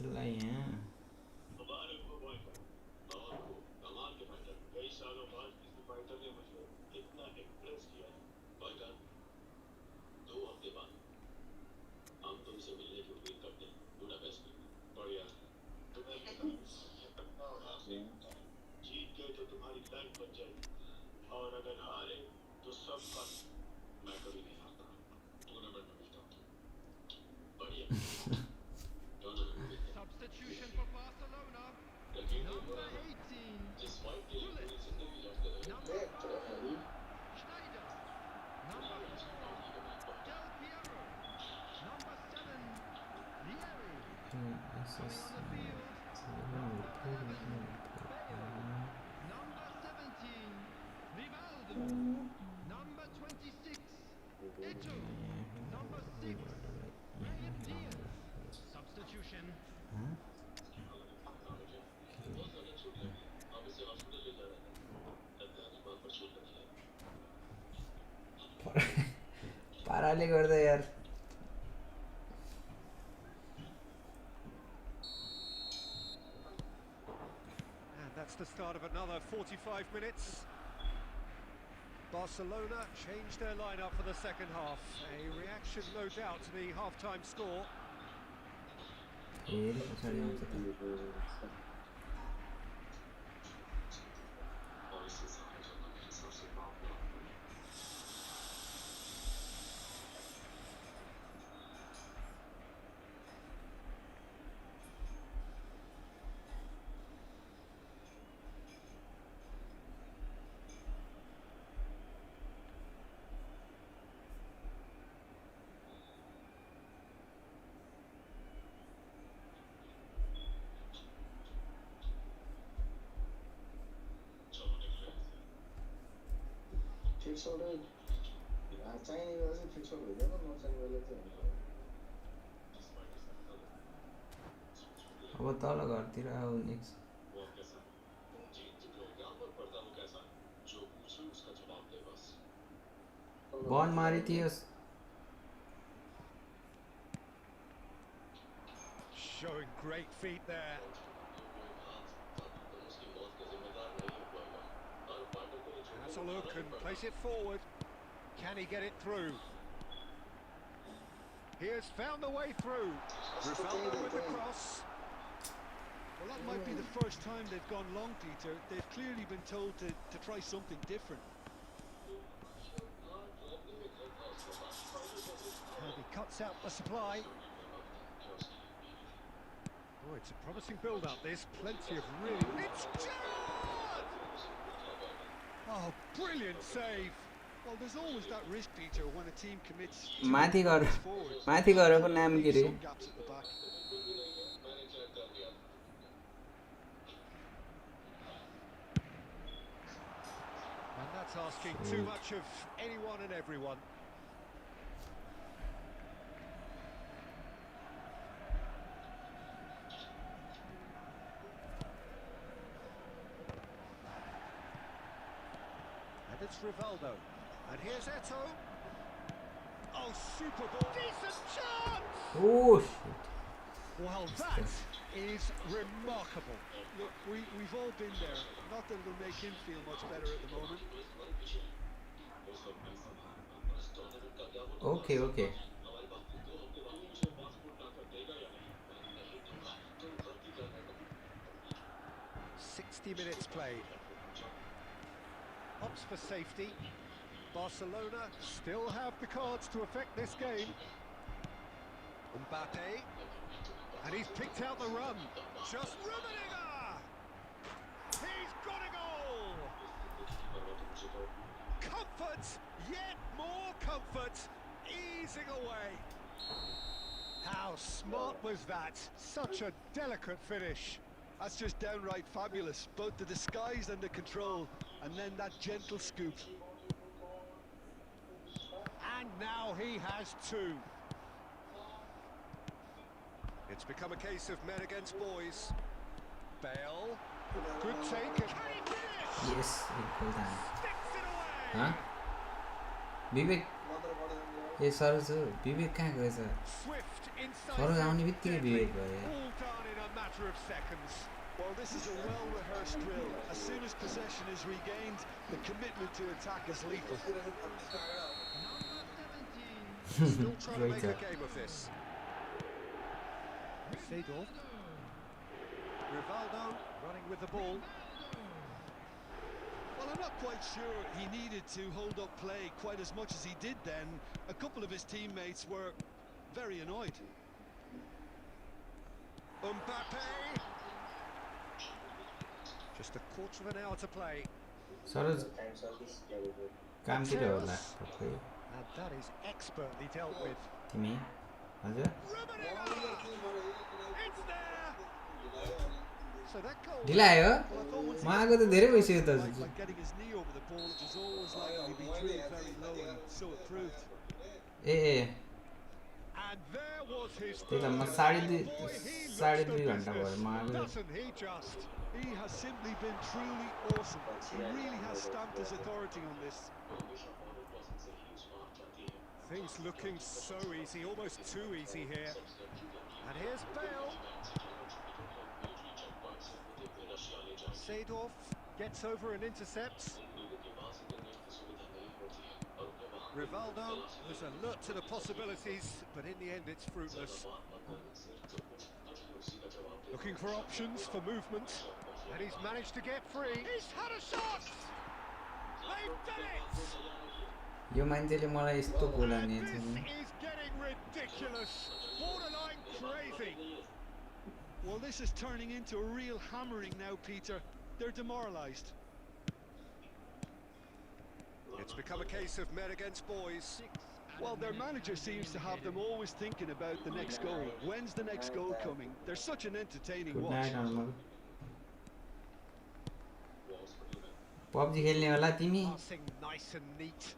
चला यहाँ. Substitution for Barcelona. Number 18. Hullet. Number 4. Schneider. Number 4. Del Piero. Number 7. Vieri. Coming on the field. Number 17. Rivaldo. Number 26. Eto. Number 6. Brahim Diaz. Substitution. पाराले गर्दा यार. And that's the start of another 45 minutes. Barcelona changed their lineup for the second half. A reaction, no doubt, to the half-time score. Fix out चाहिने बेला चाहिँ fix out हुँदैन नचाहिने बेला चाहिँ हुन्छ अब तल घरतिर आऊ नेक्स्ट बल मारी थियो Showing great feet there. Has a look and plays it forward. Can he get it through? He has found the way through. Rivaldo with the cross. Well, that might be the first time they've gone long, Peter. They've clearly been told to try something different. And he cuts out the supply. Oh, it's a promising build-up, this. Plenty of really... It's Gerrard! Oh, brilliant save. Well, there's always that risk, Peter, when a team commits माथि forwards. गरको नाम के रे Some gaps at the back. And that's asking too much of anyone and everyone. And it's Rivaldo. And here's Eto'o. Oh, super ball. Decent chance! Oh shit. Well, that is remarkable. Look, we've all been there. Not that it'll make him feel much better at the moment. Okay. 60 minutes played. Opts for safety. Barcelona still have the cards to affect this game. Mbappe. And he's picked out the run. Just Rummenigge! He's got a goal! Comfort, yet more comfort, easing away. How smart was that? Such a delicate finish. That's just downright fabulous. Both the disguise and the control, and then that gentle scoop. And now he has two. It's become a case of men against boys. Bale, good take. Can he finish? Yes, equal time. Sticks it away. Huh? विवेक ए सरोज हो विवेक कहाँ गएछ Swift inside. Saroj आउने बित्तिकै विवेक भयो All done in a matter of seconds. Well, this is a well-rehearsed drill. As soon as possession is regained, the commitment to attack is lethal. Still trying to make Great, a game of this. Seedorf. Rivaldo running with the ball. Well, I'm not quite sure he needed to hold up play quite as much as he did then. A couple of his teammates were very annoyed. Mbappe. Just a quarter of an hour to play. Saroj कामतिर होला सबै And that is expertly dealt with. तिमी हजुर It's there. So that goal. ढिला आयो Well, I thought once म आएको त धेरै भइसक्यो त like getting his knee over the ball, it was always likely to be drilled very low, and so it proved. A And there was his त्यही त म third. साढे Boy, he looks साढे the दुई घन्टा भयो business. म आएको Doesn't he just? He has simply been truly awesome. He really has stamped his authority on this. Things looking so easy, almost too easy here. And here's Bale. Seedorf gets over and intercepts. Rivaldo was alert to the possibilities, but in the end it's fruitless. Looking for options for movement, and he's managed to get free. He's had a shot! They've done it! यो मान्छेले मलाई यस्तो बोला नि And this is getting ridiculous. Borderline crazy. Well, this is turning into a real hammering now, Peter. They're demoralised. It's become a case of men against boys. Well, their manager seems to have them always thinking about the next goal. When's the next goal coming? They're such an entertaining good watch. Night Anmol PUBG खेल्ने होला तिमी Passing nice and neat.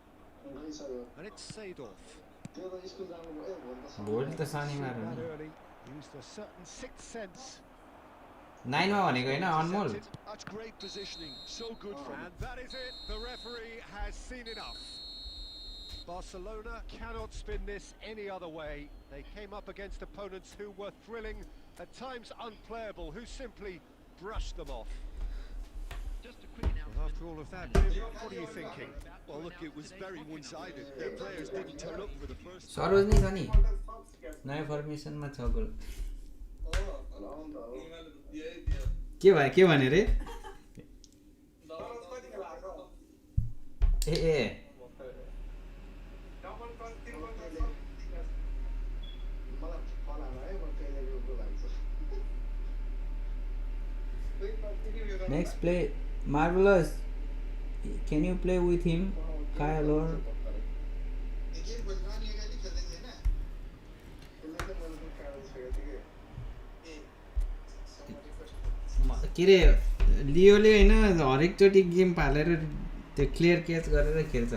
And it's Seedorf. भोलि त शनिबार हो That नि early. Used a certain sixth sense. 9 मा भनेको हैन अनमोल Intercepted. That's great positioning. So good from him. And that is it. The referee has seen enough. Barcelona cannot spin this any other way. They came up against opponents who were thrilling, at times unplayable, who simply brushed them off. Just a quick announcement. Well, after all of that, Jim, what are you thinking? Well, look, it was very one-sided. Their players didn't turn up for the first. Saroj नै छ नि नयाँ फर्मेसनमा छ गोल के भने रे ए Next play, Marvelous. Can you play with him, Kyle or? के अरे लियोले होइन हरेकचोटि गेम फालेर त्यो क्लियर क्याच गरेर खेल्छ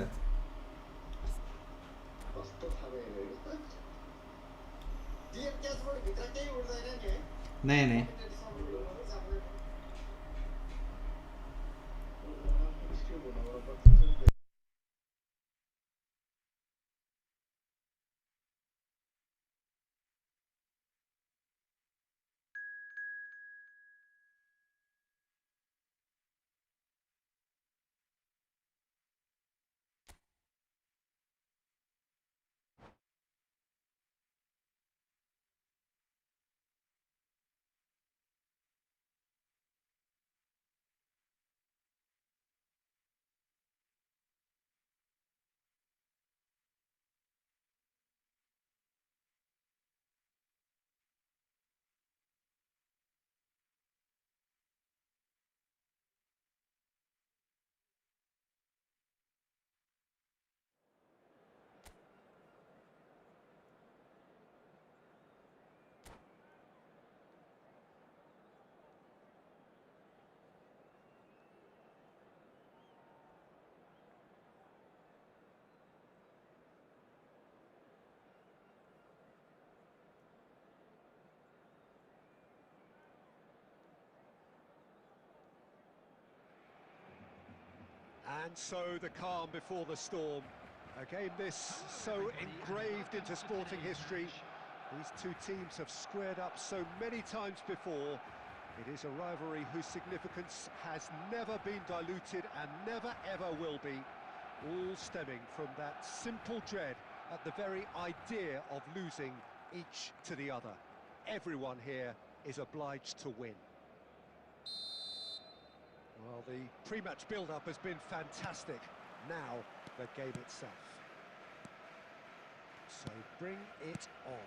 नहीं नहीं And so the calm before the storm. A game this so engraved into sporting history. These two teams have squared up so many times before. It is a rivalry whose significance has never been diluted and never ever will be. All stemming from that simple dread at the very idea of losing each to the other. Everyone here is obliged to win. Well, the pre-match build-up has been fantastic. Now, the game itself. So bring it on.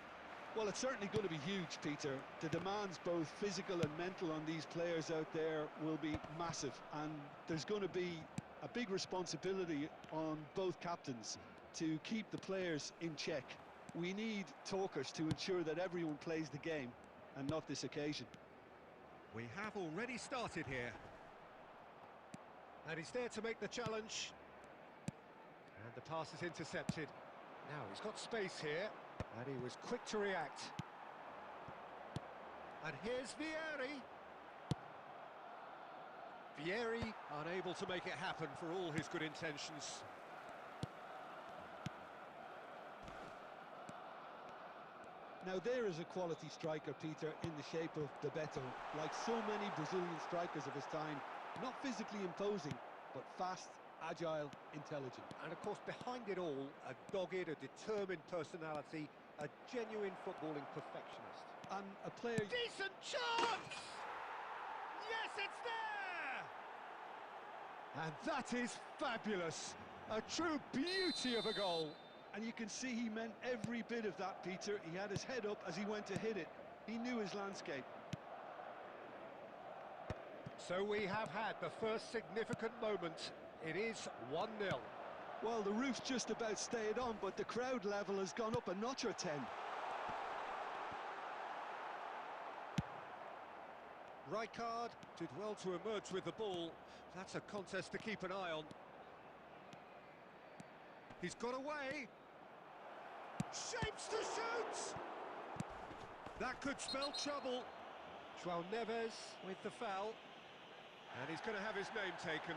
Well, it's certainly going to be huge, Peter. The demands, both physical and mental, on these players out there will be massive. And there's going to be a big responsibility on both captains to keep the players in check. We need talkers to ensure that everyone plays the game, and not this occasion. We have already started here. And he's there to make the challenge. And the pass is intercepted. Now he's got space here. And he was quick to react. And here's Vieri. Vieri unable to make it happen for all his good intentions. Now there is a quality striker, Peter, in the shape of Bebeto. Like so many Brazilian strikers of his time, not physically imposing, but fast, agile, intelligent. And of course, behind it all, a dogged, a determined personality, a genuine footballing perfectionist. And a player... Decent chance! Yes, it's there! And that is fabulous. A true beauty of a goal. And you can see he meant every bit of that, Peter. He had his head up as he went to hit it. He knew his landscape. So we have had the first significant moment. It is 1-0. Well, the roof's just about stayed on, but the crowd level has gone up a notch or 10. Rijkaard did well to emerge with the ball. That's a contest to keep an eye on. He's got away. Shapes to shoot! That could spell trouble. João Neves with the foul. And he's going to have his name taken.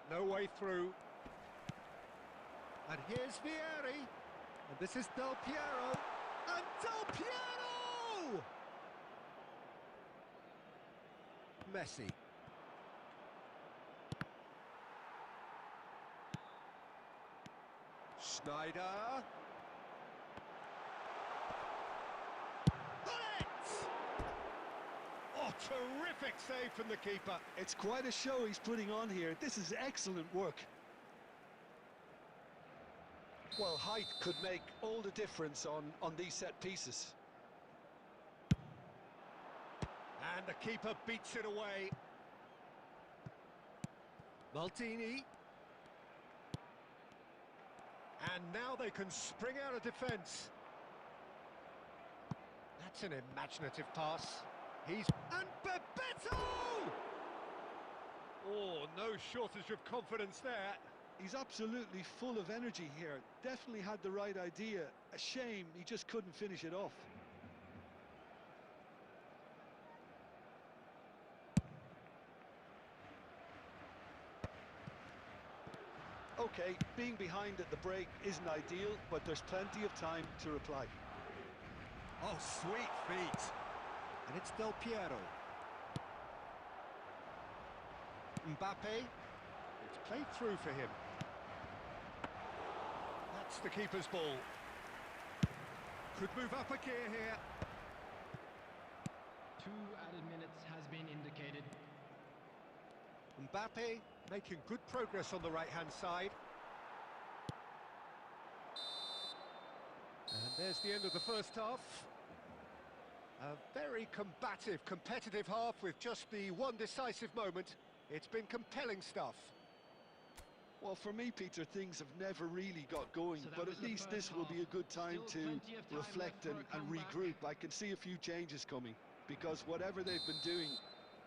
No way through. And here's Vieri. And this is Del Piero. And Del Piero! Messi. Schneider. Oh, terrific save from the keeper. It's quite a show he's putting on here. This is excellent work. Well, height could make all the difference on these set pieces. And the keeper beats it away. Maldini. And now they can spring out of defence. That's an imaginative pass. And Bebeto! Oh, no shortage of confidence there. He's absolutely full of energy here. Definitely had the right idea. A shame he just couldn't finish it off. Okay, being behind at the break isn't ideal, but there's plenty of time to reply. Oh, sweet feet. And it's Del Piero. Mbappe. It's played through for him. That's the keeper's ball. Could move up a gear here. 2 added minutes has been indicated. Mbappe making good progress on the right-hand side. And there's the end of the first half. A very combative, competitive half with just the one decisive moment. It's been compelling stuff. Well, for me, Peter, things have never really got going, but at least this will be a good time to reflect and regroup. I can see a few changes coming, because whatever they've been doing,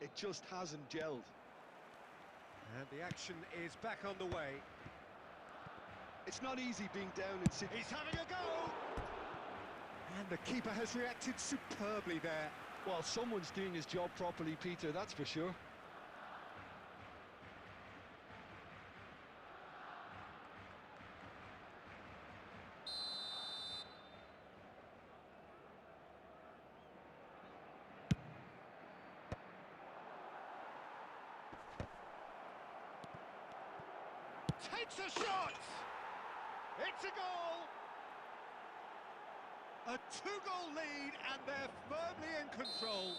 it just hasn't gelled. And the action is back on the way. It's not easy being down in City. He's having a go! And the keeper has reacted superbly there. Well, someone's doing his job properly, Peter, that's for sure. Takes a shot! It's a goal! A 2-goal lead, and they're firmly in control.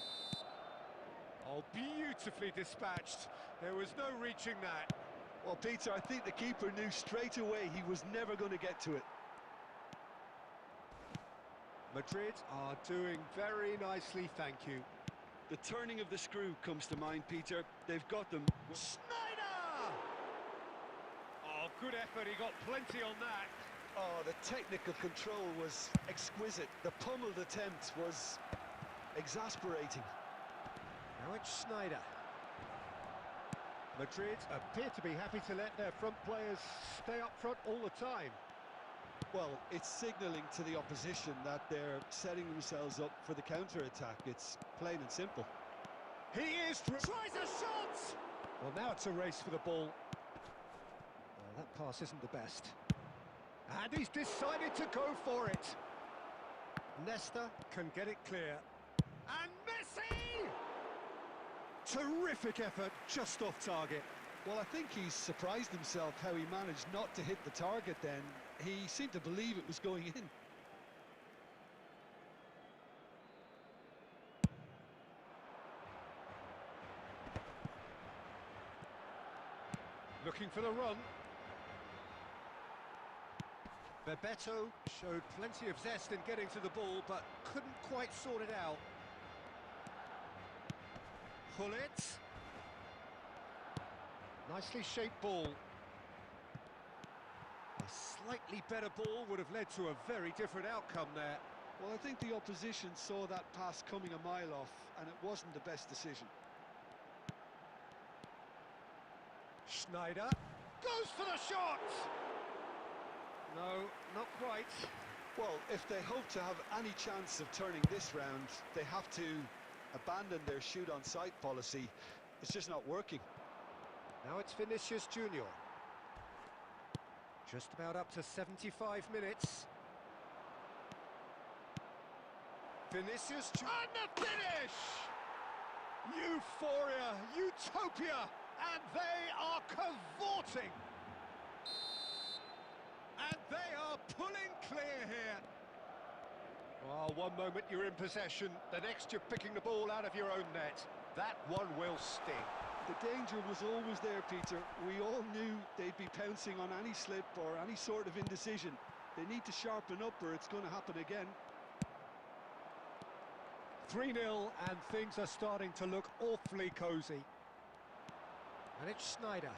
Oh, beautifully dispatched. There was no reaching that. Well, Peter, I think the keeper knew straight away he was never going to get to it. Madrid are doing very nicely, thank you. The turning of the screw comes to mind, Peter. They've got them. Schneider! Oh, good effort, he got plenty on that. Oh, the technical control was exquisite. The pummeled attempt was exasperating. Now it's Schneider. Madrid appear to be happy to let their front players stay up front all the time. Well, it's signalling to the opposition that they're setting themselves up for the counter-attack. It's plain and simple. He is tries a shot! Well, now it's a race for the ball. Well, that pass isn't the best. And he's decided to go for it. Nesta can get it clear. And Messi! Terrific effort, just off target. Well, I think he's surprised himself how he managed not to hit the target then. He seemed to believe it was going in. Looking for the run. Bebeto showed plenty of zest in getting to the ball, but couldn't quite sort it out. Hullet. Nicely shaped ball. A slightly better ball would have led to a very different outcome there. Well, I think the opposition saw that pass coming a mile off, and it wasn't the best decision. Schneider goes for the shot! No, not quite. Well, if they hope to have any chance of turning this round, they have to abandon their shoot-on-sight policy. It's just not working. Now it's Vinicius Junior. Just about up to 75 minutes. Vinicius Junior. And the finish! Euphoria, utopia, and they are cavorting. And they are pulling clear here. Well, one moment you're in possession, the next you're picking the ball out of your own net. That one will sting. The danger was always there, Peter. We all knew they'd be pouncing on any slip or any sort of indecision. They need to sharpen up or it's going to happen again. 3-0 and things are starting to look awfully cosy. And it's Schneider.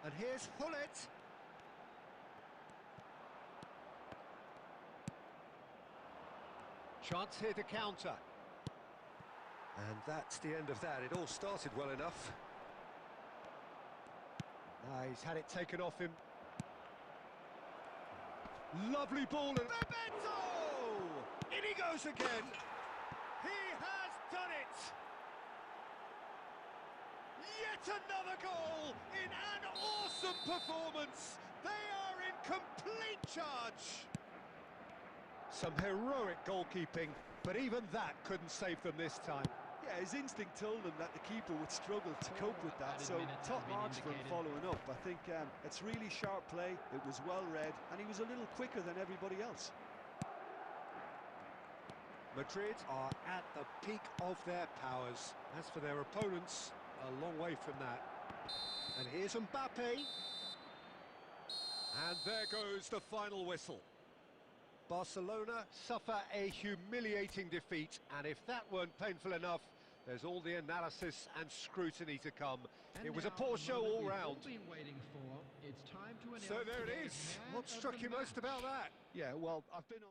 And here's Hullet. Chance here to counter. And that's the end of that. It all started well enough. He's had it taken off him. Lovely ball and Bebeto! In he goes again. He has done it! Yet another goal in an awesome performance. They are in complete charge. Some heroic goalkeeping, but even that couldn't save them this time. Yeah, his instinct told him that the keeper would struggle to cope with that, so top marks for him following up. I think it's really sharp play, it was well read, and he was a little quicker than everybody else. Madrid are at the peak of their powers. As for their opponents, a long way from that. And here's Mbappe. And there goes the final whistle. Barcelona suffer a humiliating defeat, and if that weren't painful enough, there's all the analysis and scrutiny to come. And it was a now, poor the show moment all we've round. been waiting for. It's time to announce So there it today's is. man What of struck the you most match. about that? Yeah, well, I've been on...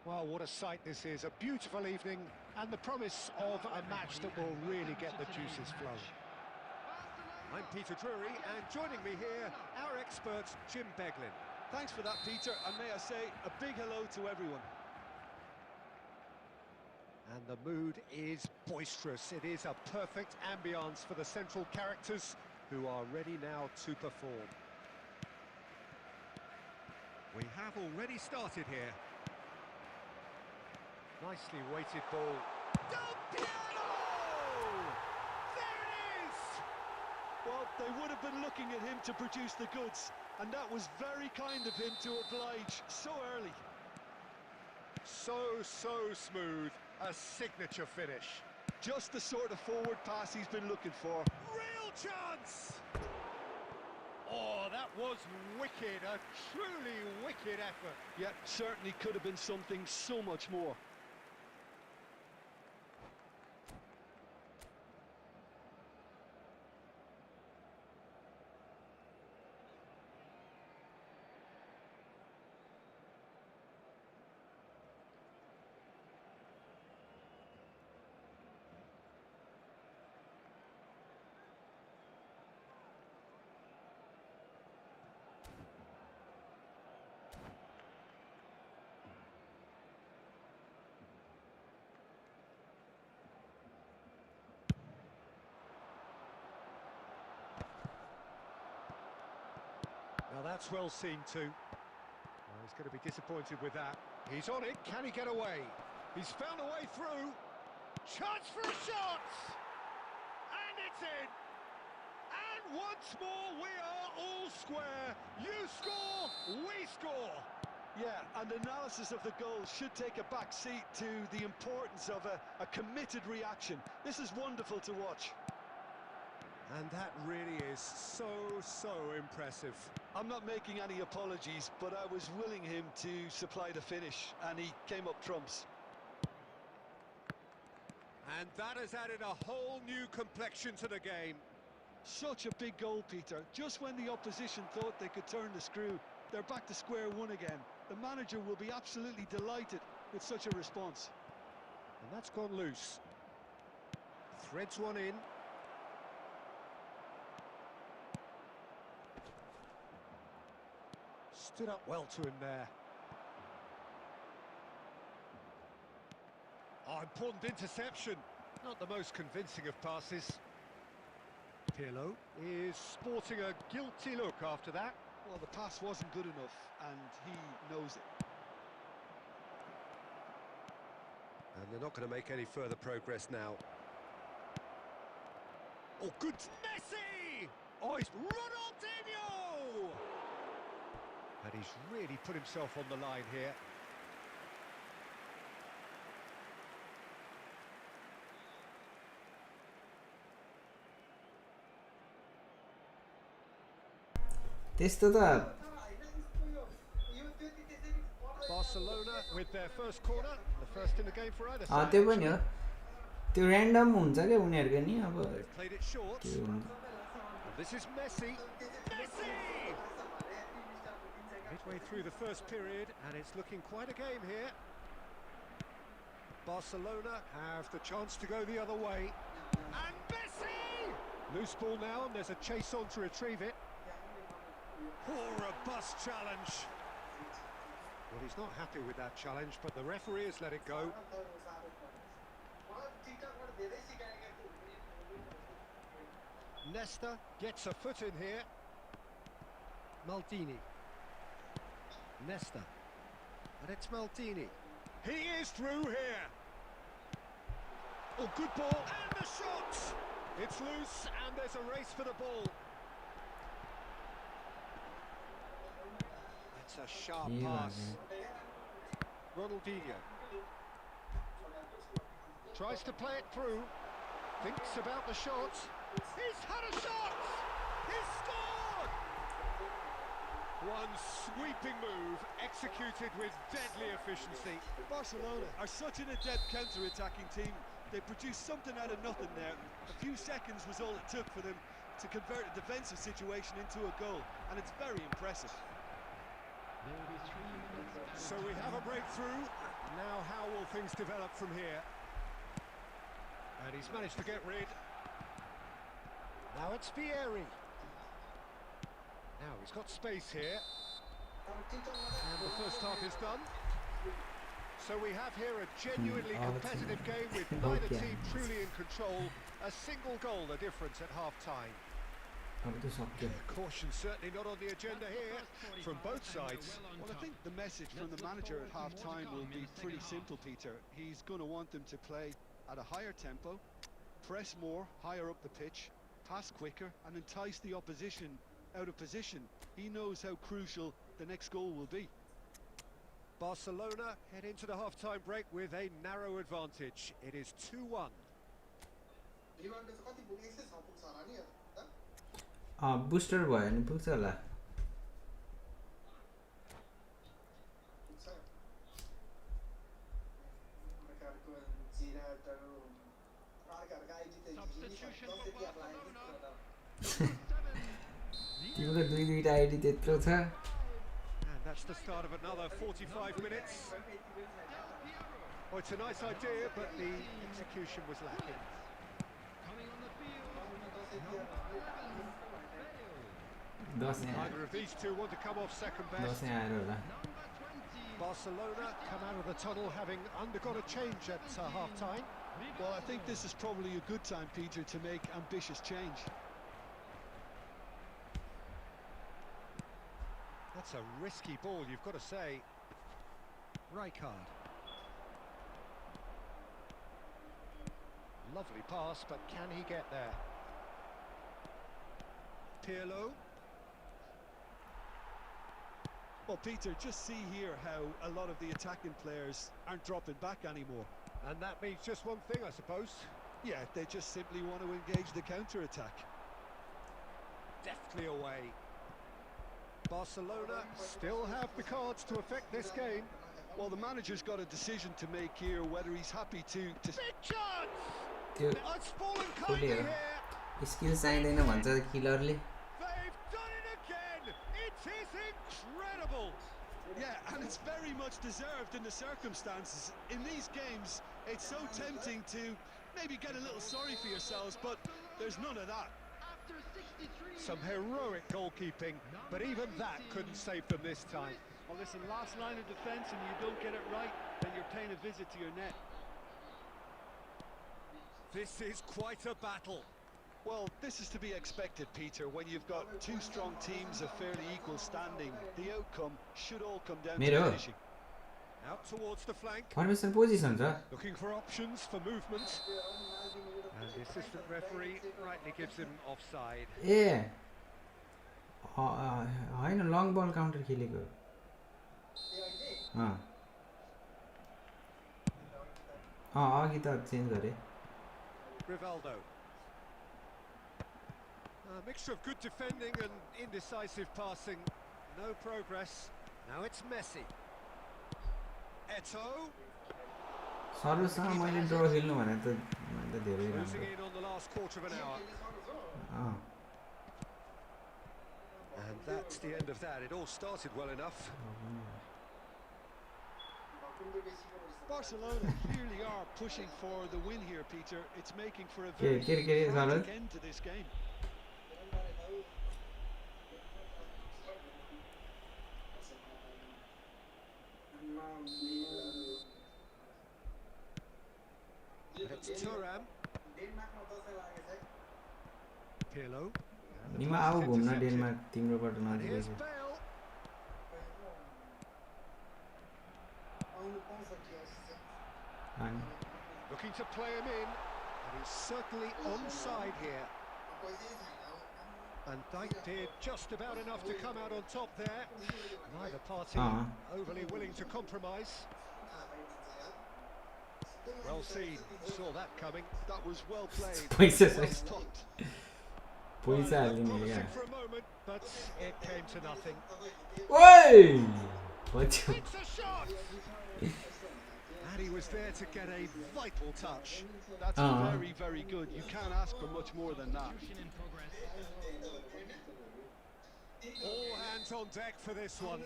Well, what a sight this is. A beautiful evening and the promise of a match that will really get the juices flowing. I'm Peter Drury, and joining me here, our expert, Jim Beglin. Thanks for that, Peter, and may I say a big hello to everyone. And the mood is boisterous. It is a perfect ambience for the central characters who are ready now to perform. We have already started here. Nicely weighted ball. Del Piero! There it is! Well, they would have been looking at him to produce the goods, and that was very kind of him to oblige so early. So smooth. A signature finish. Just the sort of forward pass he's been looking for. Real chance! Oh, that was wicked. A truly wicked effort. Yeah, certainly could have been something so much more. Now that's well seen too. Well, he's going to be disappointed with that. He's on it. Can he get away? He's found a way through. Chance for a shot! And it's in! And once more we are all square. You score, we score. Yeah, and analysis of the goal should take a back seat to the importance of a committed reaction. This is wonderful to watch. And that really is so impressive. I'm not making any apologies, but I was willing him to supply the finish, and he came up trumps. And that has added a whole new complexion to the game. Such a big goal, Peter. Just when the opposition thought they could turn the screw, they're back to square one again. The manager will be absolutely delighted with such a response. And that's gone loose. Threads one in. Stood up well to him there. Oh, important interception. Not the most convincing of passes. Pirlo is sporting a guilty look after that. Well, the pass wasn't good enough, and he knows it. And they're not going to make any further progress now. Oh, good. Messi! Oh, it's Ronaldinho! And he's really put himself on the line here. त्यस्तो त Barcelona with their first corner, the first in the game for either side. त्यो पनि हो त्यो random हुन्छ क्या उनीहरुको नि अब They've played it short. This is Messi. Messi! Midway through the first period, and it's looking quite a game here. Barcelona have the chance to go the other way. And Messi! Loose ball now, and there's a chase on to retrieve it. Oh, robust challenge. Well, he's not happy with that challenge, but the referee has let it go. Nesta gets a foot in here. Maldini. Nesta. And it's Maldini. He is through here. Oh, good ball. And the shot! It's loose, and there's a race for the ball. It's a sharp pass. Ronaldinho. Tries to play it through. Thinks about the shot. He's had a shot! He's scored! One sweeping move, executed with deadly efficiency. Barcelona are such an adept counter-attacking team. They produced something out of nothing there. A few seconds was all it took for them to convert a defensive situation into a goal, and it's very impressive. So we have a breakthrough. Now how will things develop from here? And he's managed to get rid. Now it's Vieri. Now he's got space here. And the first half is done. So we have here a genuinely competitive game with neither team truly in control. A single goal the difference at half-time. Caution certainly not on the agenda here from both sides. Well, I think the message from the manager at half-time will be pretty simple, Peter. He's going to want them to play at a higher tempo, press more, higher up the pitch, pass quicker and entice the opposition out of position. He knows how crucial the next goal will be. Barcelona head into the half-time break with a narrow advantage. It is 2-1. Booster भयो भने पुग्छ होला तिम्रो दुईटा ID त्यत्रो छ And that's the start of another 45 minutes. Well, it's a nice idea, but the execution was lacking. Neither of these two want to come off second best. Barcelona come out of the tunnel having undergone a change at half-time. Well, I think this is probably a good time, Peter, to make ambitious change. That's a risky ball, you've got to say. Rijkaard. Lovely pass, but can he get there? Pirlo. Well, Peter, just see here how a lot of the attacking players aren't dropping back anymore. And that means just one thing, I suppose. Yeah, they just simply want to engage the counter-attack. Deftly away. Barcelona still have the cards to affect this game. Well, the manager's got a decision to make here, whether he's happy to... Big chance! It's fallen kindly here. Skill चाहिँदैन भन्छ किलरले They've done it again! It is incredible! Yeah, and it's very much deserved in the circumstances. In these games, it's so tempting to maybe get a little sorry for yourselves, but there's none of that. Some heroic goalkeeping, but even that couldn't save them this time. Well, listen, last line of defence and you don't get it right, then you're paying a visit to your net. This is quite a battle. Well, this is to be expected, Peter, when you've got two strong teams of fairly equal standing. The outcome should all come down to finishing. Out towards the flank. Formation position छ Looking for options for movement. And the assistant referee rightly gives him offside. A Hahn long बल counter खेलेको अघि त change गरे Rivaldo. A mixture of good defending and indecisive passing. No progress. Now it's Messi. Eto. सर्भिससँग मैले ड्र खेल्नु भने त धेरै Losing in on the last quarter of an hour. And that's the end of that. It all started well enough. Barcelona clearly are pushing for the win here, Peter. It's making for a very frantic end to this game. It's Thuram. Pirlo. Nima आऊ घुम्न Denmark तिम्रोबाट नजिकै छ Looking to play him in, and he's certainly onside here. And Dijk did just about enough to come out on top there. Neither party overly willing to compromise. Well seen, saw that coming. That was well played. Well stopped. Promising for a moment, but it came to nothing. Oi! It's a shot! And he was there to get a vital touch. That's very, very good. You can't ask for much more than that. All hands on deck for this one.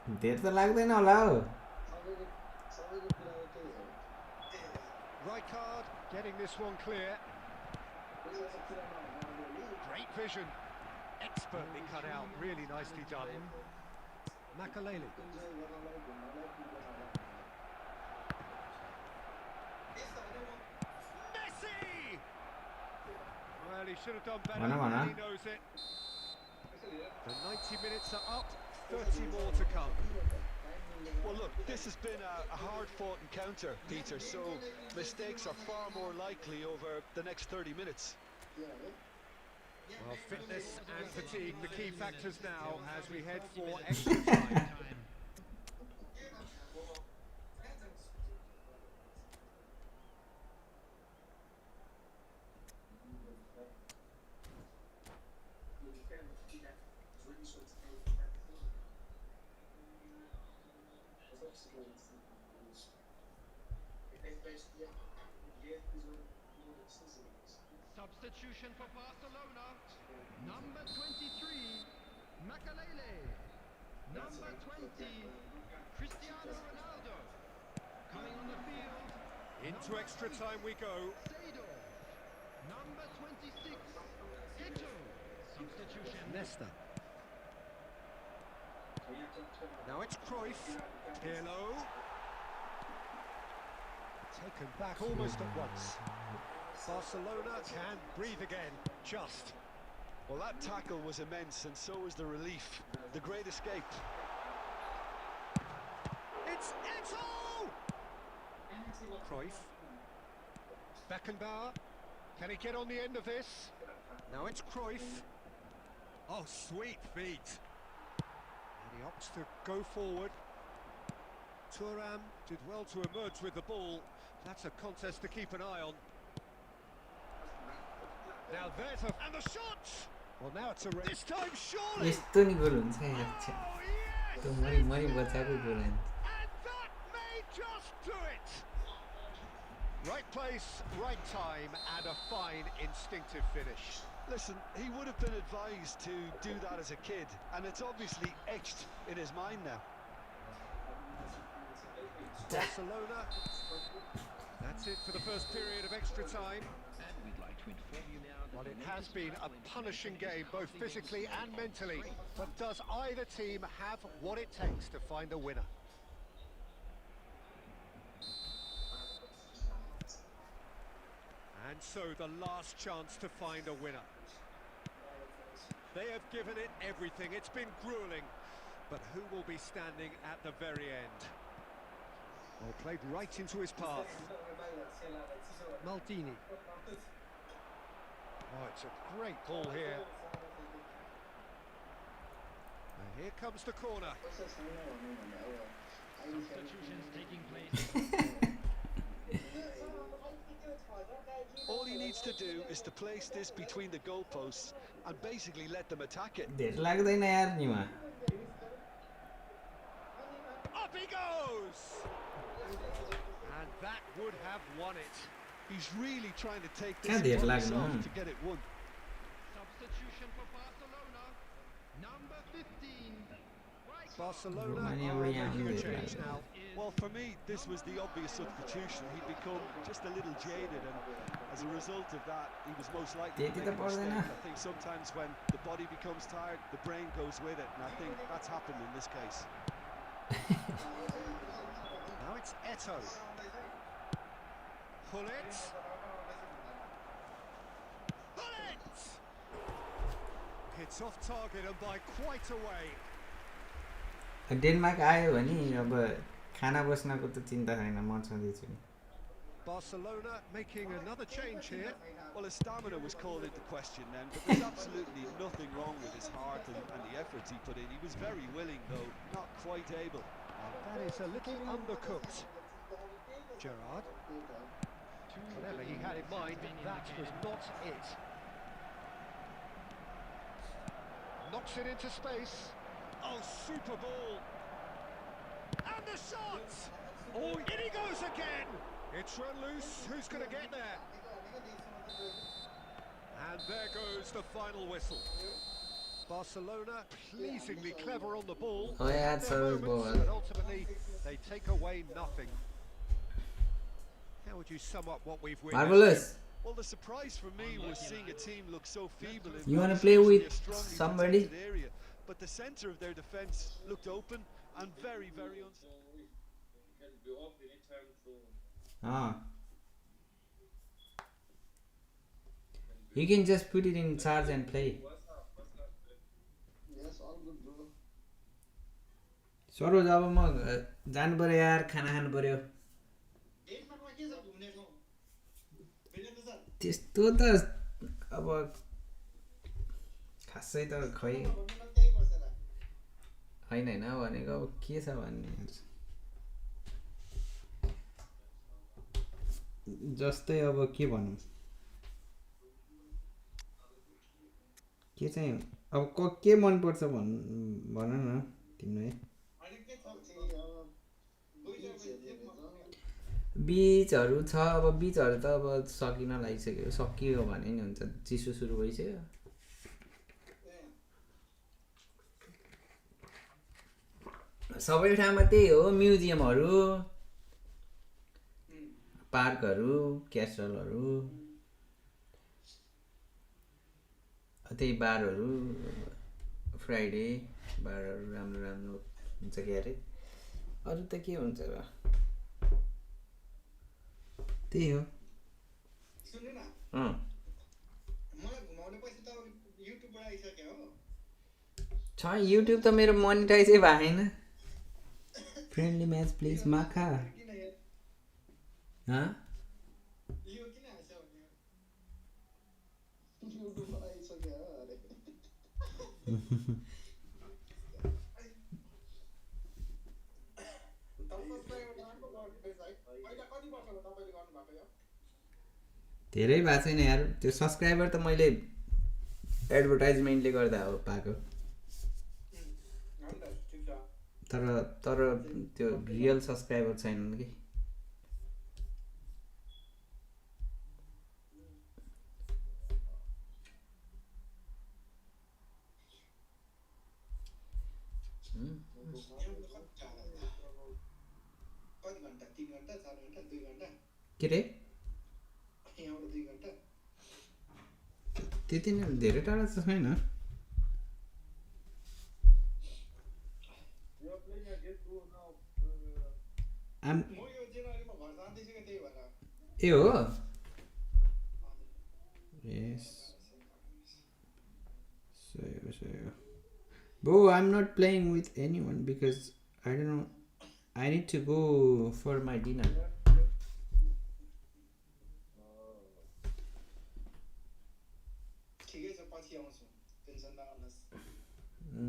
धेरै त लाग्दैन होला हौ सबैको कुरा त त्यही हो Rijkaard getting this one clear. पैसा त कुरा नहुनु अलिअलि Great vision. Expertly cut out. Really nicely done. Makaleli. Enjoy गर्नलाई घुम्नलाई पुग्दैन होला Messi! Well, he should have done better, Mana, mana? and he knows it. The 90 minutes are up, 30 more to come. Well, look, this has been a hard-fought encounter, Peter, so mistakes are far more likely over the next 30 minutes. Well, fitness and fatigue, the key factors now as we head for extra time. Substitution for Barcelona. Number 23, Makalele. Number 20, Cristiano Ronaldo. Coming on the field, Into extra time we go. Seedorf. Number 26, Eto. Substitution. Nesta. Now it's Cruyff. Pirlo. Taken back almost at once. Barcelona can breathe again, just. Well, that tackle was immense, and so was the relief. The great escape. It's Eto! Cruyff. Beckenbauer. Can he get on the end of this? Now it's Cruyff. Oh, sweet feet. And he opts to go forward. Thuram did well to emerge with the ball. That's a contest to keep an eye on. Now there's a... and the shot! Well, now it's a... this time, surely! यस्तो नि गोल हुन्छ यार Oh, yes! त्यो मरि मरि बचाएको गोल हुन्छ And that may just do it! Right place, right time, and a fine instinctive finish. Listen, he would have been advised to do that as a kid, and it's obviously etched in his mind now. Barcelona. That's it for the first period of extra time. And we'd like to inform you now that Well, it has been a punishing game, both physically and mentally. But does either team have what it takes to find a winner? And so the last chance to find a winner. They have given it everything. It's been grueling. But who will be standing at the very end? Well, played right into his path. Maldini. Oh, it's a great ball here. And here comes the corner. substitutions taking place. All he needs to do is to place this between the goalposts and basically let them attack it. धेरै लाग्दैन यार Nima Up he goes! And that would have won it. He's really trying to take Can't this they upon lag himself now? to get it won. Substitution for Barcelona. Number 15. Barcelona Romania are were young, making a they change like- now. Well, for me, this was the obvious substitution. He'd become just a little jaded, and as a result of that, he was most likely to त्यति make त a mistake. पर्दैन I think sometimes when the body becomes tired, the brain goes with it, and I think that's happened in this case. Now it's Eto. Hullet. Hullet! Hits off target and by quite a way. Denmark आयो भने अब खाना बस्नको त चिन्ता छैन म छँदैछु नि Barcelona making another change here. Well, his stamina was called into question then, but there's absolutely nothing wrong with his heart and the efforts he put in. He was very willing, though not quite able. That is a little undercooked. Gerrard. Whatever he had in mind, that was not it. Knocks it into space. Oh, super ball. And the shot! Oh, in he goes again! It's run loose. Who's going to get there? And there goes the final whistle. Barcelona pleasingly clever on the ball. Oh yeah, Their service moments, ball. but ultimately they take away nothing. How would you sum up what we've witnessed? Marvelous. Well, the surprise for me was seeing a team look so feeble in You what wanna is play usually with a strongly somebody? protected area. But the centre of their defence looked open and very, very unstable. Ah. You can just put it in charge and play. Yes, all good, bro. Saroj अब म जानु पर्यो यार खाना खानु पर्यो त्यस्तो त अब खासै त खै होइन होइन भनेको अब के छ भन्ने जस्तै अब के भनौँ के चाहिँ अब के मनपर्छ भन न तिमीलाई बिचहरू छ अब बिचहरू त अब सकिन लागिसक्यो सकियो भने नि हुन्छ चिसो सुरु भइसक्यो सबै ठाउँमा त्यही हो म्युजियमहरू पार्कहरू क्यासलहरू त्यही बारहरू फ्राइडे बारहरू राम्रो राम्रो हुन्छ के अरे अरू त के हुन्छ र त्यही हो छ युट्युब त मेरो मोनिटाइजै भएन फ्रेन्डली म्याच प्लिज माखा धेरै भएको छैन यार त्यो सब्सक्राइबर त मैले एडभर्टाइजमेन्टले गर्दा हो पाएको तर त्यो रियल सब्सक्राइबर छैनन् कि के रे त्यति नै धेरै टाढा त छैन ए हो yes so bro I'm not playing with anyone because I don't know I need to go for my dinner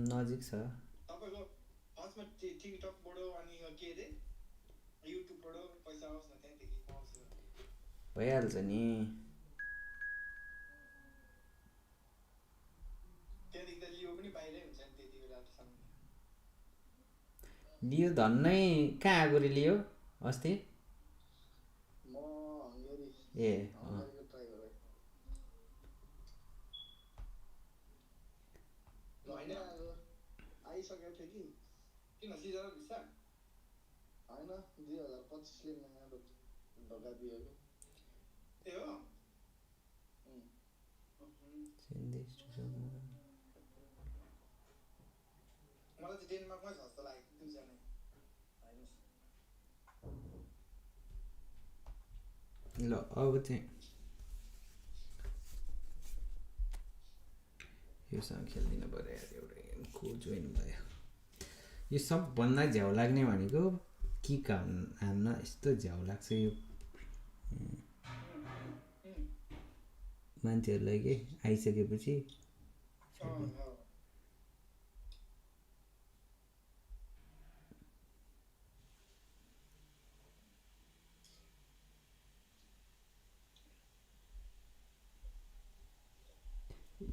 नजिक छ तपाईको फर्स्टमा टिकटकबाट अनि के रे युट्युबबाट पैसा आउँछ न त्यहाँदेखि पाउँछ भइहाल्छ नि त्यहाँदेखि त लियो पनि बाहिरै हुन्छ नि त्यति बेलासम्म लियो धन्नै कहाँ आएको रे लियो अस्ति म हंगेरी ए हंगेरीको ट्राई गरे होइन आइसकेको थियो कि किन सिजनल भिसा होइन 2025 ले नयाँ ढोका दियो कि ए हो मलाई चाहिँ डेनमार्कमै छ जस्तो लाग्यो दुईजना ल अब चाहिँ योसँग खेलिदिनु पऱ्यो यार एउटै को जोइन भयो यो सबभन्दा झ्याउ लाग्ने भनेको किक हान्न यस्तो झ्याउ लाग्छ यो मान्छेहरूलाई के आइसकेपछि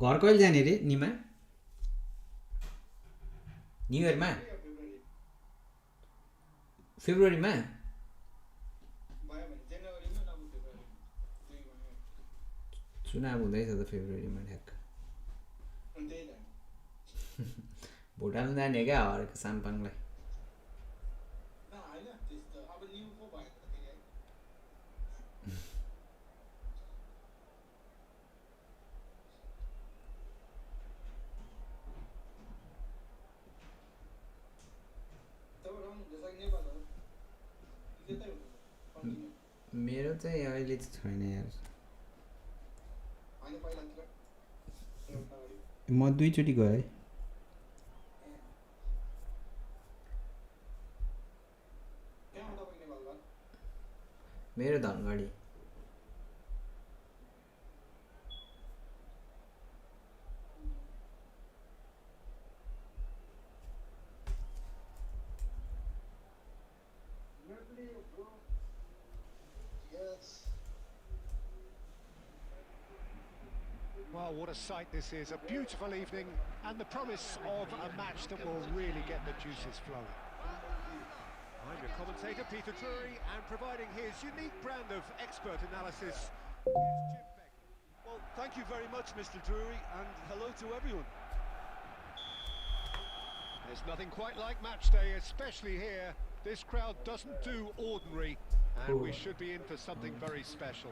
घर कहिले जाने रे निमा न्यु इयरमा फेब्रुअरीमा चुनाव हुँदैछ त फेब्रुअरीमा ठ्याक्क भुटान जाने क्या हरेको साम्पाङलाई होइन त्यस्तो अब न्यु पो भयो त फेरि है मेरो चाहिँ अहिले चाहिँ छैन यार म 2 चोटि गएँ मेरो Dhangadhi Well, what a sight this is. A beautiful evening and the promise of a match that will really get the juices flowing. I'm your commentator, Peter Drury, and providing his unique brand of expert analysis, here's Jim Beck. Well, thank you very much, Mr. Drury, and hello to everyone. There's nothing quite like match day, especially here. This crowd doesn't do ordinary, and we should be in for something very special.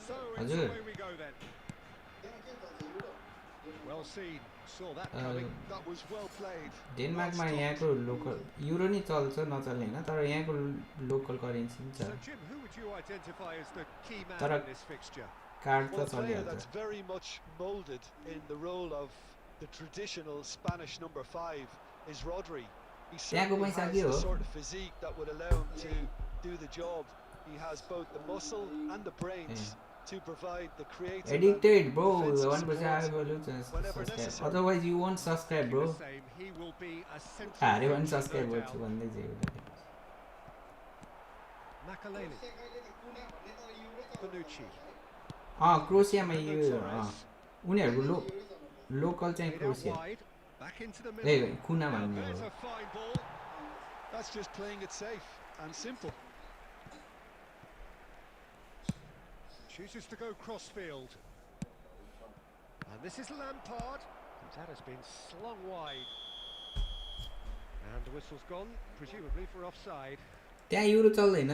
So it's away we go then. Well seen, saw that coming. That was well played. डेनमार्कमा यहाँको local euro नि चल्छ नचल्ने हैन तर यहाँको local currency नि छ So Jim, who would you identify as the key man तर in this fixture? Card Well, त a player चलिहाल्छ that's very much moulded in the role of the traditional Spanish number 5 is Rodri. He certainly पैसा has के the हो? sort of physique that would allow him to do the job. He has both the muscle and the brains to provide the creative Addicted, bro. and defensive One percent I support will lose whenever subscribe. necessary. Otherwise, you won't subscribe, bro. The same. He will be a central अरे one feature, subscribe no गर्छु doubt. भन्दै थियो Makaleli, Bonucci, क्रोसियामा Fernando यो Torres. उनीहरुको local चाहिँ Played out Croatia wide, back into the A middle. कुना Now भन्ने there's हो a fine ball. That's just playing it safe and simple. Chooses to go crossfield. And this is Lampard. That has been slung wide. And the whistle's gone, presumably for offside. त्यहाँ euro चल्दैन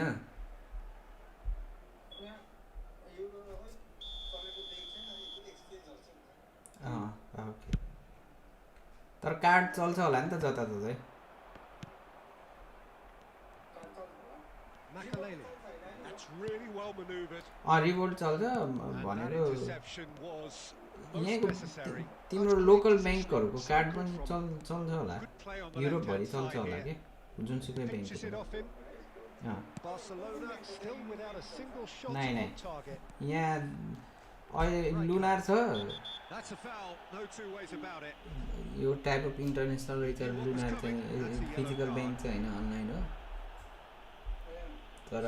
okay तर card चल्छ होला नि त जताततै Makaleli. That's really well manoeuvred. Revolt चल्छ And that भनेको interception was most यहाँको necessary. तिम्रो लोकल ब्याङ्कहरुको कार्ड पनि चल्छ होला Good play on the Europe भरि left-hand चल्छ side होला here. के जुनसुकै Pinches it ब्याङ्कको off him. Barcelona still without a single shot Nay, nay. on target. यहाँ अहिले लुनार छ That's a foul, no two ways about it. Yo type of international रहेछ लुनार चाहिँ फिजिकल ब्याङ्क चाहिँ होइन अनलाइन हो तर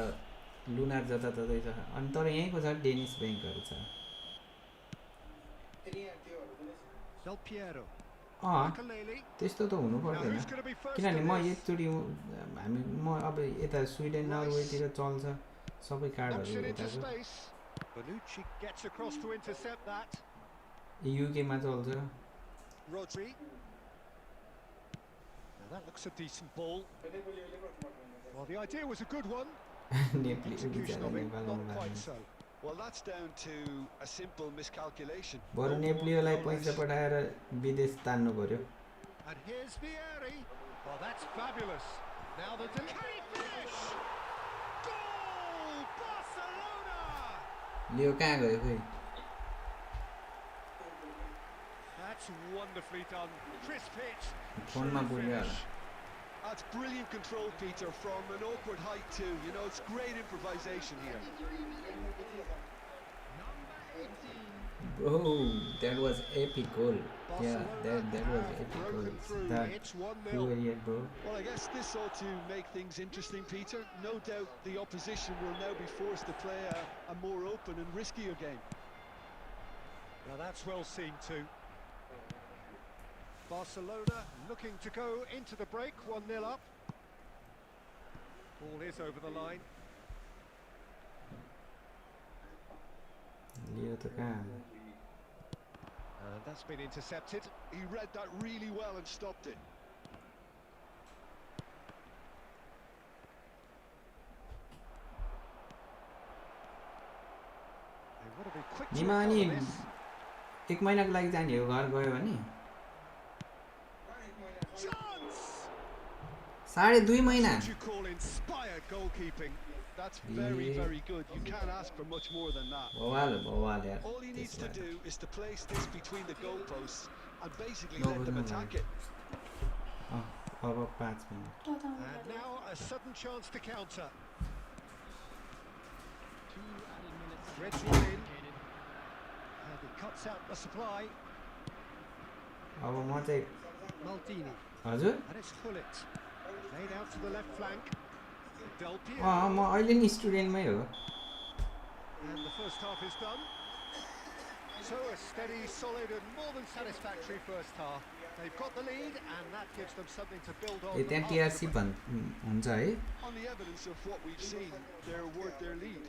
लुनार जताततै छ अनि तर यहीँको छ डेनिस ब्याङ्कहरू छ Del Piero. अँ Makaleli. त्यस्तो त हुनु Now पर्दैन who's going to be first किनभने in म this? एकचोटि म अब यता स्विडेन नर्वेतिर चल्छ सबै Knocks कार्डहरू it into यताको space. Bonucci gets across to intercept that. युकेमा चल्छ Rodri. Now that looks a decent ball. Well, the idea was a good one. Nepali Execution of it, नेपालमा not quite so. Well, that's down to a simple miscalculation. बरु No more, नेप्लीलाई no पैसा less. पठाएर विदेश तान्नु पर्यो And here's Vieri. Well, that's fabulous. Now the delay finish. Goal! Barcelona! लियो कहाँ गयो खोइ That's wonderfully done. Crisp hit. फोनमा True बोल्यो होला finish. That's brilliant control, Peter, from an awkward height too. You know, it's great improvisation here. Bro, that was epic goal. Yeah, that was epic goal. Broken through. That It's 1-0. you idiot, bro. Well, I guess this ought to make things interesting, Peter. No doubt the opposition will now be forced to play a more open and riskier game. Now that's well seen too. Barcelona looking to go into the break, 1-0 up. Ball is over the line. लियो त कहाँ And that's been intercepted. He read that really well and stopped it. They want to be quick to Nima recover अनि this. एक महिनाको लागि जाने हो घर गयो भने Chance! 2.5 महिना What you call inspired goalkeeping. That's very, very good. You can't ask for much more than that. बवाल यार All he needs to do is to place this between the goalposts and basically No, let them no, attack no. it. अब 5 minute And now a sudden chance to counter. 2 added minutes. Threads one in. And he cuts out the supply. अब म चाहिँ Maldini. हजुर And it's Hullet. Laid out to the left flank. Del म Piero. अहिले नि स्टुडेन्टमै हो And the first half is done. So a steady, solid and more than satisfactory first half. They've got the lead and that gives them something to build on. ए त्यहाँ TRC हुन्छ है On the evidence of what we've seen, they're worth their lead.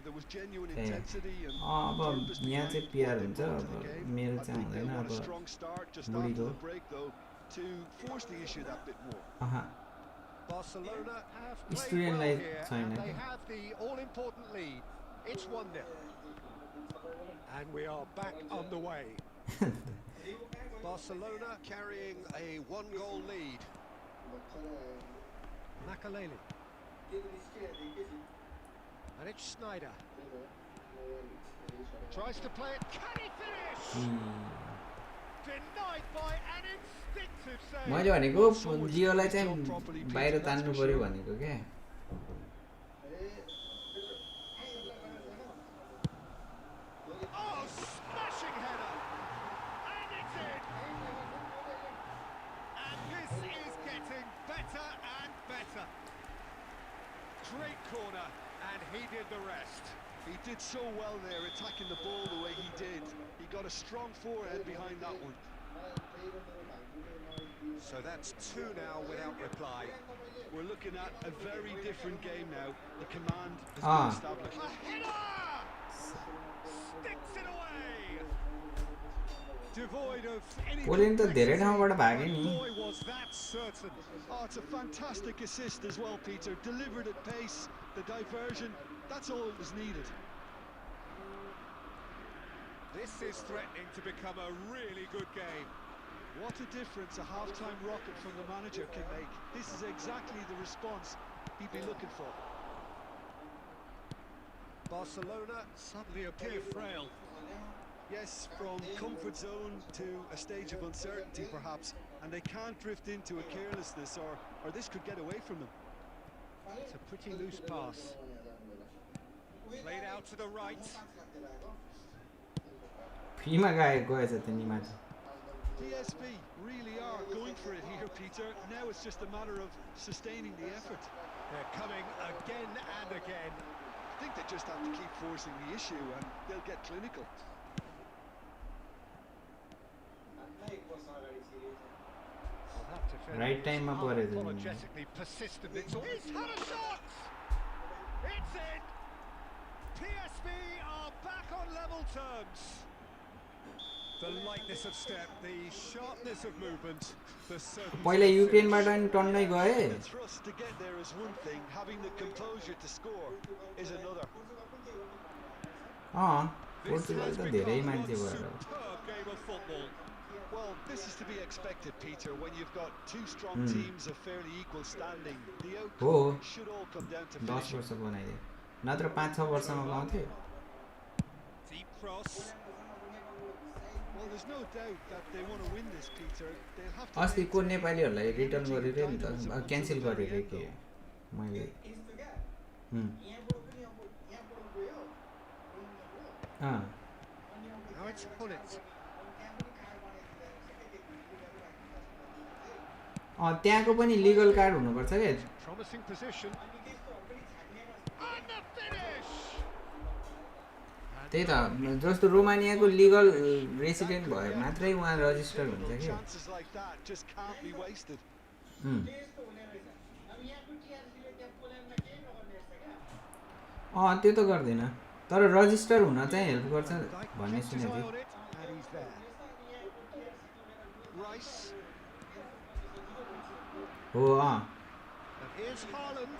There was genuine A intensity and अब purpose यहाँ चाहिँ behind PR what हुन्छ they brought अब to the game. मेरो I चाहिँ think they हुँदैन want अब a strong start just after बुढीको the break, though, to force the issue that bit more. Barcelona have played Student well life here sign, and I they think. have the all-important lead. It's 1-0. And we are back underway. Barcelona carrying a 1-goal lead. Makaleli. And it's Snyder. Tries to play it. Can he finish? Denied by an instinctive save. मैले भनेको जियोलाई चाहिँ बाहिर तान्नु पर्यो भनेको क्या Oh, smashing header. And it's in. And this is getting better and better. Great corner, and he did the rest. He did so well there, attacking the ball the way he did. He got a strong forehead behind that one. So that's 2 now without reply. We're looking at a very different game now. The command has been established. A header! Sticks it away! Devoid of any Poland त धेरै ठाउँबाट complexity, भागे नि but boy was that certain. Oh, it's a fantastic assist as well, Peter. Delivered at pace, the diversion, that's all that was needed. This is threatening to become a really good game. What a difference a half-time rocket from the manager can make. This is exactly the response he'd be looking for. Barcelona suddenly appear frail. Yes, from comfort zone to a stage of uncertainty perhaps, and they can't drift into a carelessness or this could get away from them. It's a pretty loose pass. Played out to the right. फ्रीमा गएछ त्यो निमा चाहिँ PSV really are going for it here, Peter. Now it's just a matter of sustaining the effort. They're coming again and again. I think they just have to keep forcing the issue and they'll get clinical. They'll have to finish Right time मा परेछ नि apologetically persistent. He's had a shot! It's in! PSV are back on level terms. The lightness of step, the sharpness of movement, the certainty. पहिला युक्रेनबाट नि टन्नै गए The thrust to get there is one thing, having the composure to score is another. Portugal त धेरै मान्छे भएर Superb game of football. Well, this is to be expected, Peter, when you've got two strong teams of fairly equal standing. The outcome should all come down to 10 finishing. वर्ष बनाइदियो नत्र 5-6 वर्षमा पाउँथ्यो Deep cross. Well, there's no doubt that they want to win this, Peter. They'll have to अस्ति make को नेपालीहरूलाई return गरेर नि त क्यान्सल गरेर के मैले Now it's Hullet. त्यहाँको पनि लिगल कार्ड हुनुपर्छ क्या Promising position. And the finish! त्यही त जस्तो रोमानियाको लिगल रेसिडेन्ट भए मात्रै उहाँ रजिस्टर हुन्छ क्या chances like that just can't be wasted. त्यो त गर्दैन तर रजिस्टर हुन चाहिँ हेल्प गर्छ भन्ने Kept his eye सुनेको on it, and he's there. Rice. Oh, And here's Haaland.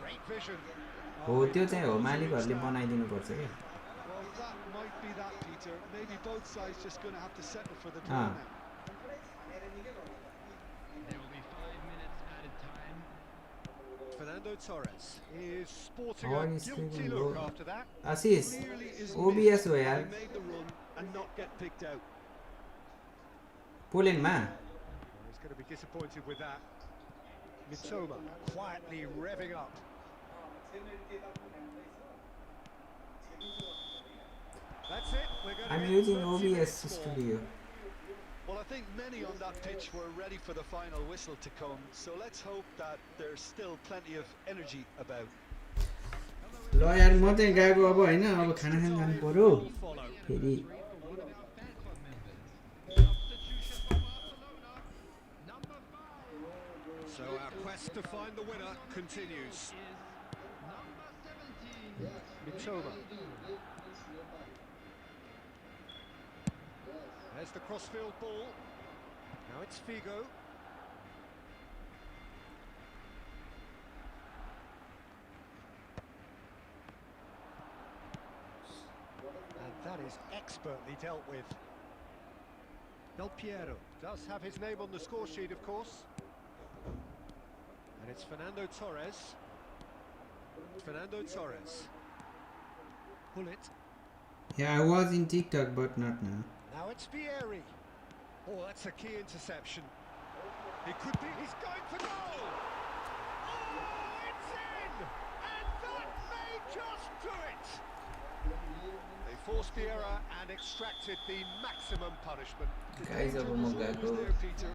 Great vision. हो त्यो चाहिँ हो मालिकहरूले बनाइदिनु पर्छ के Well, that might be that, Peter. Maybe both sides just going to have to settle for the draw now. There will be 5 minutes added time. Fernando Torres is sporting Oh, a he's guilty taking look goal. after that. Assis Clearly is OBS missed हो by यार made the run and not get picked out. पोल्यान्डमा Well, he's going to be disappointed with that. Mitoma quietly revving up. That's it. We're going to I'm get using 30 OBS minutes more. Studio Well, I think many on that pitch were ready for the final whistle to come, so let's hope that there's still plenty of energy about. ल यार म चाहिँ गएको अब हैन अब खाना खान जानु पर्यो फेरि One of our fan club members. Substitution for Barcelona. Number 5 So our quest to find the winner continues. is number 17. Mitoma. There's the crossfield ball. Now it's Figo. And that is expertly dealt with. Del Piero does have his name on the score sheet, of course. And it's Fernando Torres. Fernando Torres. Pull it. Yeah, I was in TikTok but not now. Now it's Vieri. Oh, that's a key interception. It could be. He's going for goal. Oh, it's in! And that may just do it. They forced the error and extracted the maximum punishment. Guys, अब म Danger was गएको always there, Peter.